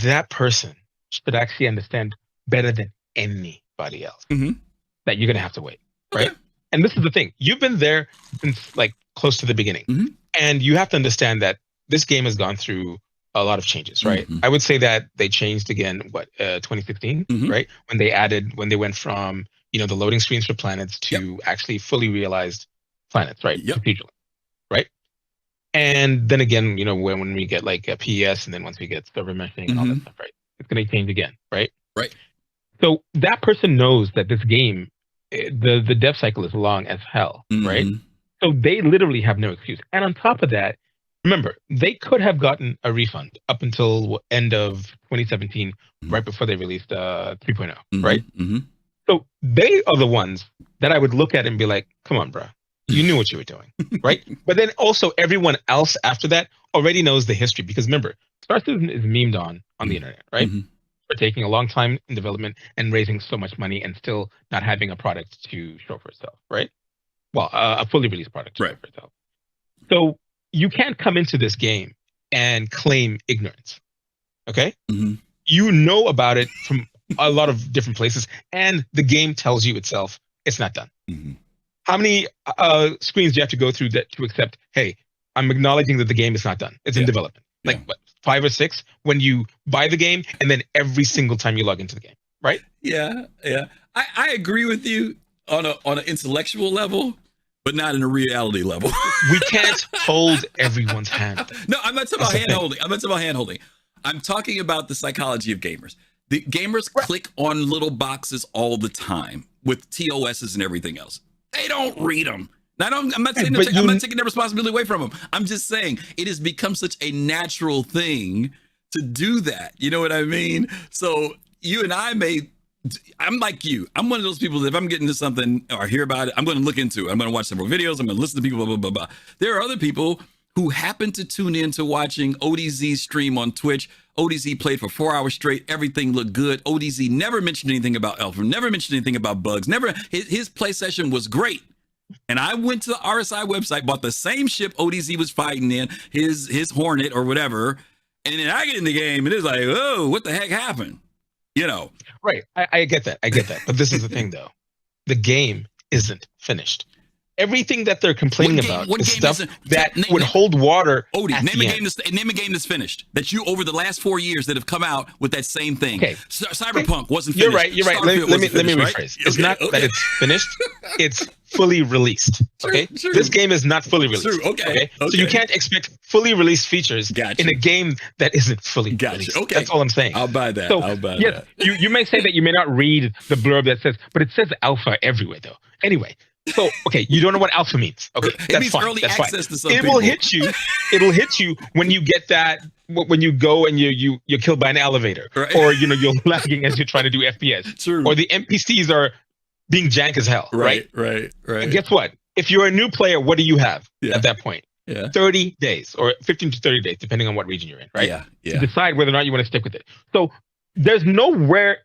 That person should actually understand better than anybody else that you're going to have to wait, right? Okay. And this is the thing. You've been there since, like, close to the beginning. Mm-hmm. And you have to understand that this game has gone through a lot of changes, right? Mm-hmm. I would say that they changed again, 2016, right? When they went from, you know, the loading screens for planets to actually fully realized planets, right? Procedurally, right? And then again, you know, when we get like a PES, and then once we get server meshing and all that stuff, right? It's going to change again, right? Right. So that person knows that this game, the dev cycle is long as hell, right? So they literally have no excuse. And on top of that, remember, they could have gotten a refund up until end of 2017, right before they released 3.0, right? So they are the ones that I would look at and be like, come on, bro. You knew what you were doing, right? But then also everyone else after that already knows the history, because remember, Star Citizen is memed on the internet, right? For taking a long time in development and raising so much money and still not having a product to show for itself, right? Well, a fully released product to show for itself. So you can't come into this game and claim ignorance, okay? You know about it from a lot of different places, and the game tells you itself it's not done. How many screens do you have to go through that to accept, hey, I'm acknowledging that the game is not done. It's in development. Like, what, 5 or 6 when you buy the game, and then every single time you log into the game, right? Yeah. I agree with you on an intellectual level, but not in a reality level. We can't hold everyone's hand. No, I'm not talking about hand-holding. I'm talking about the psychology of gamers. The gamers click on little boxes all the time with TOSs and everything else. They don't read them. I'm not taking their responsibility away from them. I'm just saying it has become such a natural thing to do that. You know what I mean? So you and I I'm like you. I'm one of those people that if I'm getting into something or hear about it, I'm going to look into it. I'm going to watch several videos. I'm going to listen to people, blah, blah, blah, blah. There are other people who happen to tune in to watching ODZ stream on Twitch. ODZ played for 4 hours straight. Everything looked good. ODZ never mentioned anything about Elfram, never mentioned anything about bugs. His play session was great. And I went to the RSI website, bought the same ship ODZ was fighting in, his Hornet or whatever. And then I get in the game and it's like, oh, what the heck happened? You know. Right. I get that. But this is the thing, though. The game isn't finished. Everything that they're complaining about is stuff that would hold water. Odie, name a game that's finished. That you, over the last 4 years, that have come out with that same thing. Okay. Cyberpunk wasn't finished. You're right. Let me rephrase. It's not that it's finished. It's fully released. Okay, True. this game is not fully released. True. Okay. So you can't expect fully released features in a game that isn't fully released. Okay, that's all I'm saying. I'll buy that. So, I'll buy yes, that. you may say that you may not read the blurb that says, but it says alpha everywhere though. Anyway, so okay, you don't know what alpha means. Okay, It that's means fine. early That's access fine. to some It people. will hit you. It'll hit you when you get that. When you go and you're killed by an elevator, Right. or you're lagging as you're trying to do FPS, True. or the NPCs are being jank as hell. Right. And guess what? If you're a new player, what do you have at that point? Yeah. 30 days or 15 to 30 days, depending on what region you're in, right? Yeah. To decide whether or not you want to stick with it. So there's nowhere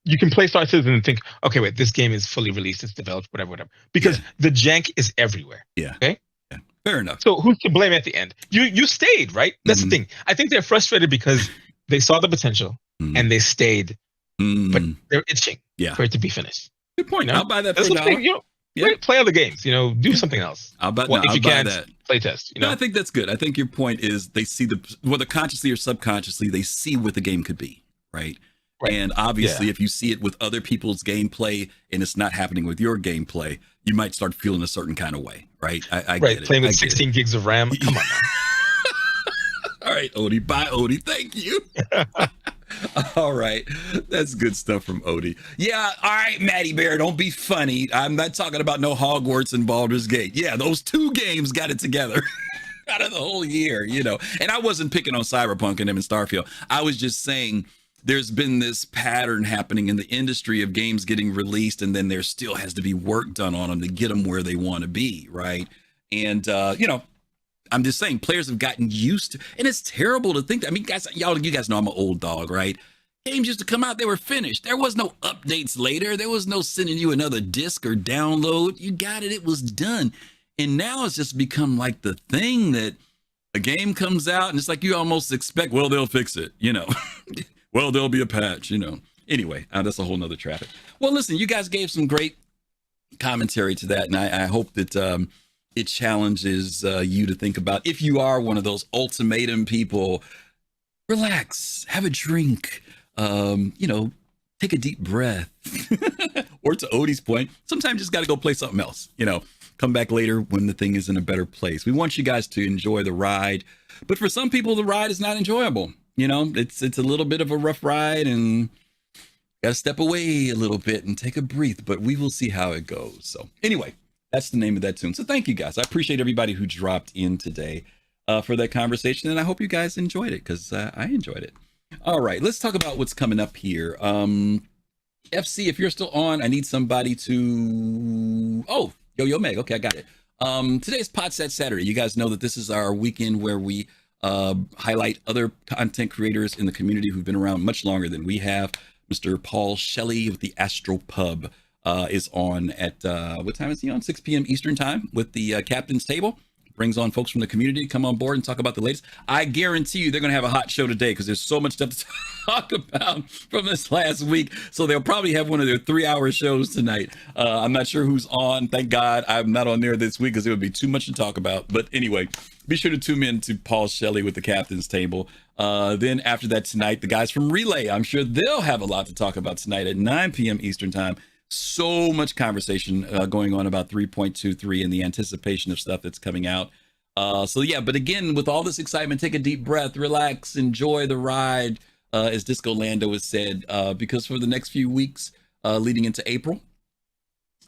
you can play Star Citizen and think, okay, wait, this game is fully released, it's developed, whatever. Because the jank is everywhere. Yeah. Okay? Yeah. Fair enough. So who's to blame at the end? You stayed, right? That's the thing. I think they're frustrated because they saw the potential and they stayed, but they're itching for it to be finished. Good point. I'll buy that. That's for what I'm saying, play other games, do something else. I'll buy, if I'll you buy can't, that. play test. No, I think that's good. I think your point is they see whether consciously or subconsciously, they see what the game could be, right? And obviously, if you see it with other people's gameplay and it's not happening with your gameplay, you might start feeling a certain kind of way, right? I get it. Playing with 16 gigs of RAM. Come on now. All right, Odie. Bye, Odie. Thank you. All right. That's good stuff from Odie. Yeah. All right, Matty Bear, don't be funny. I'm not talking about no Hogwarts and Baldur's Gate. Yeah, those two games got it together. Out of the whole year, And I wasn't picking on Cyberpunk and them in Starfield. I was just saying there's been this pattern happening in the industry of games getting released, and then there still has to be work done on them to get them where they want to be, right? And, I'm just saying players have gotten used to, and it's terrible to think that. I mean, guys, you guys know I'm an old dog, right? Games used to come out, they were finished. There was no updates later. There was no sending you another disc or download. You got it. It was done. And now it's just become like the thing that a game comes out and it's like you almost expect, well, they'll fix it, well, there'll be a patch, Anyway, that's a whole nother traffic. Well, listen, you guys gave some great commentary to that. And I hope that it challenges you to think about, if you are one of those ultimatum people, relax, have a drink, take a deep breath. Or to Odie's point, sometimes you just got to go play something else, come back later when the thing is in a better place. We want you guys to enjoy the ride, but for some people, the ride is not enjoyable. It's a little bit of a rough ride and got to step away a little bit and take a breath, but we will see how it goes. So anyway, that's the name of that tune. So thank you guys. I appreciate everybody who dropped in today for that conversation. And I hope you guys enjoyed it because I enjoyed it. All right, let's talk about what's coming up here. FC, if you're still on, I need somebody to... Oh, Yo Meg. Okay, I got it. Today's Podset Saturday. You guys know that this is our weekend where we highlight other content creators in the community who've been around much longer than we have. Mr. Paul Shelley with the Astro Pub is on at, what time is he on? 6 p.m. Eastern time with the Captain's Table. Brings on folks from the community, come on board and talk about the latest. I guarantee you they're going to have a hot show today because there's so much stuff to talk about from this last week. So they'll probably have one of their 3-hour shows tonight. I'm not sure who's on. Thank God I'm not on there this week because it would be too much to talk about. But anyway, be sure to tune in to Paul Shelley with the Captain's Table. Then after that tonight, the guys from Relay, I'm sure they'll have a lot to talk about tonight at 9 p.m. Eastern time. So much conversation going on about 3.23 and the anticipation of stuff that's coming out. So yeah, but again, with all this excitement, take a deep breath, relax, enjoy the ride, as Disco Lando has said, because for the next few weeks leading into April,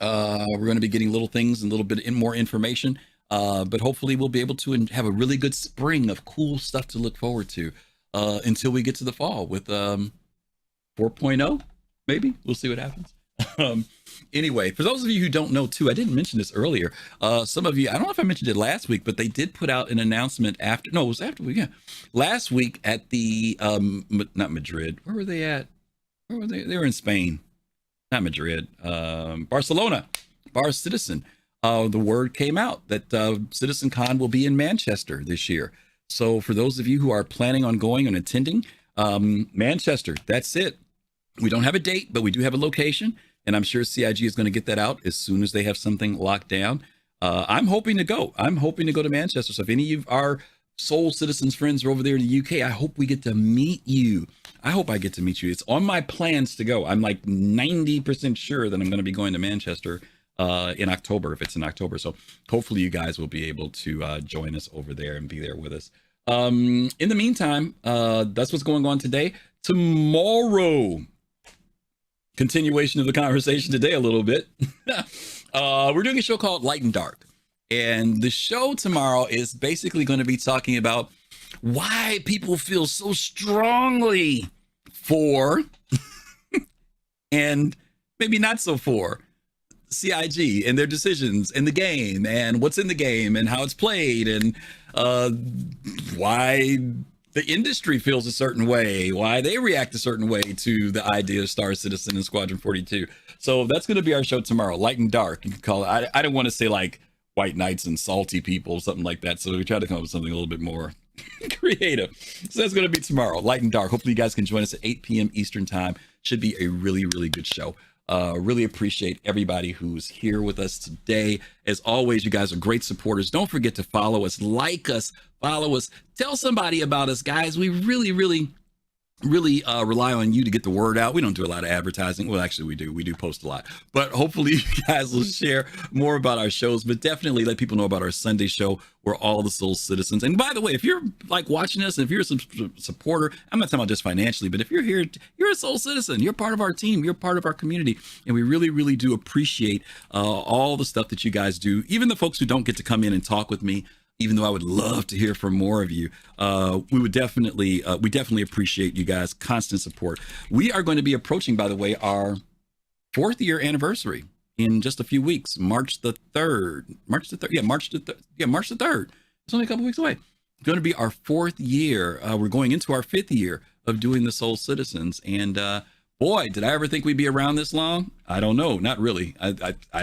we're going to be getting little things and a little bit more information, but hopefully we'll be able to have a really good spring of cool stuff to look forward to until we get to the fall with 4.0, maybe. We'll see what happens. Anyway, for those of you who don't know too, I didn't mention this earlier. Some of you, I don't know if I mentioned it last week, but they did put out an announcement last week at the, not Madrid. Where were they at? Where were they? They were in Spain, not Madrid, Barcelona, Bar Citizen. The word came out that CitizenCon will be in Manchester this year. So for those of you who are planning on going and attending, Manchester, that's it. We don't have a date, but we do have a location, and I'm sure CIG is going to get that out as soon as they have something locked down. I'm hoping to go. I'm hoping to go to Manchester. So if any of our Soul Citizens friends are over there in the UK, I hope we get to meet you. I hope I get to meet you. It's on my plans to go. I'm like 90% sure that I'm going to be going to Manchester in October, if it's in October. So hopefully you guys will be able to join us over there and be there with us. In the meantime, that's what's going on today. Tomorrow, continuation of the conversation today a little bit. We're doing a show called Light and Dark. And the show tomorrow is basically going to be talking about why people feel so strongly for and maybe not so for CIG and their decisions in the game and what's in the game and how it's played and why the industry feels a certain way, why they react a certain way to the idea of Star Citizen and Squadron 42. So that's going to be our show tomorrow, Light and Dark. You can call it, I don't want to say like white knights and salty people, something like that. So we try to come up with something a little bit more creative. So that's going to be tomorrow, Light and Dark. Hopefully you guys can join us at 8 p.m. Eastern time. Should be a really, really good show. Really appreciate everybody who's here with us today. As always, you guys are great supporters. Don't forget to follow us, like us, follow us, tell somebody about us, guys. We really rely on you to get the word out. We don't do a lot of advertising. Well, actually we do post a lot, but hopefully you guys will share more about our shows, but definitely let people know about our Sunday show where all the Soul Citizens. And by the way, if you're like watching us, if you're a supporter, I'm not talking about just financially, but if you're here, you're a Soul Citizen, you're part of our team, you're part of our community. And we really do appreciate all the stuff that you guys do. Even the folks who don't get to come in and talk with me, even though I would love to hear from more of you, we definitely appreciate you guys' constant support. We are going to be approaching, by the way, our 4th year anniversary in just a few weeks, March the 3rd. Yeah, March the 3rd. It's only a couple weeks away. It's going to be our 4th year. We're going into our 5th year of doing the Soul Citizens. And boy, did I ever think we'd be around this long? I don't know. Not really. I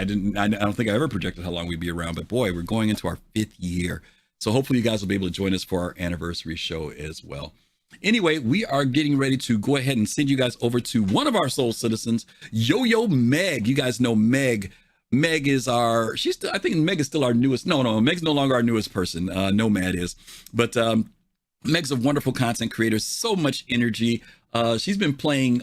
don't think I ever projected how long we'd be around, but boy, we're going into our 5th year. So hopefully you guys will be able to join us for our anniversary show as well. Anyway, we are getting ready to go ahead and send you guys over to one of our Soul Citizens, Yo-Yo Meg. You guys know Meg. Meg is I think Meg is still our newest. No, Meg's no longer our newest person. Nomad is. But Meg's a wonderful content creator, so much energy. She's been playing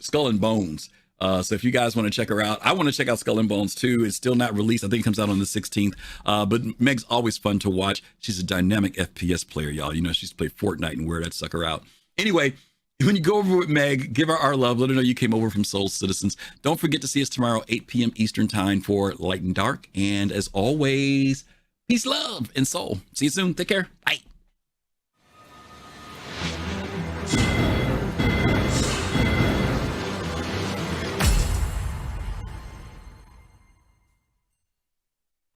Skull and Bones. So if you guys want to check her out, I want to check out Skull and Bones too. It's still not released. I think it comes out on the 16th. But Meg's always fun to watch. She's a dynamic FPS player, y'all. You know, she's played Fortnite and wear that sucker out. Anyway, when you go over with Meg, give her our love. Let her know you came over from Soul Citizens. Don't forget to see us tomorrow, 8 p.m. Eastern time for Light and Dark. And as always, peace, love, and soul. See you soon. Take care. Bye.